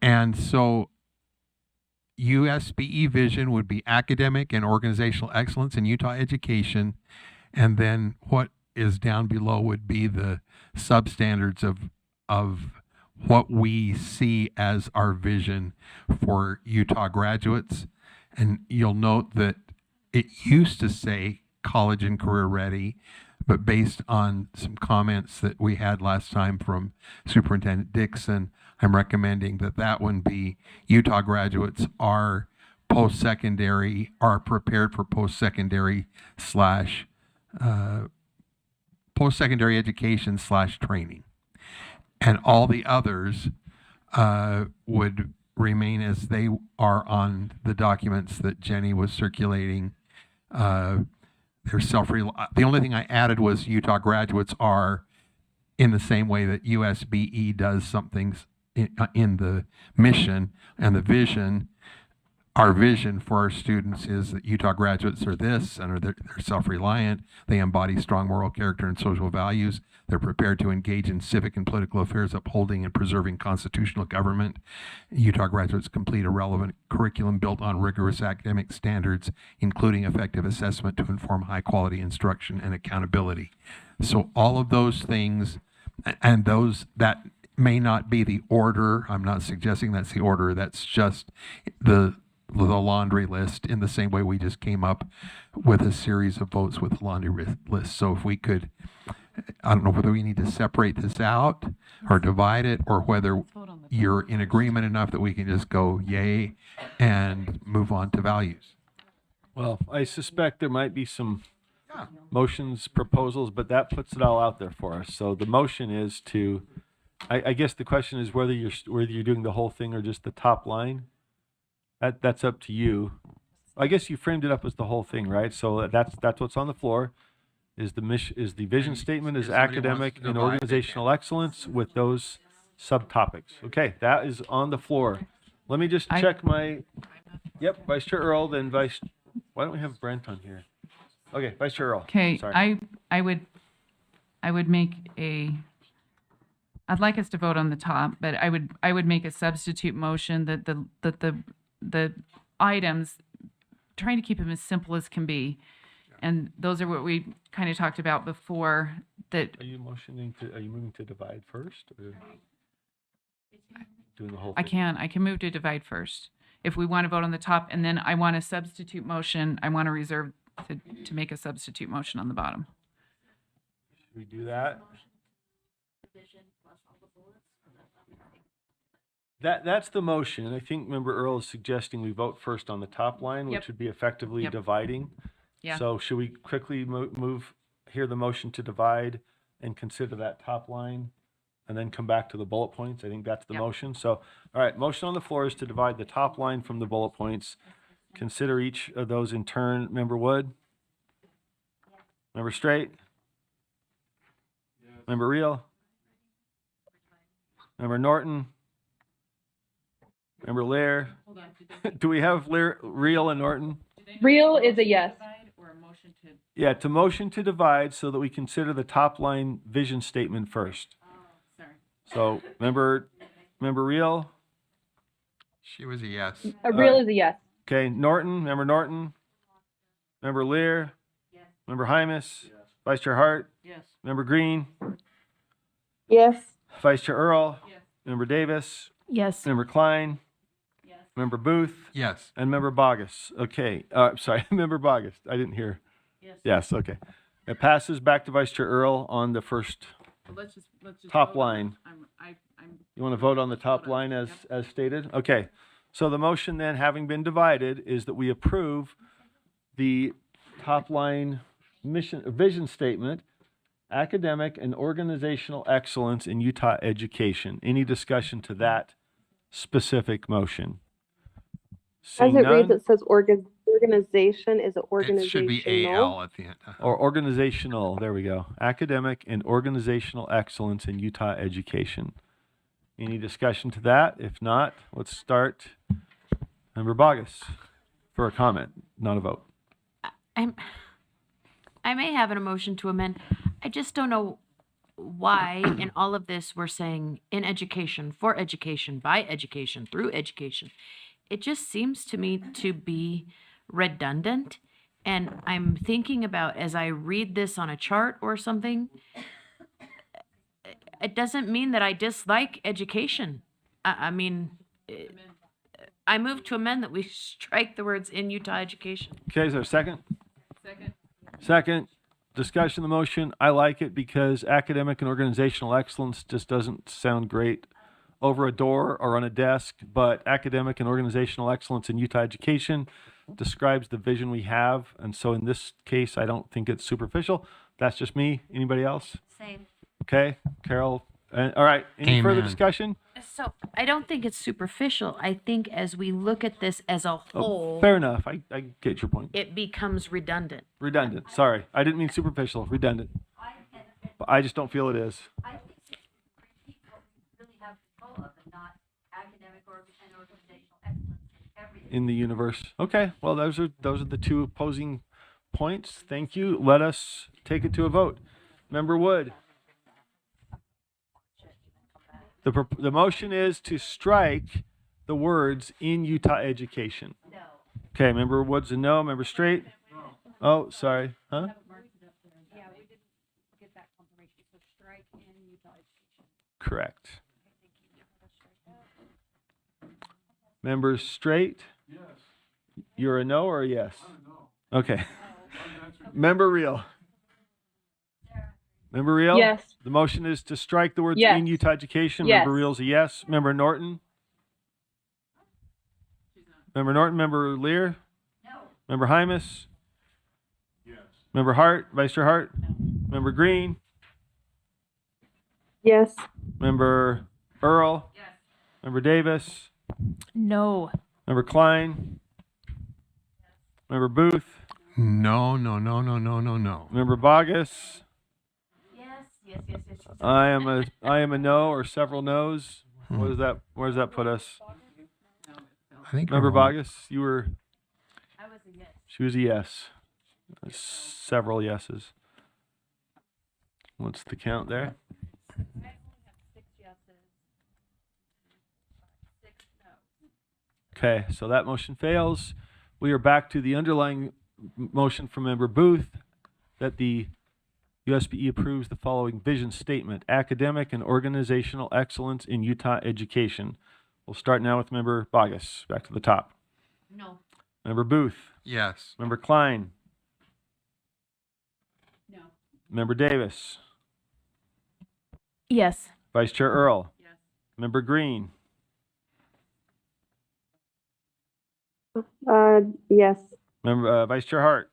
And so USBE vision would be academic and organizational excellence in Utah education. And then what is down below would be the substandards of what we see as our vision for Utah graduates. And you'll note that it used to say college and career ready, but based on some comments that we had last time from Superintendent Dixon, I'm recommending that one be Utah graduates are post-secondary, are prepared for post-secondary post-secondary education / training. And all the others would remain as they are on the documents that Jenny was circulating. They're the only thing I added was Utah graduates are in the same way that USBE does some things in the mission and the vision. Our vision for our students is that Utah graduates are this, and they're self-reliant. They embody strong moral character and social values. They're prepared to engage in civic and political affairs, upholding and preserving constitutional government. Utah graduates complete a relevant curriculum built on rigorous academic standards, including effective assessment to inform high-quality instruction and accountability. So all of those things, and those that may not be the order. I'm not suggesting that's the order. That's just the laundry list, in the same way we just came up with a series of votes with the laundry list. So if we could, I don't know whether we need to separate this out or divide it, or whether you're in agreement enough that we can just go yay and move on to values. Well, I suspect there might be some motions, proposals, but that puts it all out there for us. So the motion is to, I guess the question is whether you're doing the whole thing or just the top line. That's up to you. I guess you framed it up as the whole thing, right? So that's what's on the floor. Is the mission, is the vision statement, is academic and organizational excellence with those subtopics. Okay, that is on the floor. Let me just check my. Yep, Vice Chair Earl, then Vice. Why don't we have Brent on here? Okay, Vice Chair Earl. Okay, sorry. I would make a. I'd like us to vote on the top, but I would make a substitute motion that the items, trying to keep them as simple as can be, and those are what we kind of talked about before. That Are you moving to divide first, or doing the whole I thing? can move to divide first if we want to vote on the top, and then I want a substitute motion. I want to reserve to make a substitute motion on the bottom. Should we do that? That's the motion. And I think Member Earl is suggesting we vote first on the top line, which Yep. would be effectively Yep. dividing. Yeah. So should we quickly hear the motion to divide and consider that top line and then come back to the bullet points? I think that's the Yep. motion. So, all right, motion on the floor is to divide the top line from the bullet points. Consider each of those in turn. Member Wood? Member Straight? Member Reel? Member Norton? Member Lair? Do we have Reel and Norton? Real is a yes. Yeah, to motion to divide so that we consider the top line vision statement first. So, member Reel? She was a yes. A real is a yes. Okay, Norton, member Norton? Member Lear? Yes. Member Hymas? Yes. Vice Chair Hart? Yes. Member Green? Yes. Vice Chair Earl? Yes. Member Davis? Yes. Member Klein? Yes. Member Booth? Yes. And Member Bogus. Okay, sorry, Member Bogus. I didn't hear. Yes. Yes, okay. It passes back to Vice Chair Earl on the first Let's just top vote on it. line. I'm You want to vote on the top line as stated? Okay. So the motion then, having been divided, is that we approve the top line vision statement, academic and organizational excellence in Utah education. Any discussion to that specific motion? As Seeing it reads, none, it says organization. Is it It organizational? should be AL at the end. or organizational, there we go. Academic and organizational excellence in Utah education. Any discussion to that? If not, let's start. Member Bogus for a comment, not a vote. I may have an emotion to amend. I just don't know why in all of this we're saying in education, for education, by education, through education. It just seems to me to be redundant. And I'm thinking about, as I read this on a chart or something, it doesn't mean that I dislike education. I mean, I move to amend that we strike the words in Utah education. Okay, is there a second? Second. Second, discussion of the motion. I like it because academic and organizational excellence just doesn't sound great over a door or on a desk, but academic and organizational excellence in Utah education describes the vision we have. And so in this case, I don't think it's superficial. That's just me. Anybody else? Same. Okay, Carol. All right, any further Amen. discussion? So I don't think it's superficial. I think as we look at this as a whole, Fair enough. I get your point. it becomes redundant. Redundant. Sorry. I didn't mean superficial. Redundant. But I just don't feel it is. I think people really have control of and not academic and organizational excellence in everything. In the universe. Okay. Well, those are the two opposing points. Thank you. Let us take it to a vote. Member Wood. The motion is to strike the words in Utah education. No. Okay, Member Wood's a no. Member Straight? Oh, sorry. Huh? Yeah, we didn't get that confirmation, so strike in Utah education. Correct. Member Straight? Yes. You're a no or a yes? I don't know. Okay. Member Real? Member Real? Yes. The motion is to strike the words Yes. in Utah education. Yes. Member Real's a yes. Member Norton? Member Norton? Member Lear? No. Member Hymas? Yes. Member Hart? Vice Chair Hart? Member Green? Yes. Member Earl? Yes. Member Davis? No. Member Klein? Member Booth? No. Member Bogus? Yes. I am a no or several no's. What does that? Where does that put us? I think Member we're wrong. Bogus, you were. I was a yes. She was a yes. Several yeses. What's the count there? I only have 6 yeses. 6 no's. Okay, so that motion fails. We are back to the underlying motion from Member Booth that the USBE approves the following vision statement: academic and organizational excellence in Utah education. We'll start now with Member Bogus. Back to the top. No. Member Booth. Yes. Member Klein. No. Member Davis. Yes. Vice Chair Earl. Yes. Member Green. Yes. Member Vice Chair Hart.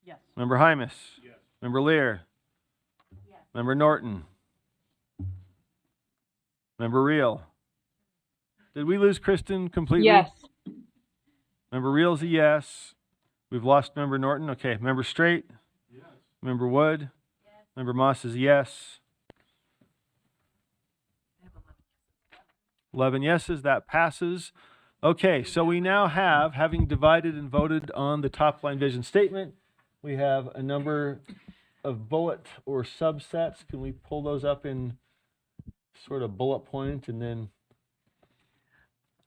Yes. Member Hymas. Yes. Member Lear. Yes. Member Norton. Member Reel. Did we lose Kristen completely? Yes. Member Reel's a yes. We've lost Member Norton. Okay. Member Straight. Yes. Member Wood. Yes. Member Moss is a yes. 11 yeses. That passes. Okay, so we now have, having divided and voted on the top line vision statement, we have a number of bullet or subsets. Can we pull those up in sort of bullet point and then?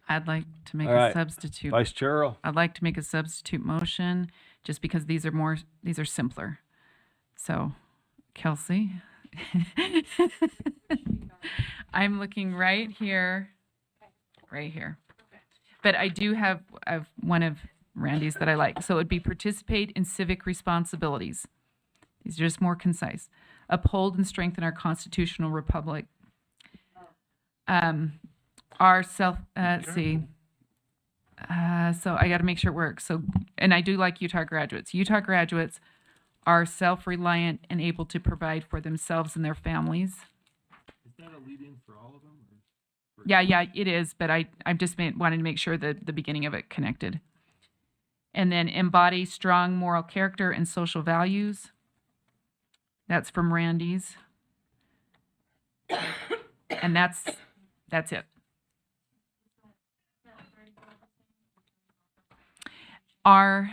I'd like to make All right. a substitute. Vice Chair Earl. I'd like to make a substitute motion just because these are simpler. So, Kelsey, I'm looking right here. But I do have one of Randy's that I like. So it would be participate in civic responsibilities. These are just more concise. Uphold and strengthen our constitutional republic. Let's see. So I got to make sure it works. So, and I do like Utah graduates. Utah graduates are self-reliant and able to provide for themselves and their families. Is that a lead-in for all of them? Yeah, it is, but I just wanted to make sure that the beginning of it connected. And then embody strong moral character and social values. That's from Randy's. And that's it. Are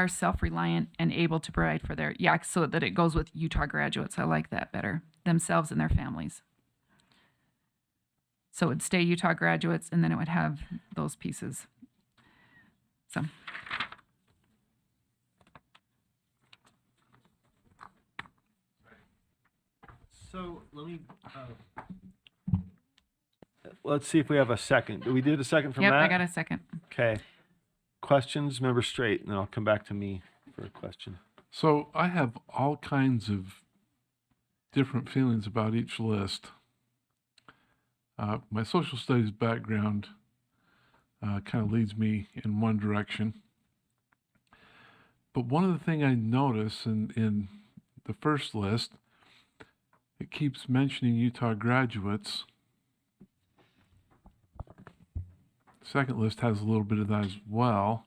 self-reliant and able to provide for their, so that it goes with Utah graduates. I like that better. Themselves and their families. So it would stay Utah graduates, and then it would have those pieces. So. So let me, let's see if we have a second. We did a second from Yep, Matt? I got a second. Okay. Questions, Member Straight, and then I'll come back to me for a question. So I have all kinds of different feelings about each list. My social studies background kind of leads me in one direction. But one of the things I notice in the first list, it keeps mentioning Utah graduates. second list has a little bit of that as well.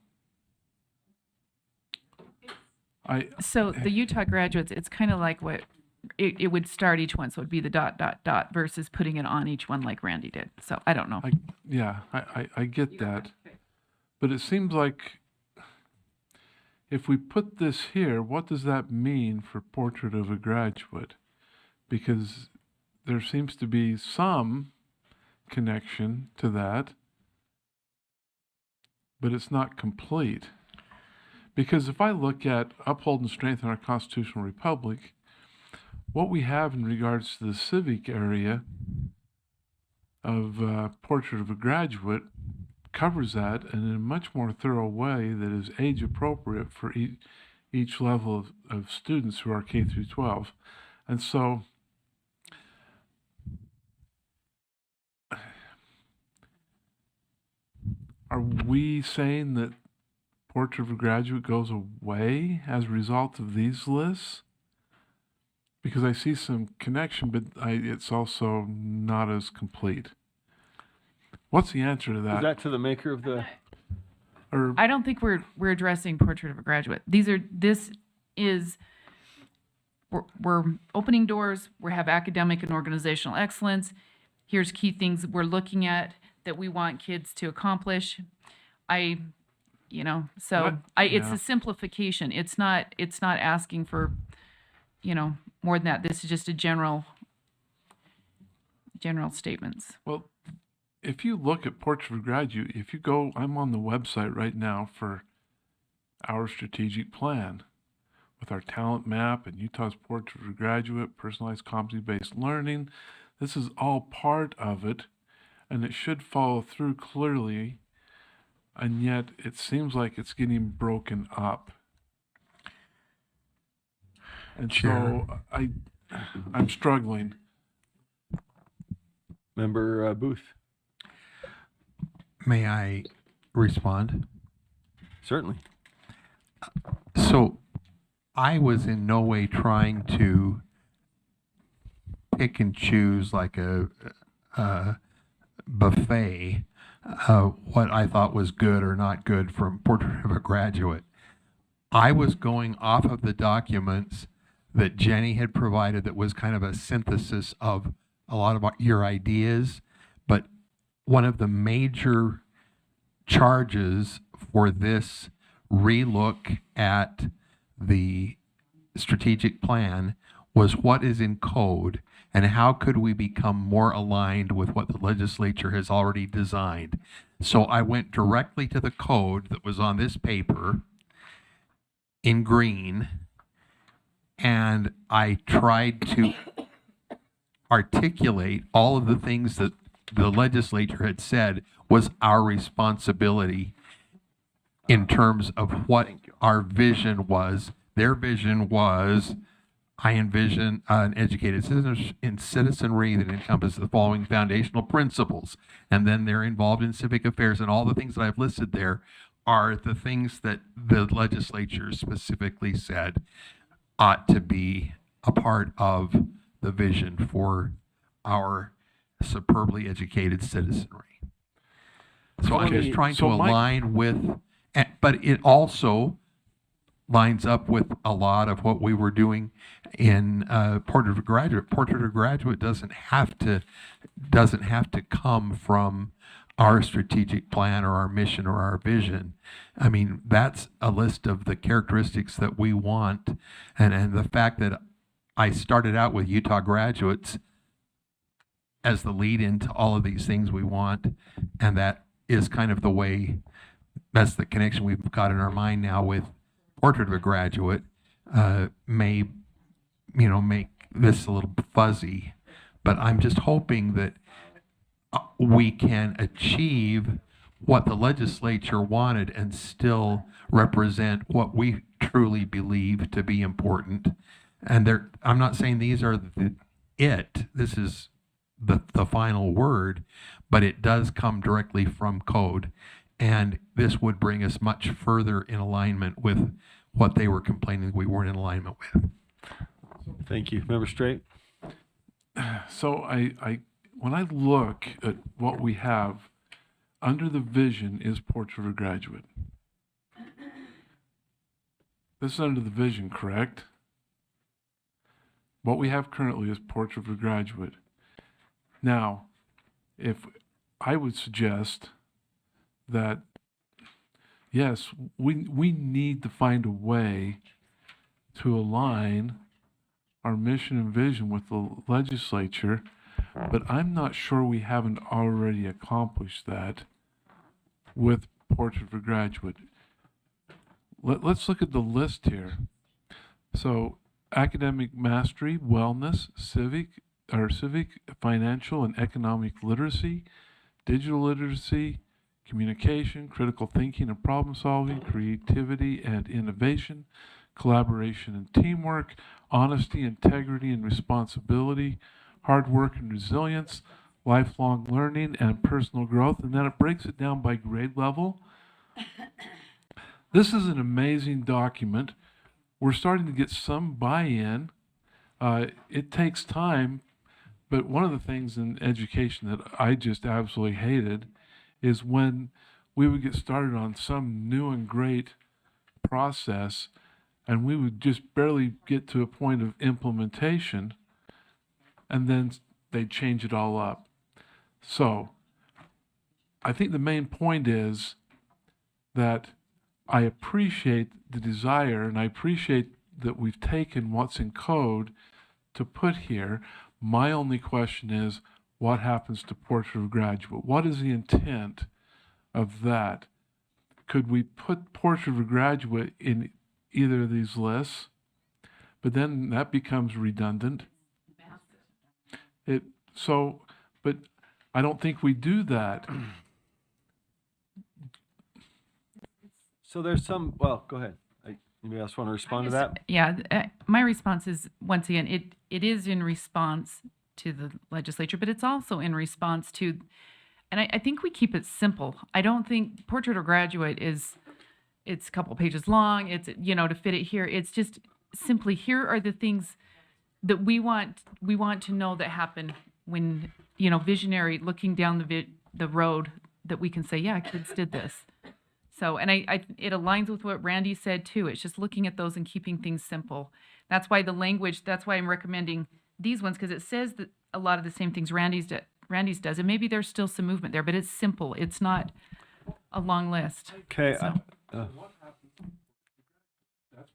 So the Utah graduates, it's kind of like what it would start each one. So it'd be the ... versus putting it on each one like Randy did. So I don't know. I get that. But it seems like if we put this here, what does that mean for Portrait of a Graduate? Because there seems to be some connection to that, but it's not complete. Because if I look at uphold and strengthen our constitutional republic, what we have in regards to the civic area of Portrait of a Graduate covers that in a much more thorough way that is age appropriate for each level of students who are K through 12. And so are we saying that Portrait of a Graduate goes away as a result of these lists? Because I see some connection, but it's also not as complete. What's the answer to that? Is that to the maker of the? Or I don't think we're addressing Portrait of a Graduate. We're opening doors. We have academic and organizational excellence. Here's key things we're looking at that we want kids to accomplish. It's a simplification. It's not asking for, more than that. This is just a general statements. Well, if you look at Portrait of a Graduate, if you go, I'm on the website right now for our strategic plan with our talent map and Utah's Portrait of a Graduate, personalized competency-based learning. This is all part of it, and it should follow through clearly, and yet it seems like it's getting broken up. And so I'm struggling. Member Booth. May I respond? Certainly. So I was in no way trying to pick and choose like a buffet what I thought was good or not good from Portrait of a Graduate. I was going off of the documents that Jenny had provided that was kind of a synthesis of a lot of your ideas, but one of the major charges for this relook at the strategic plan was what is in code and how could we become more aligned with what the legislature has already designed. So I went directly to the code that was on this paper in green, and I tried to articulate all of the things that the legislature had said was our responsibility in terms of what our vision was. Their vision was, I envision an educated citizenry that encompasses the following foundational principles. And then they're involved in civic affairs, and all the things that I've listed there are the things that the legislature specifically said ought to be a part of the vision for our superbly educated citizenry. So I'm just trying to align with, but it also lines up with a lot of what we were doing in Portrait of a Graduate. Portrait of a Graduate doesn't have to come from our strategic plan or our mission or our vision. I mean, that's a list of the characteristics that we want, and the fact that I started out with Utah graduates as the lead into all of these things we want, and that is kind of the way, that's the connection we've got in our mind now with Portrait of a Graduate, may, make this a little fuzzy, but I'm just hoping that we can achieve what the legislature wanted and still represent what we truly believe to be important. And I'm not saying these are this is the final word, but it does come directly from code. And this would bring us much further in alignment with what they were complaining we weren't in alignment with. Thank you. Member Straight. So when I look at what we have, under the vision is Portrait of a Graduate. This is under the vision, correct? What we have currently is Portrait of a Graduate. Now, if I would suggest that, yes, we need to find a way to align our mission and vision with the legislature, but I'm not sure we haven't already accomplished that with Portrait of a Graduate. Let's look at the list here. So, academic mastery, wellness, civic, financial, and economic literacy, digital literacy, communication, critical thinking and problem solving, creativity and innovation, collaboration and teamwork, honesty, integrity, and responsibility, hard work and resilience, lifelong learning, and personal growth. And then it breaks it down by grade level. This is an amazing document. We're starting to get some buy-in. It takes time, but one of the things in education that I just absolutely hated is when we would get started on some new and great process and we would just barely get to a point of implementation, and then they'd change it all up. So I think the main point is that I appreciate the desire, and I appreciate that we've taken what's in code to put here. My only question is, what happens to Portrait of a Graduate? What is the intent of that? Could we put Portrait of a Graduate in either of these lists? But then that becomes redundant. But I don't think we do that. So there's some, well, go ahead. Anybody else want to respond to that? Yeah, my response is, once again, it is in response to the legislature, but it's also in response to, and I think we keep it simple. I don't think Portrait of Graduate it's a couple pages long, it's, to fit it here. It's just simply, here are the things that we want to know that happen when, visionary, looking down the road, that we can say, yeah, kids did this. So, and it aligns with what Randy said too. It's just looking at those and keeping things simple. That's why the language, that's why I'm recommending these ones, because it says that a lot of the same things Randy's does, and maybe there's still some movement there, but it's simple. It's not a long list. Okay. So. That's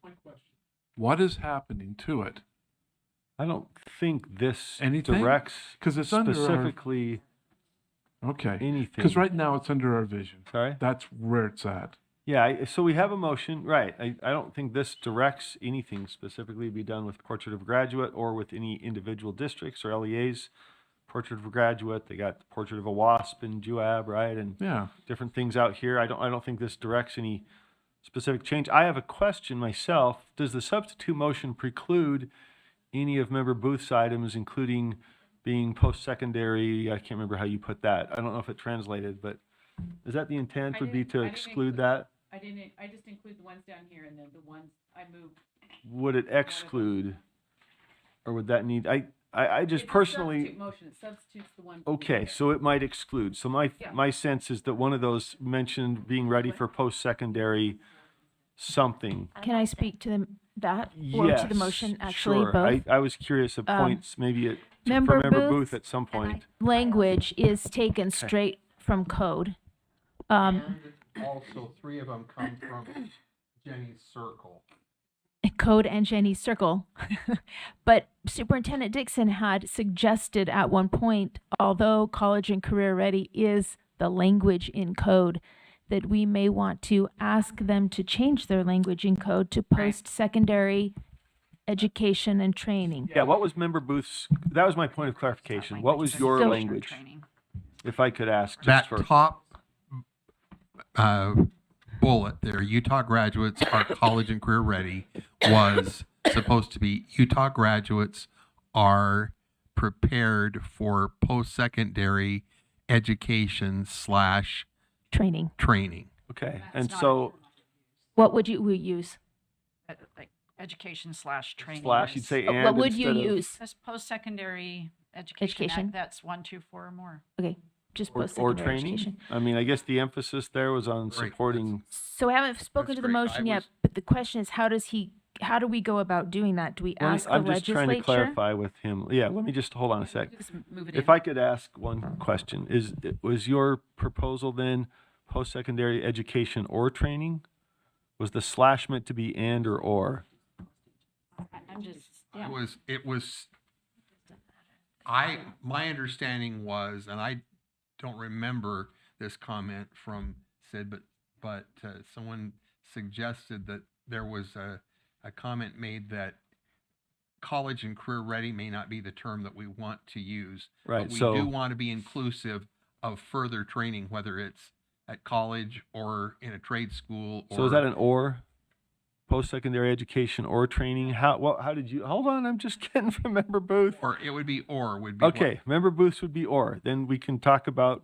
my question. What is happening to it? I don't think this Anything? directs 'Cause it's under our- specifically Okay. anything. Because right now it's under our vision. Sorry? That's where it's at. Yeah, so we have a motion, right. I don't think this directs anything specifically to be done with Portrait of a Graduate or with any individual districts or LEAs. Portrait of a Graduate, they got Portrait of a WASP and JUAB, right? And Yeah. different things out here. I don't think this directs any specific change. I have a question myself. Does the substitute motion preclude any of Member Booth's items, including being post-secondary? I can't remember how you put that. I don't know if it translated, but is that the intent would be to exclude that? I just include the ones down here, and then the ones I moved. Would it exclude, or would that need, I just personally. Substitute motion, it substitutes the one. Okay, so it might exclude. So my sense is that one of those mentioned being ready for post-secondary something. Can I speak to that or Yes, to the motion? Actually, sure. both. I was curious of points, maybe for Member Member Booth Booth at some point. Language is taken straight from code. Also, 3 of them come from Jenny's circle. Code and Jenny's circle. But Superintendent Dixon had suggested at one point, although college and career ready is the language in code, that we may want to ask them to change their language in code to post-secondary education and training. Yeah, what was Member Booth's, that was my point of clarification. What was your So- language? If I could ask just That for. top bullet there, Utah graduates are college and career ready, was supposed to be Utah graduates are prepared for post-secondary education / training. Okay, and so What would you use? Like education / training. Slash, you'd say and What would you instead of- use? That's post-secondary education. Education. That's 1, 2, 4 or more. Okay. just or post-secondary training? education. I mean, I guess the emphasis there was on supporting. So I haven't spoken to the motion yet, but the question is, how do we go about doing that? Do we ask the I'm just trying to legislature? clarify with him. Yeah, let me just hold on a sec. Just move it If in. I could ask one question, was your proposal then post-secondary education or training? Was the slash meant to be and or? I'm just, My understanding was, and I don't remember this comment from Sid, but someone suggested that there was a comment made that college and career ready may not be the term that we want to use. Right, But we so- do want to be inclusive of further training, whether it's at college or in a trade school. So is that an or? Post-secondary education or training? How did you, hold on, I'm just getting from Member Booth. Or it would be would be. Okay, Member Booth's would be or. Then we can talk about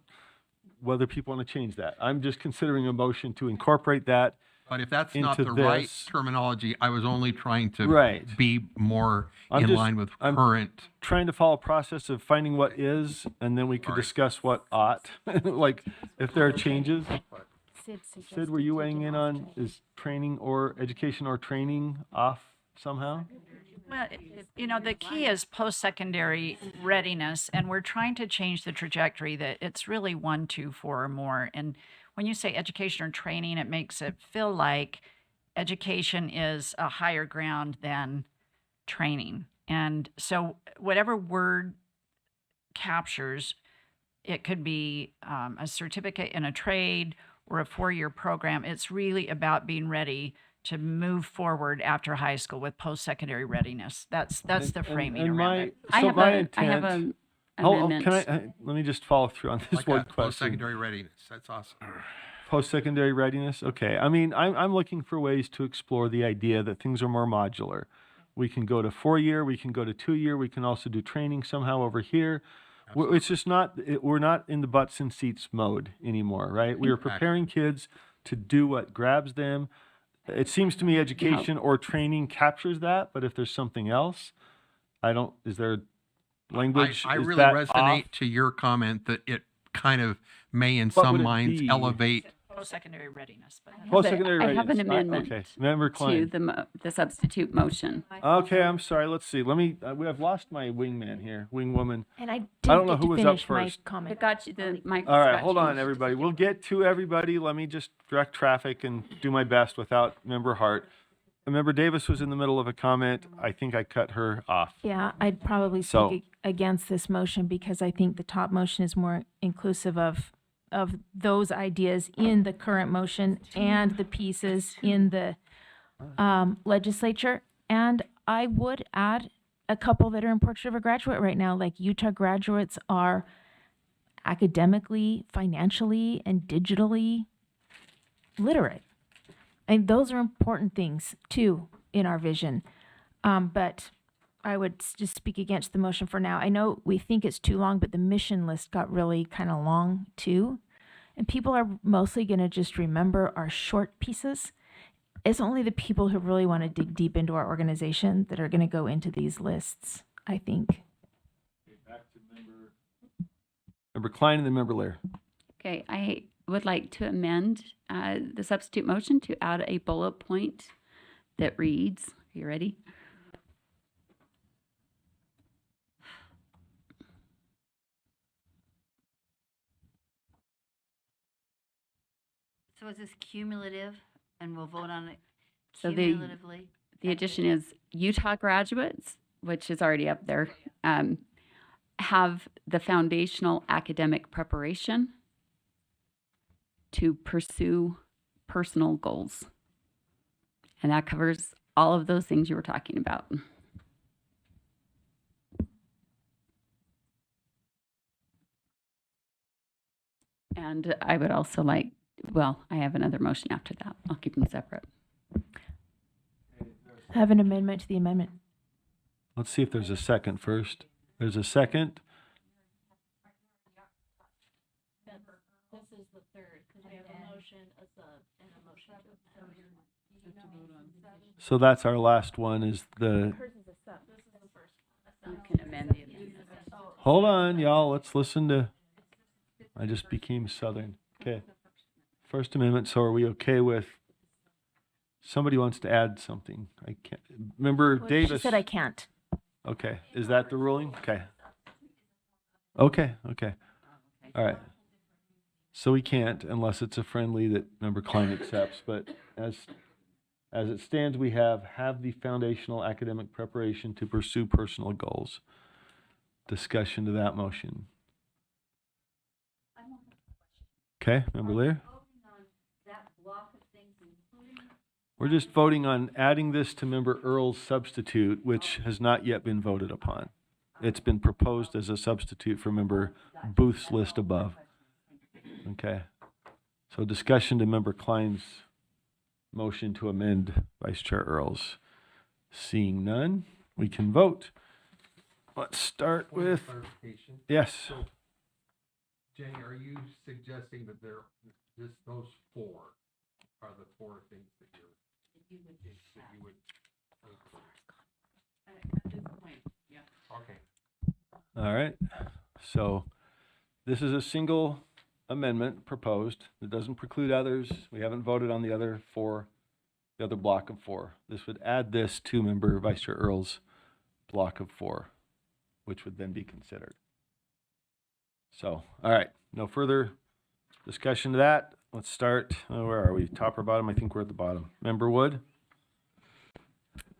whether people want to change that. I'm just considering a motion to incorporate that. But if that's not into the right this. terminology, I was only trying to Right. be more I'm in just- line with I'm current. Trying to follow a process of finding what is, and then we could discuss what ought, like if there are changes. Sid, were you weighing in on, is training or education or training off somehow? Well, the key is post-secondary readiness, and we're trying to change the trajectory that it's really 1, 2, 4 or more. And when you say education or training, it makes it feel like education is a higher ground than training. And so whatever word captures, it could be a certificate in a trade or a 4-year program. It's really about being ready to move forward after high school with post-secondary readiness. That's the framing around it. I have a amendment. Let me just follow through on this Like one that question. post-secondary readiness. That's awesome. Post-secondary readiness? Okay. I mean, I'm looking for ways to explore the idea that things are more modular. We can go to 4-year, we can go to 2-year, we can also do training somehow over here. It's just not, we're not in the butts and seats mode anymore, right? We are preparing kids to do what grabs them. It seems to me education or training captures that, but if there's something else, is there language? I is really that resonate off? to your comment that it kind of may in What some would it minds be? elevate. Post-secondary readiness. But Post-secondary I have an readiness. amendment Okay, Member to Klein. the substitute motion. Okay, I'm sorry. Let's see. Let me. I've lost my wingman here, wingwoman. And I didn't don't know get who to was up finish my first. comment. It got you, the mic. All right, hold on, everybody. We'll get to everybody. Let me just direct traffic and do my best without Member Hart. Member Davis was in the middle of a comment. I think I cut her off. Yeah, I'd probably So- speak against this motion because I think the top motion is more inclusive of those ideas in the current motion and the pieces in the legislature. And I would add a couple that are in Portrait of a Graduate right now, like Utah graduates are academically, financially, and digitally literate. And those are important things too in our vision. But I would just speak against the motion for now. I know we think it's too long, but the mission list got really kind of long too. And people are mostly going to just remember our short pieces. It's only the people who really want to dig deep into our organization that are going to go into these lists, I think. Member Klein and then Member Lair. Okay, I would like to amend the substitute motion to add a bullet point that reads, are you ready? So is this cumulative, and we'll vote on it So cumulatively? the addition is Utah graduates, which is already up there, have the foundational academic preparation to pursue personal goals. And that covers all of those things you were talking about. And I would also like, well, I have another motion after that. I'll keep them separate. I have an amendment to the amendment. Let's see if there's a second first. There's a second. This is the third, because we have a motion, a sub, and a motion to So that's our last one is the, You can amend the amendment. hold on, y'all. Let's listen to, I just became Southern. Okay. First Amendment, so are we okay with, somebody wants to add something? I can't, Member Davis. She said I can't. Okay, is that the ruling? Okay. Okay, okay. All right. So we can't unless it's a friendly that Member Klein accepts, but as it stands, we have the foundational academic preparation to pursue personal goals. Discussion to that motion. Okay, Member Lear? We're just voting on adding this to Member Earl's substitute, which has not yet been voted upon. It's been proposed as a substitute for Member Booth's list above. Okay. So discussion to Member Klein's motion to amend Vice Chair Earl's. Seeing none, we can vote. Let's start with, yes. So, Jenny, are you suggesting that those four are the four things that you would? At this point, yeah. Okay. All right. So this is a single amendment proposed. It doesn't preclude others. We haven't voted on the other four, the other block of four. This would add this to Member Vice Chair Earl's block of four, which would then be considered. So, all right. No further discussion to that. Let's start. Where are we? Top or bottom? I think we're at the bottom. Member Wood?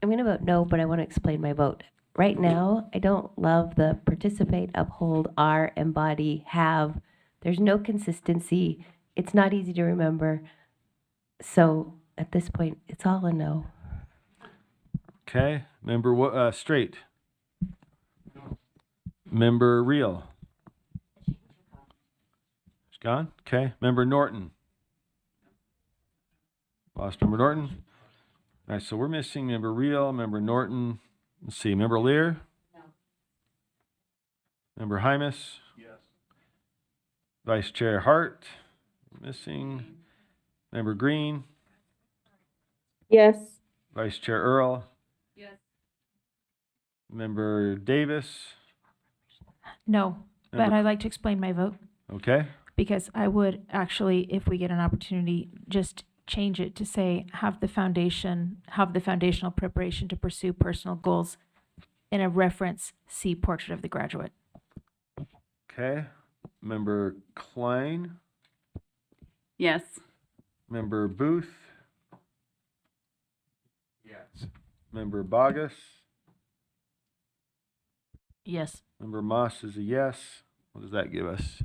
I'm going to vote no, but I want to explain my vote. Right now, I don't love the participate, uphold, are, embody, have. There's no consistency. It's not easy to remember. So at this point, it's all a no. Okay. Member Straight? Member Reel? She's gone? Okay. Member Norton? Lost Member Norton? All right, so we're missing Member Reel, Member Norton. Let's see, Member Lear? No. Member Hymas? Yes. Vice Chair Hart? Missing. Member Green? Yes. Vice Chair Earl? Yes. Member Davis? No, but Member- I'd like to explain my vote Okay. because I would actually, if we get an opportunity, just change it to say have the foundational preparation to pursue personal goals in a reference, see Portrait of the Graduate. Okay. Member Klein? Yes. Member Booth? Yes. Member Bogus? Yes. Member Moss is a yes. What does that give us?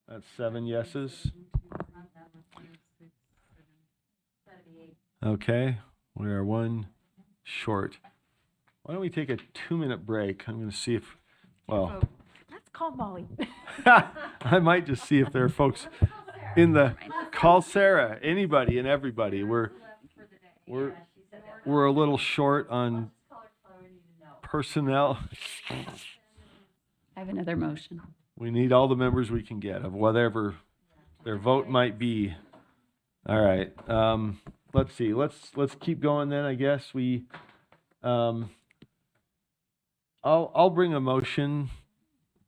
That's 7 yeses. Okay, we are 1 short. Why don't we take a 2-minute break? I'm going to see if, well, Let's call Molly. I might just see if there are folks in the, call Sarah, anybody and everybody. We're a little short on personnel. I have another motion. We need all the members we can get of whatever their vote might be. All right. Let's see. Let's keep going then. I guess we. I'll bring a motion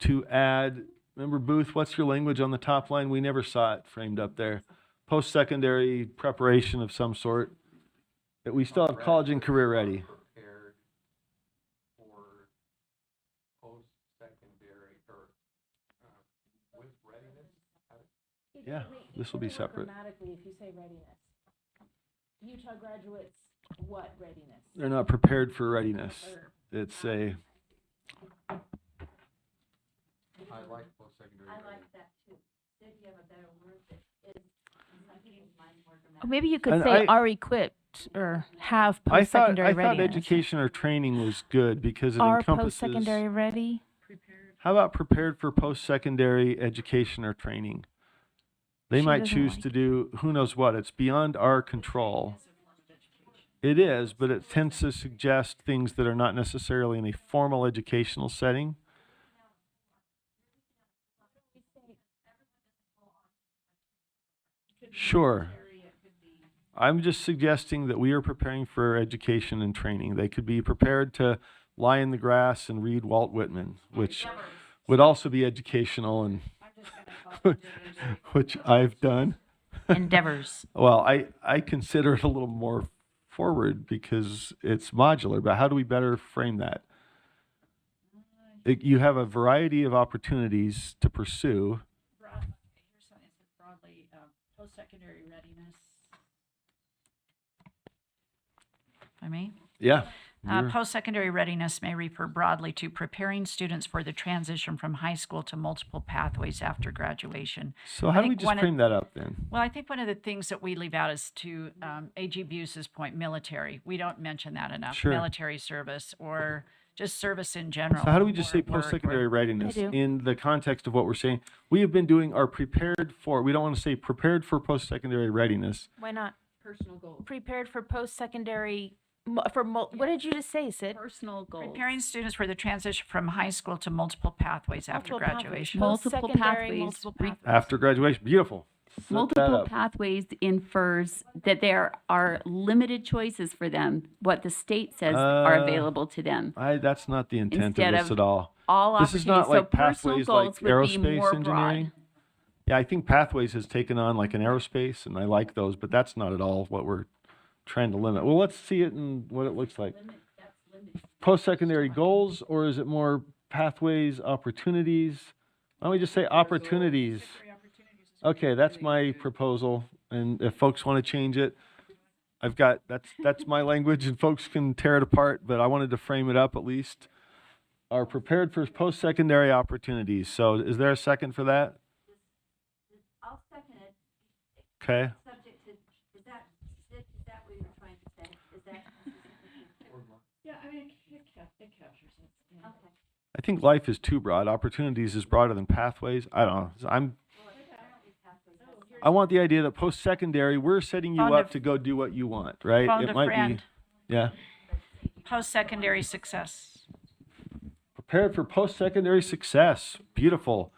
to add. Member Booth, what's your language on the top line? We never saw it framed up there. Post-secondary preparation of some sort. That we still have college and career ready. Prepared for post-secondary or with readiness. Yeah, this will be separate. Automatically, if you say readiness. Utah graduates, what readiness? They're not prepared for readiness. It's a. I like post-secondary. I like that too. If you have a better word that is, I'm getting mine more Or maybe you could And say are equipped or have I thought post-secondary readiness. education or training was good because it Are encompasses. post-secondary ready? How about prepared for post-secondary education or training? They She might doesn't choose like to do who knows what. It's beyond our control. It is, but it tends to suggest things that are not necessarily in a formal educational setting. Sure. I'm just suggesting that we are preparing for education and training. They could be prepared to lie in the grass and read Walt Whitman, which would also be educational and which I've done. Endeavors. Well, I consider it a little more forward because it's modular, but how do we better frame that? You have a variety of opportunities to pursue. Here's something that says broadly, post-secondary readiness. I mean? Yeah. you're- Post-secondary readiness may refer broadly to preparing students for the transition from high school to multiple pathways after graduation. So I how do we think just one of- frame that up then? Well, I think one of the things that we leave out is to A.G. Buse's point, military. We don't mention that enough. Sure. Military service or just service in general. So how do we just or say work or- post-secondary readiness I do. in the context of what we're saying? We have been doing our prepared for, we don't want to say prepared for post-secondary readiness. Why not? Personal goals. Prepared for post-secondary, what did you just say, Sid? Personal goals. Preparing students for the transition from high school to multiple pathways after Multiple pathways. graduation. Multiple Post-secondary, pathways. multiple Re- pathways. After graduation, beautiful. Set that Multiple up. pathways infers that there are limited choices for them, what the state says are available to them. That's not the intent Instead of this of at all. All This is not opportunities. like So personal pathways like goals would be more aerospace engineering. broad. Yeah, I think pathways has taken on like an aerospace, and I like those, but that's not at all what we're trying to limit. Well, let's see it in what it looks like. Post-secondary goals, or is it more pathways, opportunities? Why don't we just say opportunities? Okay, that's my proposal, and if folks want to change it, I've got, that's my language, and folks can tear it apart, but I wanted to frame it up at least. Are prepared for post-secondary opportunities. So is there a second for that? I'll second it, Okay. subject to, is that what you're trying to say? Is that? Yeah, I mean, it captures it. Yeah. Okay. I think life is too broad. Opportunities is broader than pathways. I don't know. I want the idea that post-secondary, we're setting you Phone up to- to go do what you want, right? Phone It to might friend. be, yeah. Post-secondary success. Prepared for post-secondary success. Beautiful.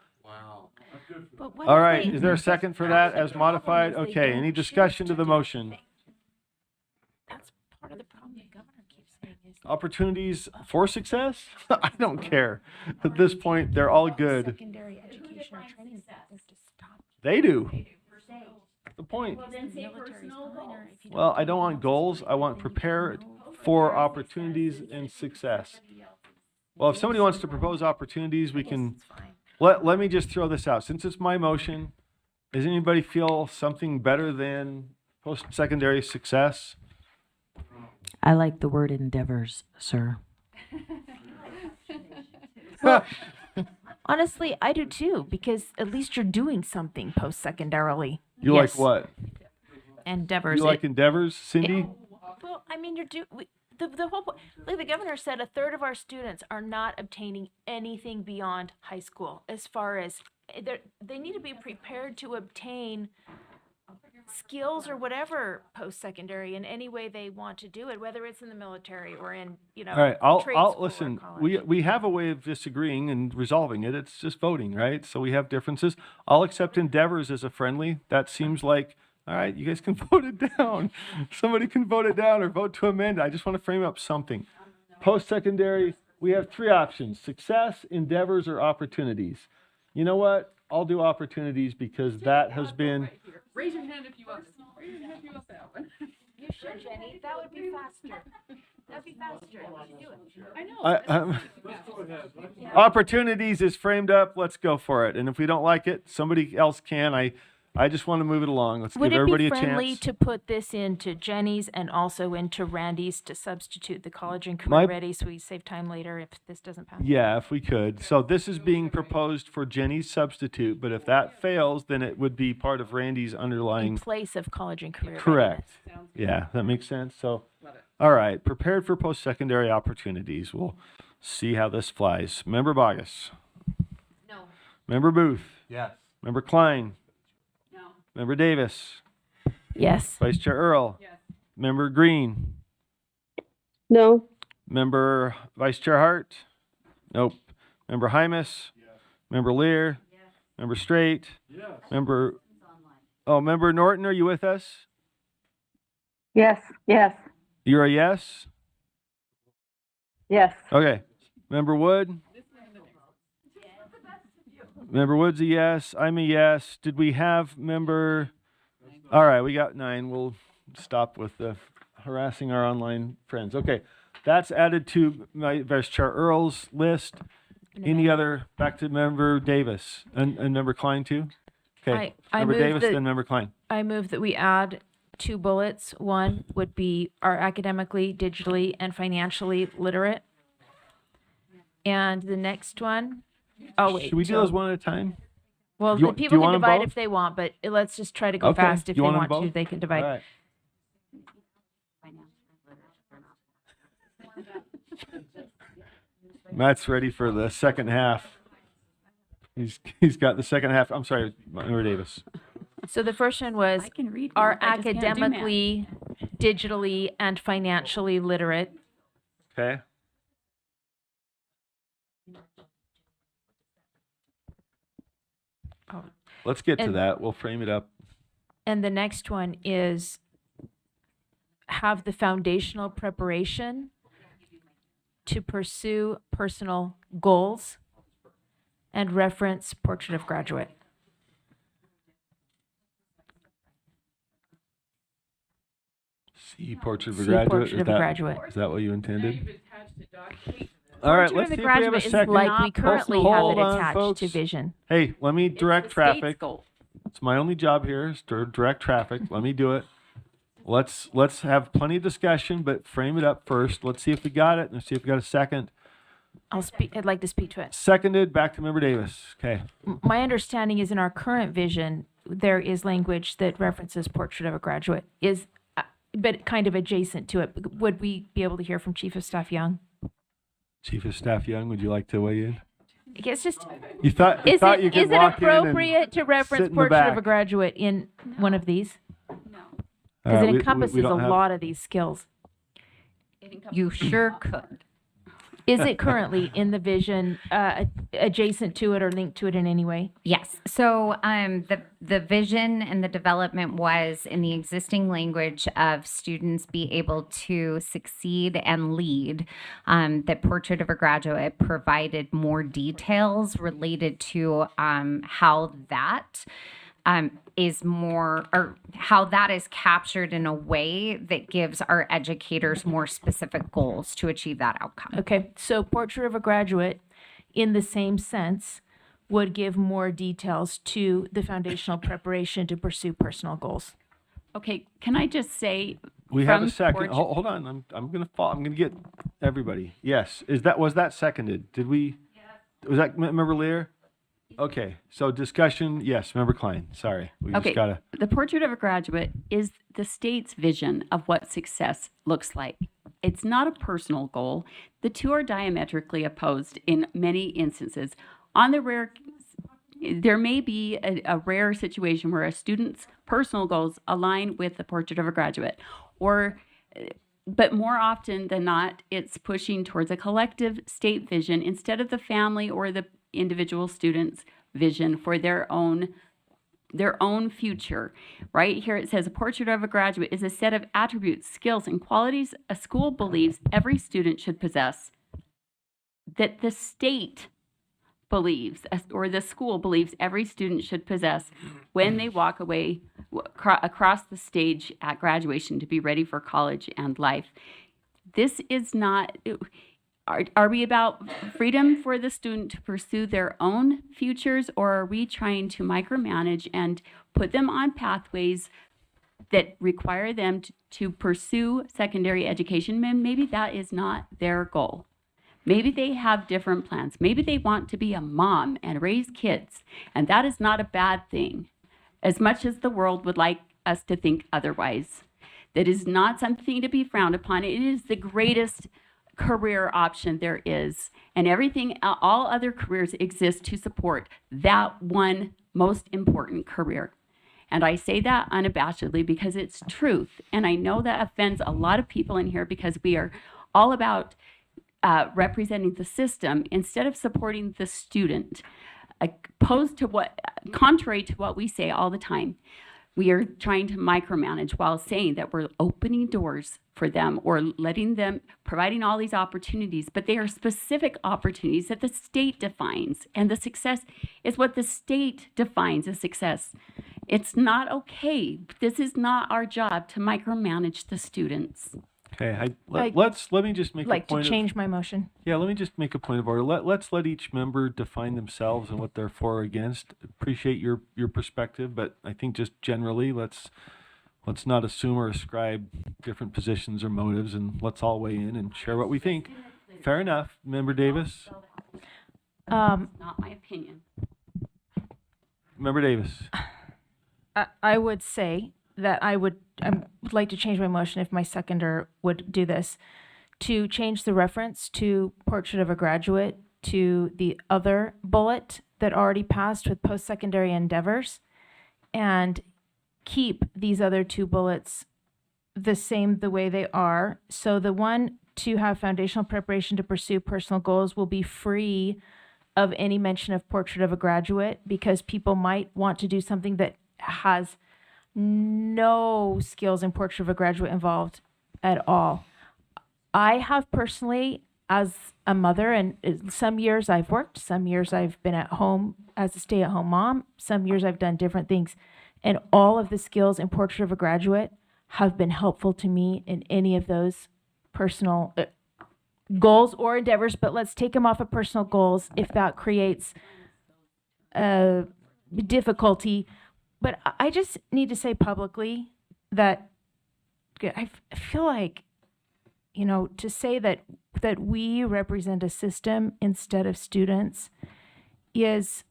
But what All if right, they- is there a second for that as modified? is they Okay, don't any choose discussion to to the do motion? That's part of the problem the governor keeps saying is. Opportunities for success? I don't care. At this point, they're all good. Secondary education or training, they're to stop. They do. That's the point. Military's fine, or if you don't Well, do I don't want goals. I want prepared for opportunities and success. Well, if somebody wants to propose opportunities, we can, let me just throw this out. Since it's my motion, does anybody feel something better than post-secondary success? I like the word endeavors, sir. Honestly, I do too, because at least you're doing something post-secondarily. You Yes. like what? Endeavors. You like endeavors, Cindy? Well, I mean, the whole point. Like the governor said, a third of our students are not obtaining anything beyond high school. As far as they need to be prepared to obtain skills or whatever post-secondary in any way they want to do it, whether it's in the military or in All right, trade I'll school or listen. college. We have a way of disagreeing and resolving it. It's just voting, right? So we have differences. I'll accept endeavors as a friendly. That seems like, all right, you guys can vote it down. Somebody can vote it down or vote to amend it. I just want to frame up something. Post-secondary, we have three options: success, endeavors, or opportunities. You know what? I'll do opportunities because that has been. Raise your hand if you want. Raise your hand if you want that one. You should, Jenny. That would be faster. That'd be faster. You do it. I know. Opportunities is framed up. Let's go for it. And if we don't like it, somebody else can. I just want to move it along. Let's Would give it everybody be a friendly chance. to put this into Jenny's and also into Randy's to substitute the college and My- career ready so we save time later if this doesn't pass? Yeah, if we could. So this is being proposed for Jenny's substitute, but if that fails, then it would be part of Randy's In underlying. place of college and career Correct. readiness. Yeah, that makes sense. So, Love it. all right, prepared for post-secondary opportunities. We'll see how this flies. Member Bogus. No. Member Booth. Yes. Member Klein. No. Member Davis. Yes. Vice Chair Earl. Yes. Member Green. No. Member Vice Chair Hart. Nope. Member Hymus. Member Lear. Member Straight. Member. Oh, Member Norton, are you with us? Yes, yes, You're a yes? yes. Okay. Member Wood? Member Wood's a yes. I'm a yes. Did we have member? All right, we got 9. We'll stop with the harassing our online friends. Okay. That's added to my Vice Chair Earl's list. Any other? Back to Member Davis and Member Klein too? Okay. I Member move Davis, that- then Member Klein. I move that we add 2 bullets. One would be are academically, digitally, and financially literate. And the next one, oh wait. Should we do those one at a time? Well, Do you- the do you people can want them divide both? if they want, but let's just try to go Okay. fast. If You they want them want to, both? they can divide. All right. Matt's ready for the second half. He's got the second half. I'm sorry, Member Davis. So the first one was I can read are math, I just can't do math. academically, digitally, and financially literate. Okay. Oh. Let's get to And- that. We'll frame it up. And the next one is have the foundational preparation to pursue personal goals and reference Portrait of Graduate. See Portrait of a See Graduate. Portrait Is of a that- Graduate. Is that what you intended? All right, Portrait let's of see the if we have a Graduate is second. like we currently have Hold it on, attached folks. to Vision. Hey, let me direct State's traffic. goal. It's my only job here is to direct traffic. Let me do it. Let's have plenty of discussion, but frame it up first. Let's see if we got it. Let's see if we got a second. I'd like to speak to it. Seconded. Back to Member Davis. Okay. My understanding is in our current vision, there is language that references Portrait of a Graduate, but kind of adjacent to it. Would we be able to hear from Chief of Staff Young? Chief of Staff Young, would you like to weigh in? I guess just You thought you is could it walk in and appropriate to sit reference in the Portrait of a back. Graduate in one of these? All Because right, it we encompasses don't a have- lot of these skills. You sure could. Is it currently in the vision adjacent to it or linked to it in any way? Yes. So the vision and the development was in the existing language of students be able to succeed and lead. That Portrait of a Graduate provided more details related to how that is more, or how that is captured in a way that gives our educators more specific goals to achieve that outcome. Okay, so Portrait of a Graduate, in the same sense, would give more details to the foundational preparation to pursue personal goals. Okay, can I just say? We have a from second. Portrait- Hold on. I'm gonna fall. I'm gonna get everybody. Yes. Was that seconded? Did we? Was that Member Lear? Okay. So discussion. Yes. Member Klein. Sorry. We Okay, just gotta. the Portrait of a Graduate is the state's vision of what success looks like. It's not a personal goal. The two are diametrically opposed in many instances. On the rare, there may be a rare situation where a student's personal goals align with the Portrait of a Graduate, but more often than not, it's pushing towards a collective state vision instead of the family or the individual student's vision for their own future. Right here it says a Portrait of a Graduate is a set of attributes, skills, and qualities a school believes every student should possess, that the state believes, or the school believes every student should possess when they walk away across the stage at graduation to be ready for college and life. This is not, are we about freedom for the student to pursue their own futures, or are we trying to micromanage and put them on pathways that require them to pursue secondary education? And maybe that is not their goal. Maybe they have different plans. Maybe they want to be a mom and raise kids, and that is not a bad thing, as much as the world would like us to think otherwise. That is not something to be frowned upon. It is the greatest career option there is, and all other careers exist to support that one most important career. And I say that unabashedly because it's truth, and I know that offends a lot of people in here because we are all about representing the system instead of supporting the student, contrary to what we say all the time. We are trying to micromanage while saying that we're opening doors for them or letting them, providing all these opportunities, but they are specific opportunities that the state defines. And the success is what the state defines as success. It's not okay. This is not our job to micromanage the students. Okay, Like- let me just make like a to point change my motion. Yeah, let me just make a point of order. Let's let each member define themselves and what they're for or against. Appreciate your perspective, but I think just generally, let's not assume or ascribe different positions or motives, and let's all weigh in and share what we think. Fair enough, Member Davis. Not my opinion. Member Davis. I would say that I would like to change my motion if my seconder would do this, to change the reference to Portrait of a Graduate to the other bullet that already passed with post-secondary endeavors, and keep these other two bullets the same the way they are. So the one to have foundational preparation to pursue personal goals will be free of any mention of Portrait of a Graduate, because people might want to do something that has no skills in Portrait of a Graduate involved at all. I have personally, as a mother, and some years I've worked, some years I've been at home as a stay-at-home mom, some years I've done different things, and all of the skills in Portrait of a Graduate have been helpful to me in any of those personal goals or endeavors. But let's take them off of personal goals if that creates difficulty. But I just need to say publicly that I feel like, you know, to say that we represent a system instead of students is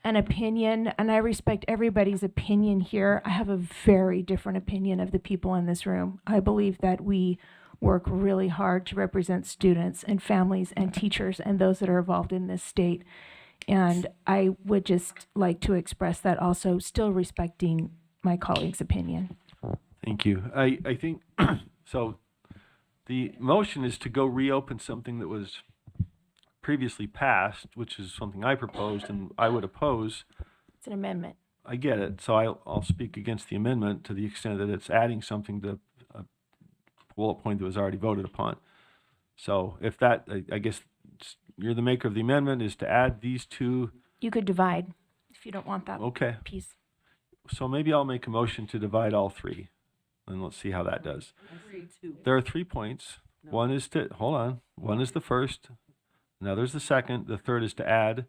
an opinion, and I respect everybody's opinion here. I have a very different opinion of the people in this room. I believe that we work really hard to represent students and families and teachers and those that are involved in this state. And I would just like to express that also, still respecting my colleague's opinion. Thank you. I think, so the motion is to go reopen something that was previously passed, which is something I proposed and I would oppose. It's an amendment. I get it. So I'll speak against the amendment to the extent that it's adding something to a bullet point that was already voted upon. So if that, I guess you're the maker of the amendment, is to add these two. You could divide if you don't want that Okay. piece. So maybe I'll make a motion to divide all three, and let's see how that does. There are 3 points. One is to, hold on, one is the first, another's the second, the third is to add,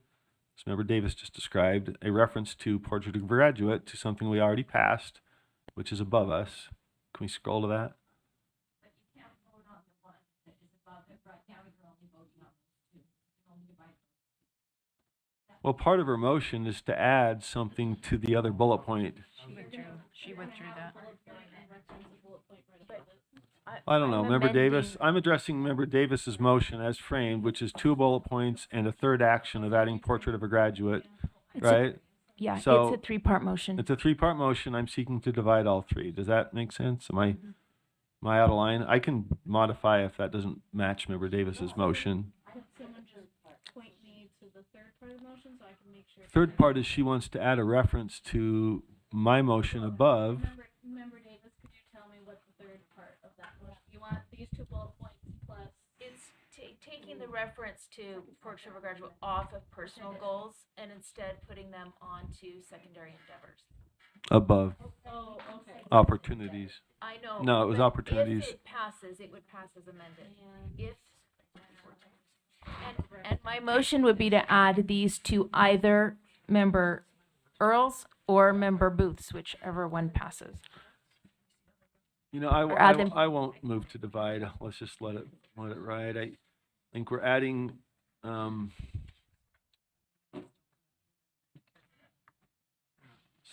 as Member Davis just described, a reference to Portrait of a Graduate to something we already passed, which is above us. Can we scroll to that? Well, part of her motion is to add something to the other bullet point. She withdrew that. I don't know, Member Davis, I'm addressing Member Davis's motion as framed, which is 2 bullet points and a third action of adding Portrait of a Graduate, right? Yeah, So it's a 3-part motion. it's a 3-part motion. I'm seeking to divide all 3. Does that make sense? Am I out of line? I can modify if that doesn't match Member Davis's motion. Someone just point me to the third part of the motion so I can make sure. Third part is she wants to add a reference to my motion above. Member Davis, could you tell me what the third part of that motion? You want these 2 bullet points plus? It's taking the reference to Portrait of a Graduate off of personal goals and instead putting them onto secondary endeavors. Above. Oh, okay. Opportunities. I know. No, it was but opportunities. If it passes, it would pass as amended. If and my motion would be to add these to either Member Earls or Member Booth's, whichever one passes. You know, Or add them. I won't move to divide. Let's just let it ride. I think we're adding, so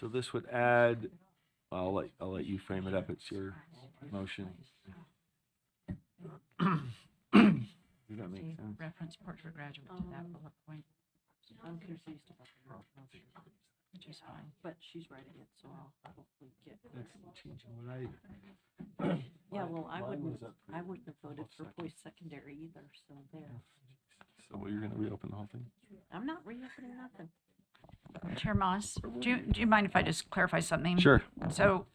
this would add, I'll let you frame it up. It's your motion. Does that make sense? Reference Portrait Graduate to that bullet point. I'm confused about the motion, Which is fine. but she's writing it, so I'll probably get. That's changing what I. Yeah, well, I Mine wouldn't was up have voted for post-secondary either, so there. So you're gonna reopen the whole thing? I'm not reopening nothing. Chair Moss, do you mind if I just clarify something? Sure. So,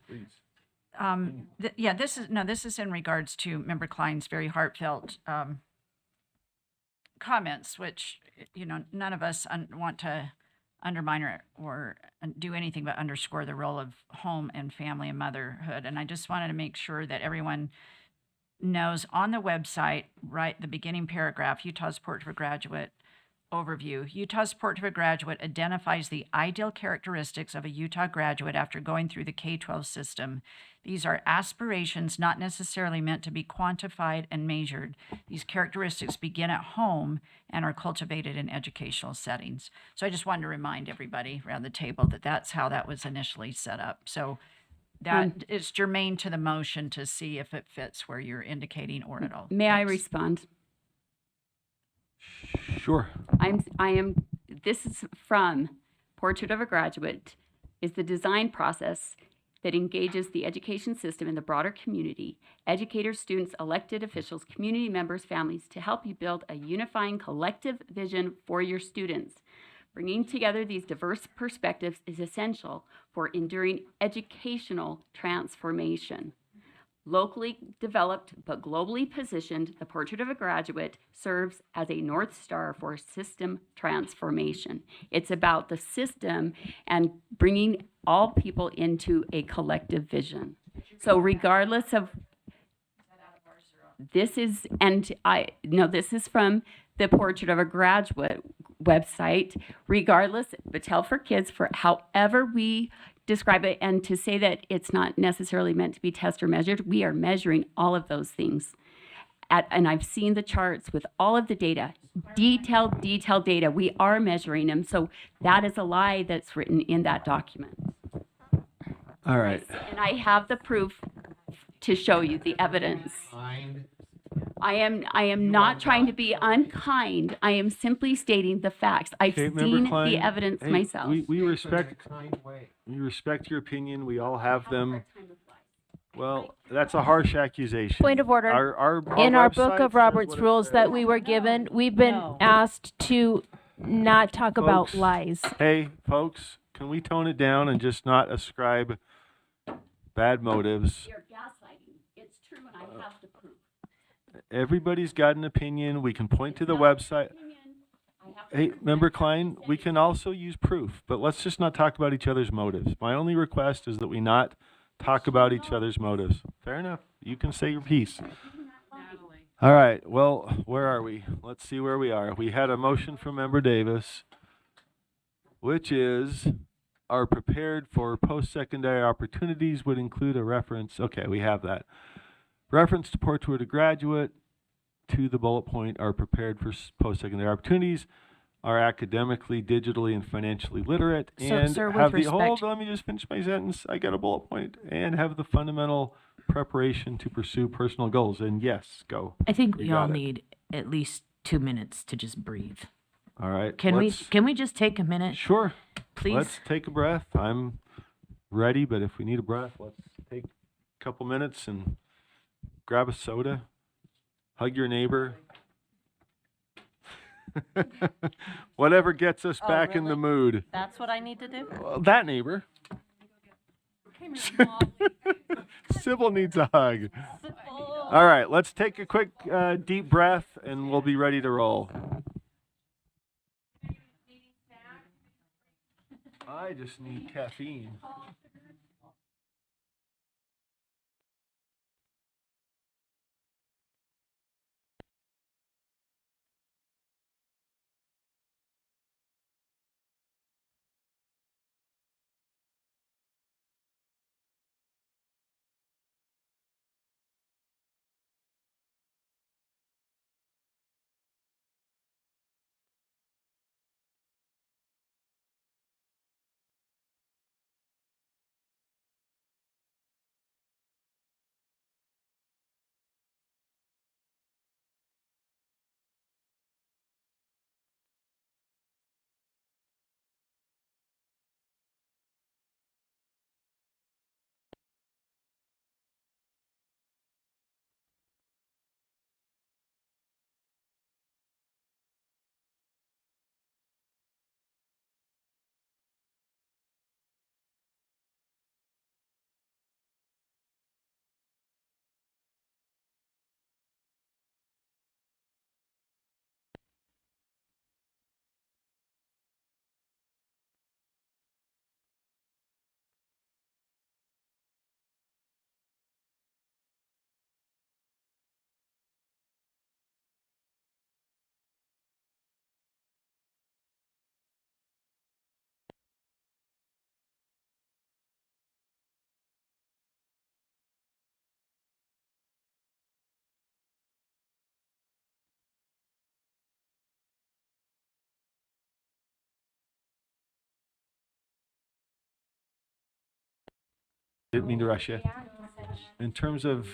this is in regards to Member Klein's very heartfelt comments, which, none of us want to undermine or do anything but underscore the role of home and family and motherhood. And I just wanted to make sure that everyone knows on the website, right, the beginning paragraph, Utah's Support for Graduate overview. Utah Support for Graduate identifies the ideal characteristics of a Utah graduate after going through the K-12 system. These are aspirations not necessarily meant to be quantified and measured. These characteristics begin at home and are cultivated in educational settings. So I just wanted to remind everybody around the table that that's how that was initially set up. So that is germane to the motion to see if it fits where you're indicating or at all. May I respond? Sure. This is from Portrait of a Graduate, is the design process that engages the education system and the broader community, educators, students, elected officials, community members, families, to help you build a unifying collective vision for your students. Bringing together these diverse perspectives is essential for enduring educational transformation. Locally developed but globally positioned, the Portrait of a Graduate serves as a North Star for system transformation. It's about the system and bringing all people into a collective vision. So regardless of, this is from the Portrait of a Graduate website, regardless, Battelle for Kids, for however we describe it, and to say that it's not necessarily meant to be test or measured, we are measuring all of those things. And I've seen the charts with all of the data, detailed data. We are measuring them. So that is a lie that's written in that document. All right. And I have the proof to show you the evidence. I am not trying to be unkind. I am simply stating the facts. I've Okay, Member seen Klein, the evidence hey, myself. We respect your opinion. We all have them. Well, that's a harsh accusation. Point of order. In our book of Robert's rules that we were given, we've been asked to not talk about Folks, lies. Hey, folks, can we tone it down and just not ascribe bad motives? You're gaslighting. It's true, and I have the proof. Everybody's got an opinion. We can point to the website. Hey, Member Klein, we can also use proof, but let's just not talk about each other's motives. My only request is that we not talk about each other's motives. Fair enough. You can say your piece. All right. Well, where are we? Let's see where we are. We had a motion from Member Davis, which is are prepared for post-secondary opportunities would include a reference. Okay, we have that. Reference to Portrait of Graduate to the bullet point are prepared for post-secondary opportunities, are academically, digitally, and financially literate, and sir, with have the, respect- hold, let me just finish my sentence. I got a bullet point, and have the fundamental preparation to pursue personal goals. And yes, go. I think You we all got it. need at least 2 minutes to just breathe. All right. Can let's- we just take a minute? Sure. Please. Let's take a breath. I'm ready, but if we need a breath, let's take a couple minutes and grab a soda, hug your neighbor. Whatever gets us back in the mood. That's what I need to do? Well, that neighbor. Sybil needs a hug. All right, let's take a quick deep breath and we'll be ready to roll. I just need caffeine. Didn't mean to rush you. In terms of,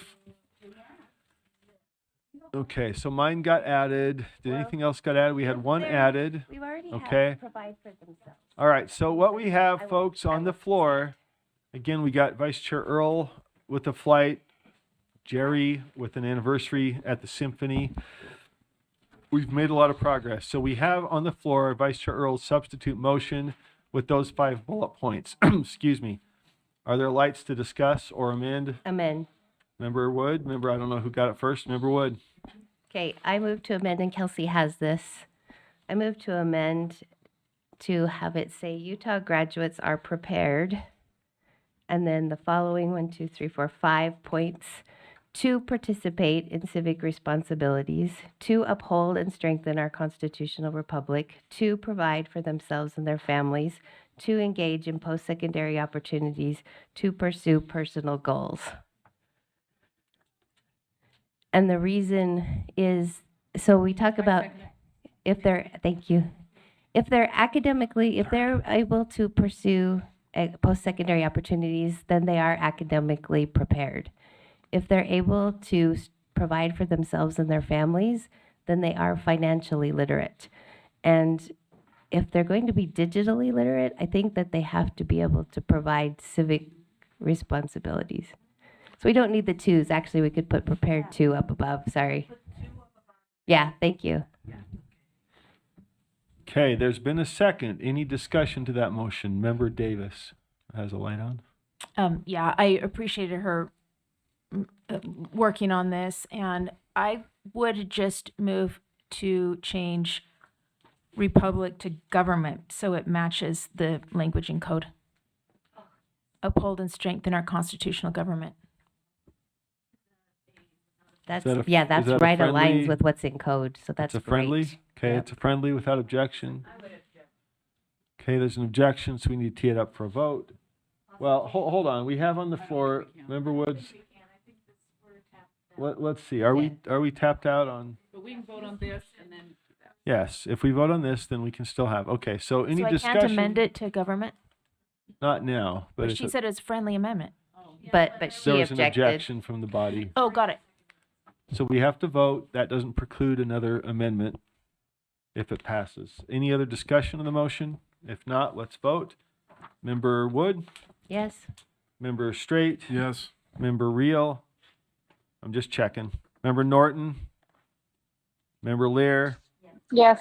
okay, so mine got added. Did anything else got added? We had one added. We've already Okay. had provide for themselves. All right, so what we have, folks, on the floor, again, we got Vice Chair Earl with the flight, Jerry with an anniversary at the symphony. We've made a lot of progress. So we have on the floor Vice Chair Earl's substitute motion with those 5 bullet points. Excuse me. Are there lights to discuss or amend? Amend. Member Wood? Member, I don't know who got it first. Member Wood? Okay, I move to amend, and Kelsey has this. I move to amend to have it say Utah graduates are prepared. And then the following 1, 2, 3, 4, 5 points to participate in civic responsibilities, to uphold and strengthen our constitutional republic, to provide for themselves and their families, to engage in post-secondary opportunities, to pursue personal goals. And the reason is, so we talk about if they're, thank you, if they're able to pursue post-secondary opportunities, then they are academically prepared. If they're able to provide for themselves and their families, then they are financially literate. And if they're going to be digitally literate, I think that they have to be able to provide civic responsibilities. So we don't need the 2s. Actually, we could put prepared 2 up above. Sorry. Yeah, thank you. Okay, there's been a second. Any discussion to that motion? Member Davis has a light on. Yeah, I appreciated her working on this, and I would just move to change republic to government so it matches the language in code. Uphold and strengthen our constitutional government. That's Is that a- yeah, is that's that a right friendly- aligns with what's in code. So that's It's a friendly? great. Okay, Yep. it's a friendly without objection. Okay, there's an objection, so we need to tee it up for a vote. Well, hold on. We have on the floor, Member Woods. Let's see. Are we tapped out on? But we can vote on this and then. Yes. If we vote on this, then we can still have. Okay. So any So I discussion? can't amend it to government? Not now, but But it's she said it's a friendly amendment. But there she was an objected. objection from the body. Oh, got it. So we have to vote. That doesn't preclude another amendment if it passes. Any other discussion on the motion? If not, let's vote. Member Wood? Yes. Member Straight? Yes. Member Reel? I'm just checking. Member Norton? Member Lear? Yes.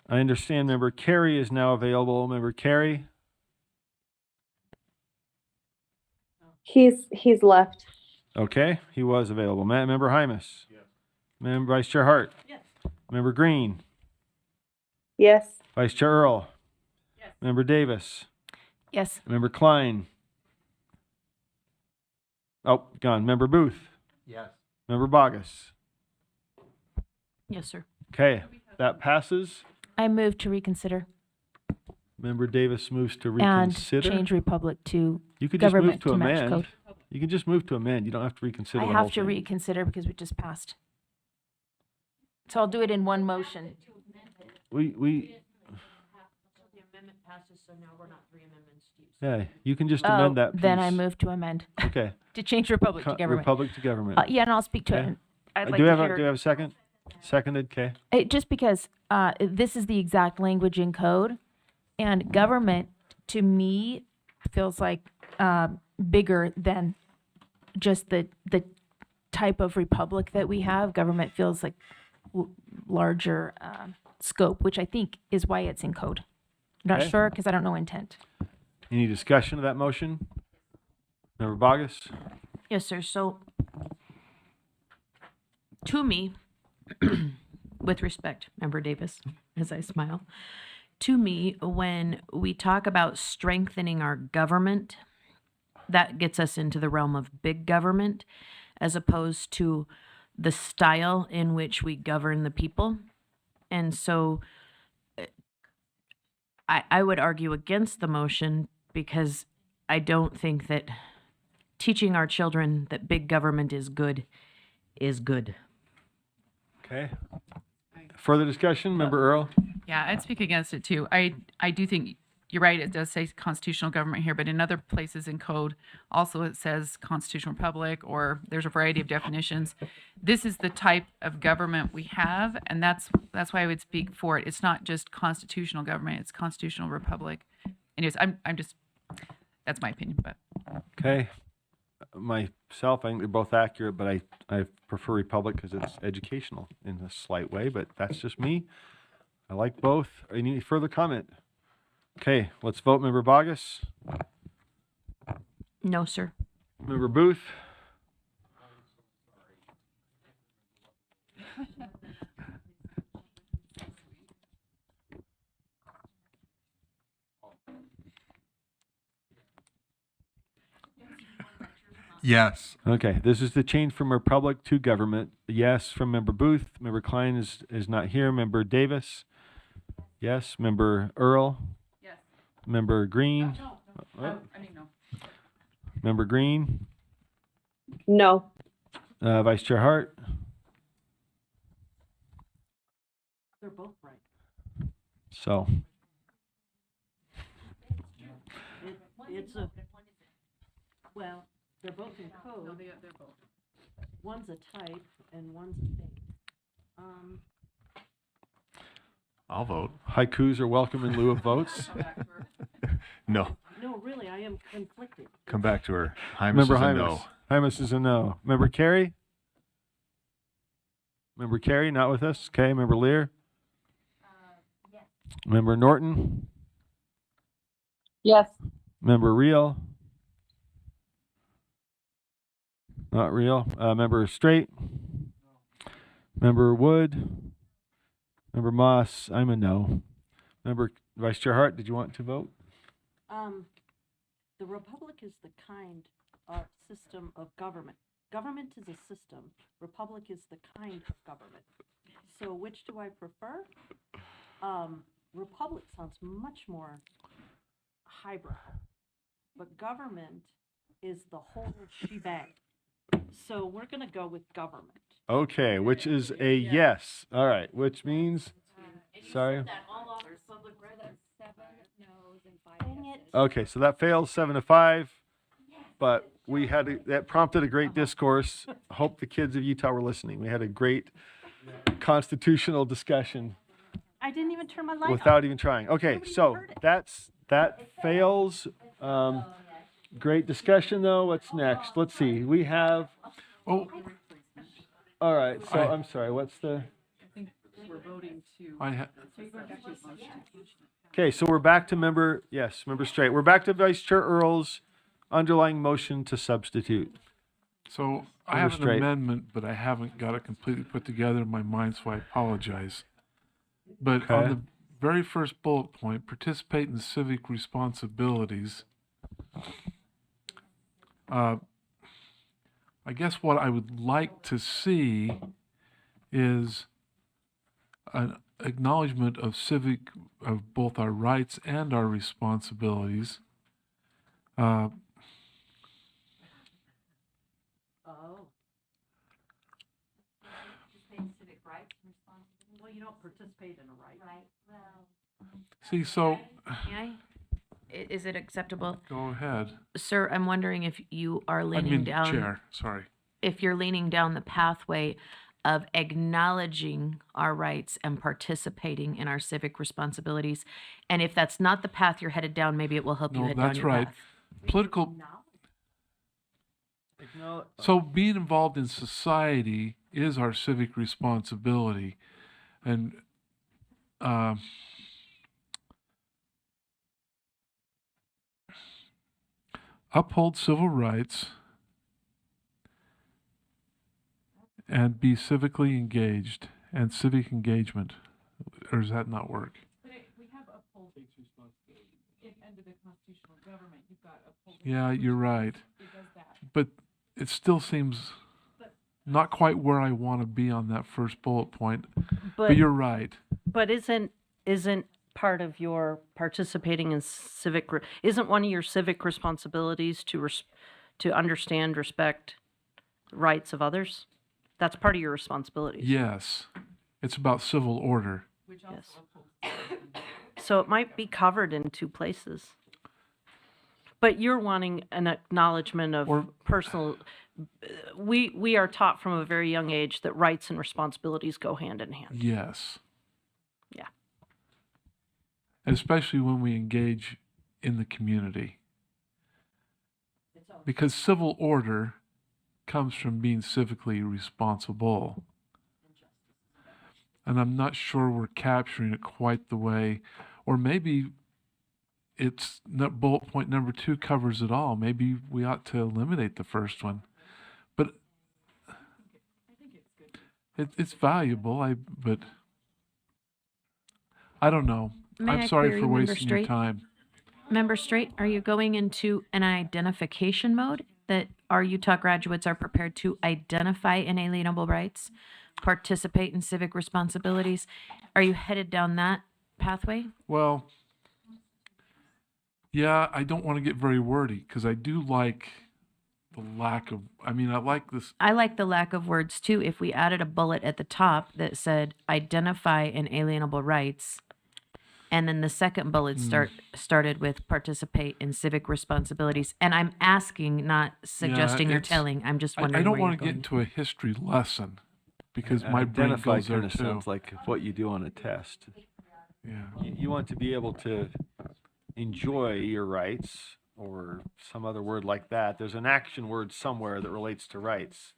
I understand Member Carey is now available. Member Carey? He's left. Okay, he was available. Member Hymas? Yes. Member Vice Chair Hart? Yes. Member Green? Yes. Vice Chair Earl? Yes. Member Davis? Yes. Member Klein? Oh, gone. Member Booth? Yes. Member Bogus? Yes, sir. Okay, that passes. I move to reconsider Member Davis moves to and reconsider. change republic to You could just move government to to match amend. code. You can just move to amend. You don't have to reconsider I the whole have to thing. reconsider because we just passed. So I'll do it in one motion. We The amendment passes, so now we're not 3 amendments. yeah, you can just amend that piece. Then I move to amend Okay. to change republic to government. Republic to government. Yeah, and I'll speak to Okay. it. I'd Do like we to have hear. do we have a second? Seconded. Okay. Just because this is the exact language in code, and government to me feels like bigger than just the type of republic that we have. Government feels like larger scope, which I think is why it's in code. Not Okay. sure because I don't know intent. Any discussion of that motion? Member Bogus? Yes, sir. So, to me, with respect, Member Davis, as I smile, to me, when we talk about strengthening our government, that gets us into the realm of big government, as opposed to the style in which we govern the people. And so I would argue against the motion because I don't think that teaching our children that big government is good is good. Okay. Further discussion? Member Earl? Yeah, I'd speak against it too. I do think you're right, it does say constitutional government here, but in other places in code, also it says constitutional republic, or there's a variety of definitions. This is the type of government we have, and that's why I would speak for it. It's not just constitutional government, it's constitutional republic. Anyways, I'm just, that's my opinion, but. Okay. Myself, I think they're both accurate, but I prefer republic because it's educational in a slight way, but that's just me. I like both. Any further comment? Okay, let's vote. Member Bogus? No, sir. Member Booth? Yes. Okay, this is the change from republic to government. Yes from Member Booth. Member Klein is not here. Member Davis? Yes. Member Earl? Yes. Member Green? No. Member Green? No. Vice Chair Hart? They're both right. So, It's a, well, they're both in code. No, they're both. One's a type and one's a date. I'll vote. haikus are welcome in lieu of votes. No. No, really, I am conflicted. Come back to her. Hymus Member is a Hymus. no. Hymus is a no. Member Carey? Member Carey, not with us. Okay. Member Lear? Yes. Member Norton? Yes. Member Reel? Not Reel. Member Straight? Member Wood? Member Moss? I'm a no. Member Vice Chair Hart, did you want to vote? The republic is the kind of system of government. Government is a system. Republic is the kind of government. So which do I prefer? Republic sounds much more highbrow, but government is the whole shebang. So we're going to go with government. Okay, which is a yes. All right, which means, sorry. Okay, so that fails 7-5, but we had that prompted a great discourse. Hope the kids of Utah were listening. We had a great constitutional discussion I didn't even turn my light on. without even trying. Okay, so that fails. Great discussion though. What's next? Let's see. We have. Oh, all right. So I'm sorry. What's the? I think we're voting to. Okay, so we're back to member Straight. We're back to Vice Chair Earl's underlying motion to substitute. So I Member have an Straight. amendment, but I haven't got it completely put together in my mind, so I apologize. But on the very first bullet point, participate in civic responsibilities. I guess what I would like to see is an acknowledgement of both our rights and our responsibilities. Oh. Civic rights and responsibilities. Well, you don't participate in a right. Right. Well. See, so May I? Is it acceptable? go ahead. Sir, I'm wondering if you are leaning down. Chair, sorry. If you're leaning down the pathway of acknowledging our rights and participating in our civic responsibilities. And if that's not the path you're headed down, maybe it will help you No, head down that's your right. path. Political. So being involved in society is our civic responsibility, and uphold civil rights and be civically engaged and civic engagement. Or does that not work? We have uphold under the constitutional government. You've got uphold. Yeah, you're right. It does that. But it still seems not quite where I want to be on that first bullet point. But you're right. But isn't part of your participating in isn't one of your civic responsibilities to understand, respect rights of others? That's part of your responsibilities. Yes. It's about civil order. Which also Yes. upholds. So it might be covered in two places. But you're wanting an acknowledgement of Or- personal, we are taught from a very young age that rights and responsibilities go hand in hand. Yes. Yeah. And especially when we engage in the community. Because civil order comes from being civically responsible. And I'm not sure we're capturing it quite the way, or maybe it's not bullet point number 2 covers it all. Maybe we ought to eliminate the first one. But it's valuable, but I don't know. May I'm I sorry query for Member wasting your Straight? time. Member Straight, are you going into an identification mode that our Utah graduates are prepared to identify inalienable rights, participate in civic responsibilities? Are you headed down that pathway? Well, yeah, I don't want to get very wordy because I do like the lack of, I like this. I like the lack of words too. If we added a bullet at the top that said identify inalienable rights, and then the second bullet started with participate in civic responsibilities. And I'm asking, not suggesting or it's- telling. I'm just wondering I don't where want you're to get going. into a history lesson because my brain Identify goes there kind of too. sounds like what you do on a test. Yeah. You want to be able to enjoy your rights, or some other word like that. There's an action word somewhere that relates to rights.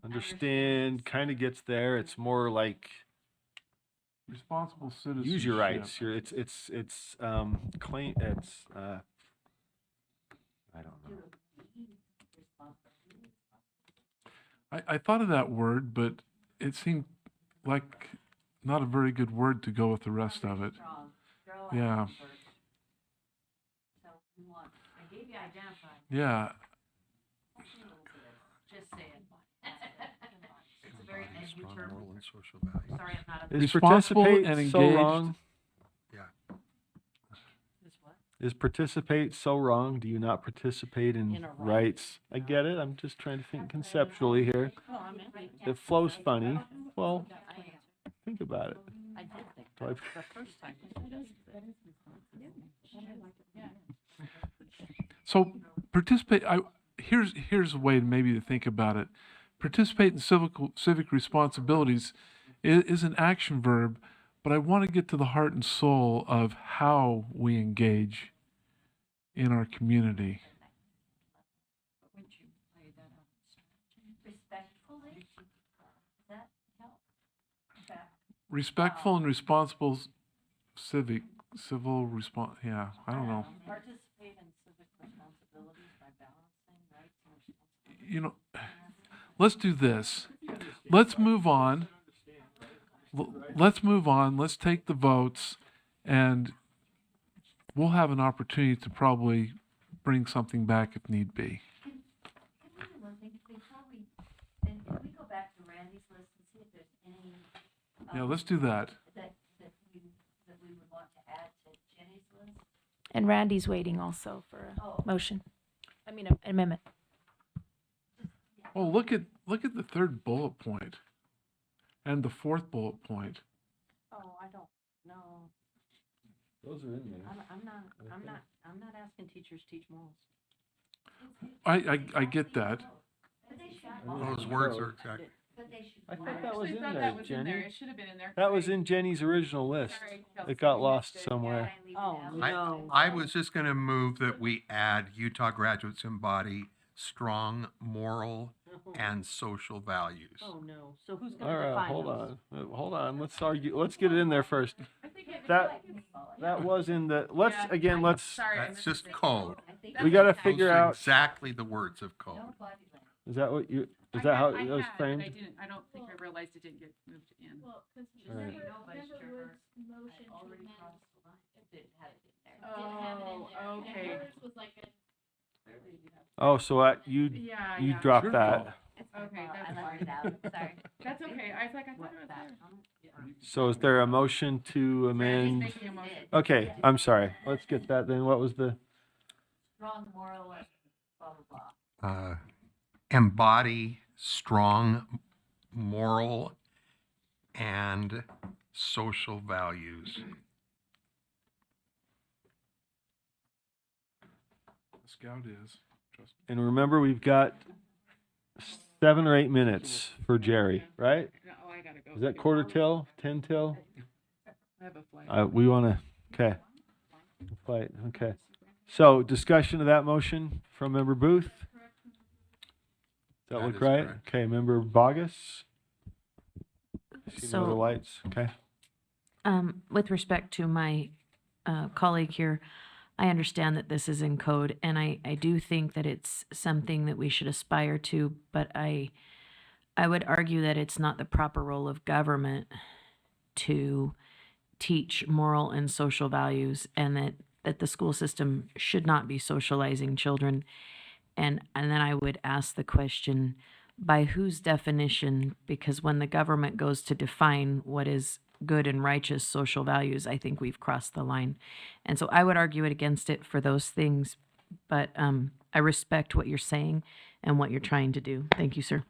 Understand kind of gets there. It's more like Responsible citizenship. use your rights. It's claim. It's I don't know. I thought of that word, but it seemed like not a very good word to go with the rest of it. Yeah. Yeah. Just say it. It's a very edgy term. Moral and social values. Sorry, I'm not a. Is Responsible participate and so engaged. wrong? Yeah. Is participate so wrong? Do you not participate in rights? I get it. I'm just trying to think conceptually here. It flows funny. Well, think about it. I did think So I've- the first time. So participate. Here's a way maybe to think about it. Participate in civic responsibilities is an action verb, but I want to get to the heart and soul of how we engage in our community. Respectful and responsible civil response. Yeah, I don't know. Participate in civic responsibilities by balancing rights and responsibilities. You know, let's do this. Let's move on. Let's move on. Let's take the votes, and we'll have an opportunity to probably bring something back if need be. Can we do one thing before can we go back to Randy's list and see if there's any Yeah, let's do that. that we would want to add to Jenny's list? And Randy's waiting also for a motion. I mean, an amendment. Oh, look at the third bullet point, and the fourth bullet point. Oh, I don't know. Those are in there. I'm not asking teachers teach morals. I get that. Those words are exact. I thought that was in there, That was in there. Jenny. It should have been in there. That was in Jenny's original list. Sorry, It Kelsey, got you lost missed it. somewhere. Oh, no. I was just going to move that we add Utah graduates embody strong moral and social values. Oh, no. So who's going All to right, define hold those? on. Hold on. Let's argue. Let's get it in there first. That was in the. Let's again. Let's. Sorry, I That's missed just it. code. We got to Those figure are out. exactly the words of code. Is that what you? Is I that how had- it I was had, but framed? I didn't. I don't think I realized it didn't get moved in. Well, because All right. motion to amend. Oh, okay. Yours was like a Oh, so you Yeah, you yeah. dropped Your that. fault. Okay, I that's left it out, sorry. That's okay. I was like, I thought it was there. So is there a motion to Randy's amend? making a motion. Okay, I'm sorry. Let's get that then. What was the? Strong moral and blah, blah, blah. Embody strong moral and social values. Scout is. Trust me. And remember, we've got 7 or 8 minutes for Jerry, right? Oh, I gotta go. Is that quarter till, 10 till? I have a flight. We want to, okay. Flight, okay. So discussion of that motion from Member Booth? Does that That look is right? correct. Okay, Member Bogus? See no other So- lights, okay. With respect to my colleague here, I understand that this is in code, and I do think that it's something that we should aspire to, but I would argue that it's not the proper role of government to teach moral and social values, and that the school system should not be socializing children. And then I would ask the question, by whose definition? Because when the government goes to define what is good and righteous social values, I think we've crossed the line. And so I would argue it against it for those things, but I respect what you're saying and what you're trying to do. Thank you, sir.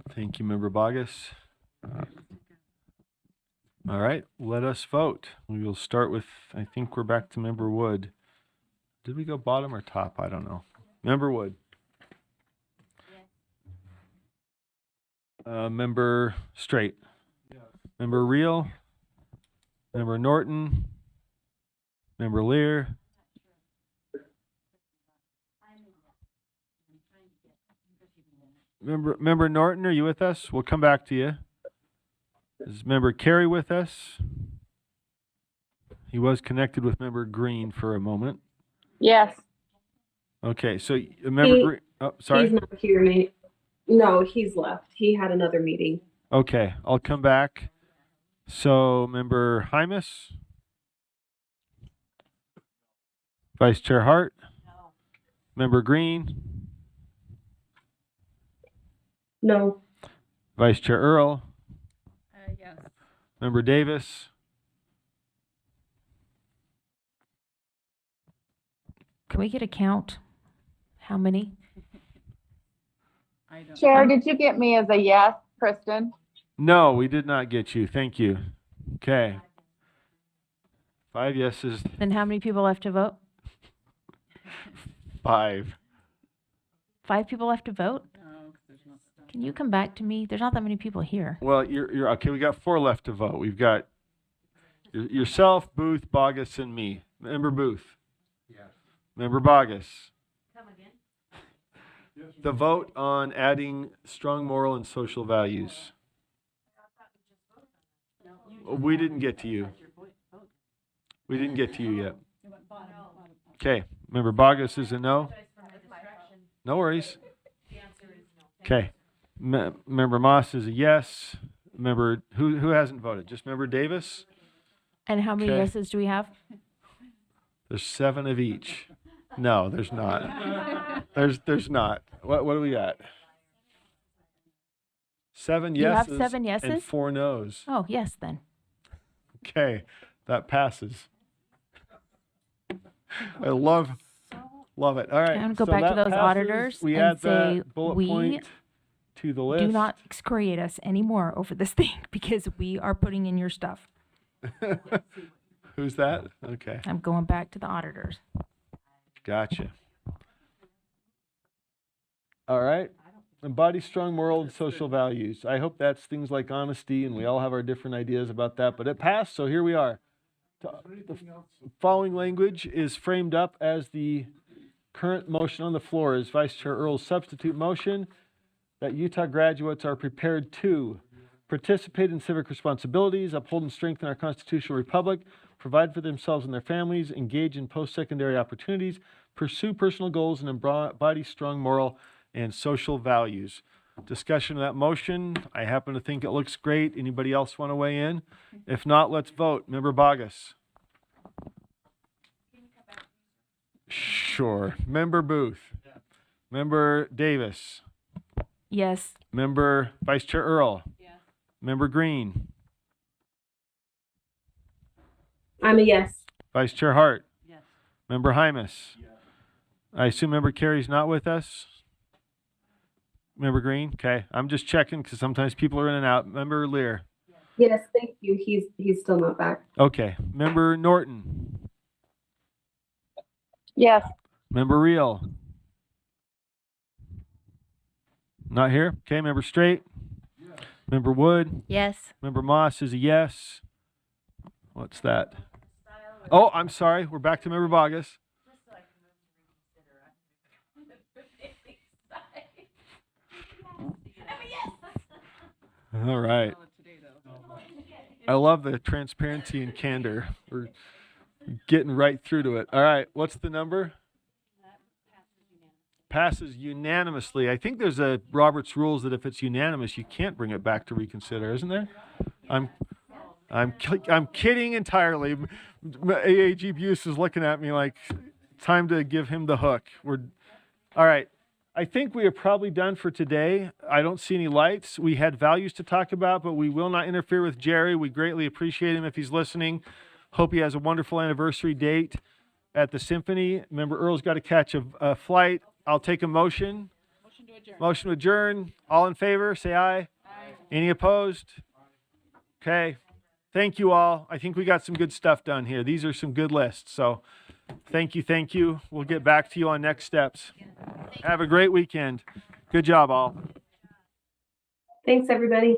Thank you, Member Bogus. All right, let us vote. We will start with, I think we're back to Member Wood. Did we go bottom or top? I don't know. Member Wood. Member Straight. Member Reel. Member Norton. Member Lear. Member Norton, are you with us? We'll come back to you. Is Member Carey with us? He was connected with Member Green for a moment. Yes. Okay, so Member Green. Oh, sorry. He's not here, Nate. No, he's left. He had another meeting. Okay, I'll come back. So, Member Hymas? Vice Chair Hart? Member Green? No. Vice Chair Earl? Yes. Member Davis? Can we get a count? How many? I don't. Chair, did you get me as a yes, Kristen? No, we did not get you. Thank you. Okay. 5 yeses, Then how many people left to vote? 5. 5 people left to vote? No, 'cause there's no. Can you come back to me? There's not that many people here. Well, you're okay. We got 4 left to vote. We've got yourself, Booth, Bogus, and me. Member Booth. Yes. Member Bogus. The vote on adding strong moral and social values. We didn't get to you. We didn't get to you yet. Okay. Member Bogus is a no. No worries. Okay. Member Moss is a yes. Member who hasn't voted? Just Member Davis. And how many Okay. yeses do we have? There's 7 of each. No, there's not. There's not. What do we got? 7 You have yeses. 7 And yeses? 4 no's. Oh, yes, then. Okay, that passes. I love it. All right. I'm gonna go so back to that those passes. auditors We and add say, that bullet we point to the list. Do not excoriate us anymore over this thing because we are putting in your stuff. Who's that? Okay, I'm going back to the auditors. gotcha. All right. Embody strong moral and social values. I hope that's things like honesty, and we all have our different ideas about that, but it passed, so here we are. The following language is framed up as the current motion on the floor is Vice Chair Earl's substitute motion that Utah graduates are prepared to participate in civic responsibilities, uphold and strengthen our constitutional republic, provide for themselves and their families, engage in post-secondary opportunities, pursue personal goals, and embody strong moral and social values. Discussion of that motion. I happen to think it looks great. Anybody else want to weigh in? If not, let's vote. Member Bogus. Sure. Member Booth. Member Davis. Yes. Member Vice Chair Earl. Member Green. I'm a yes. Vice Chair Hart. Member Hymas. I assume Member Carey's not with us. Member Green? Okay. I'm just checking because sometimes people are in and out. Member Lear? Yes, thank you. He's still not back. Okay. Member Norton. Yes. Member Reel. Not here. Okay. Member Straight. Member Wood. Yes. Member Moss is a yes. What's that? Oh, I'm sorry. We're back to Member Bogus. All right. I love the transparency and candor. We're getting right through to it. All right. What's the number? Passes unanimously. I think there's a Robert's rules that if it's unanimous, you can't bring it back to reconsider, isn't there? I'm kidding entirely. AAG Buse is looking at me like time to give him the hook. All right. I think we are probably done for today. I don't see any lights. We had values to talk about, but we will not interfere with Jerry. We greatly appreciate him if he's listening. Hope he has a wonderful anniversary date at the Symphony. Remember, Earl's got to catch a flight. I'll take a motion. Motion to adjourn. All in favor, say aye. Aye. Any opposed? Okay. Thank you all. I think we got some good stuff done here. These are some good lists. So thank you. Thank you. We'll get back to you on next steps. Have a great weekend. Good job, all. Thanks, everybody.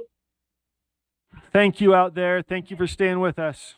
Thank you out there. Thank you for staying with us.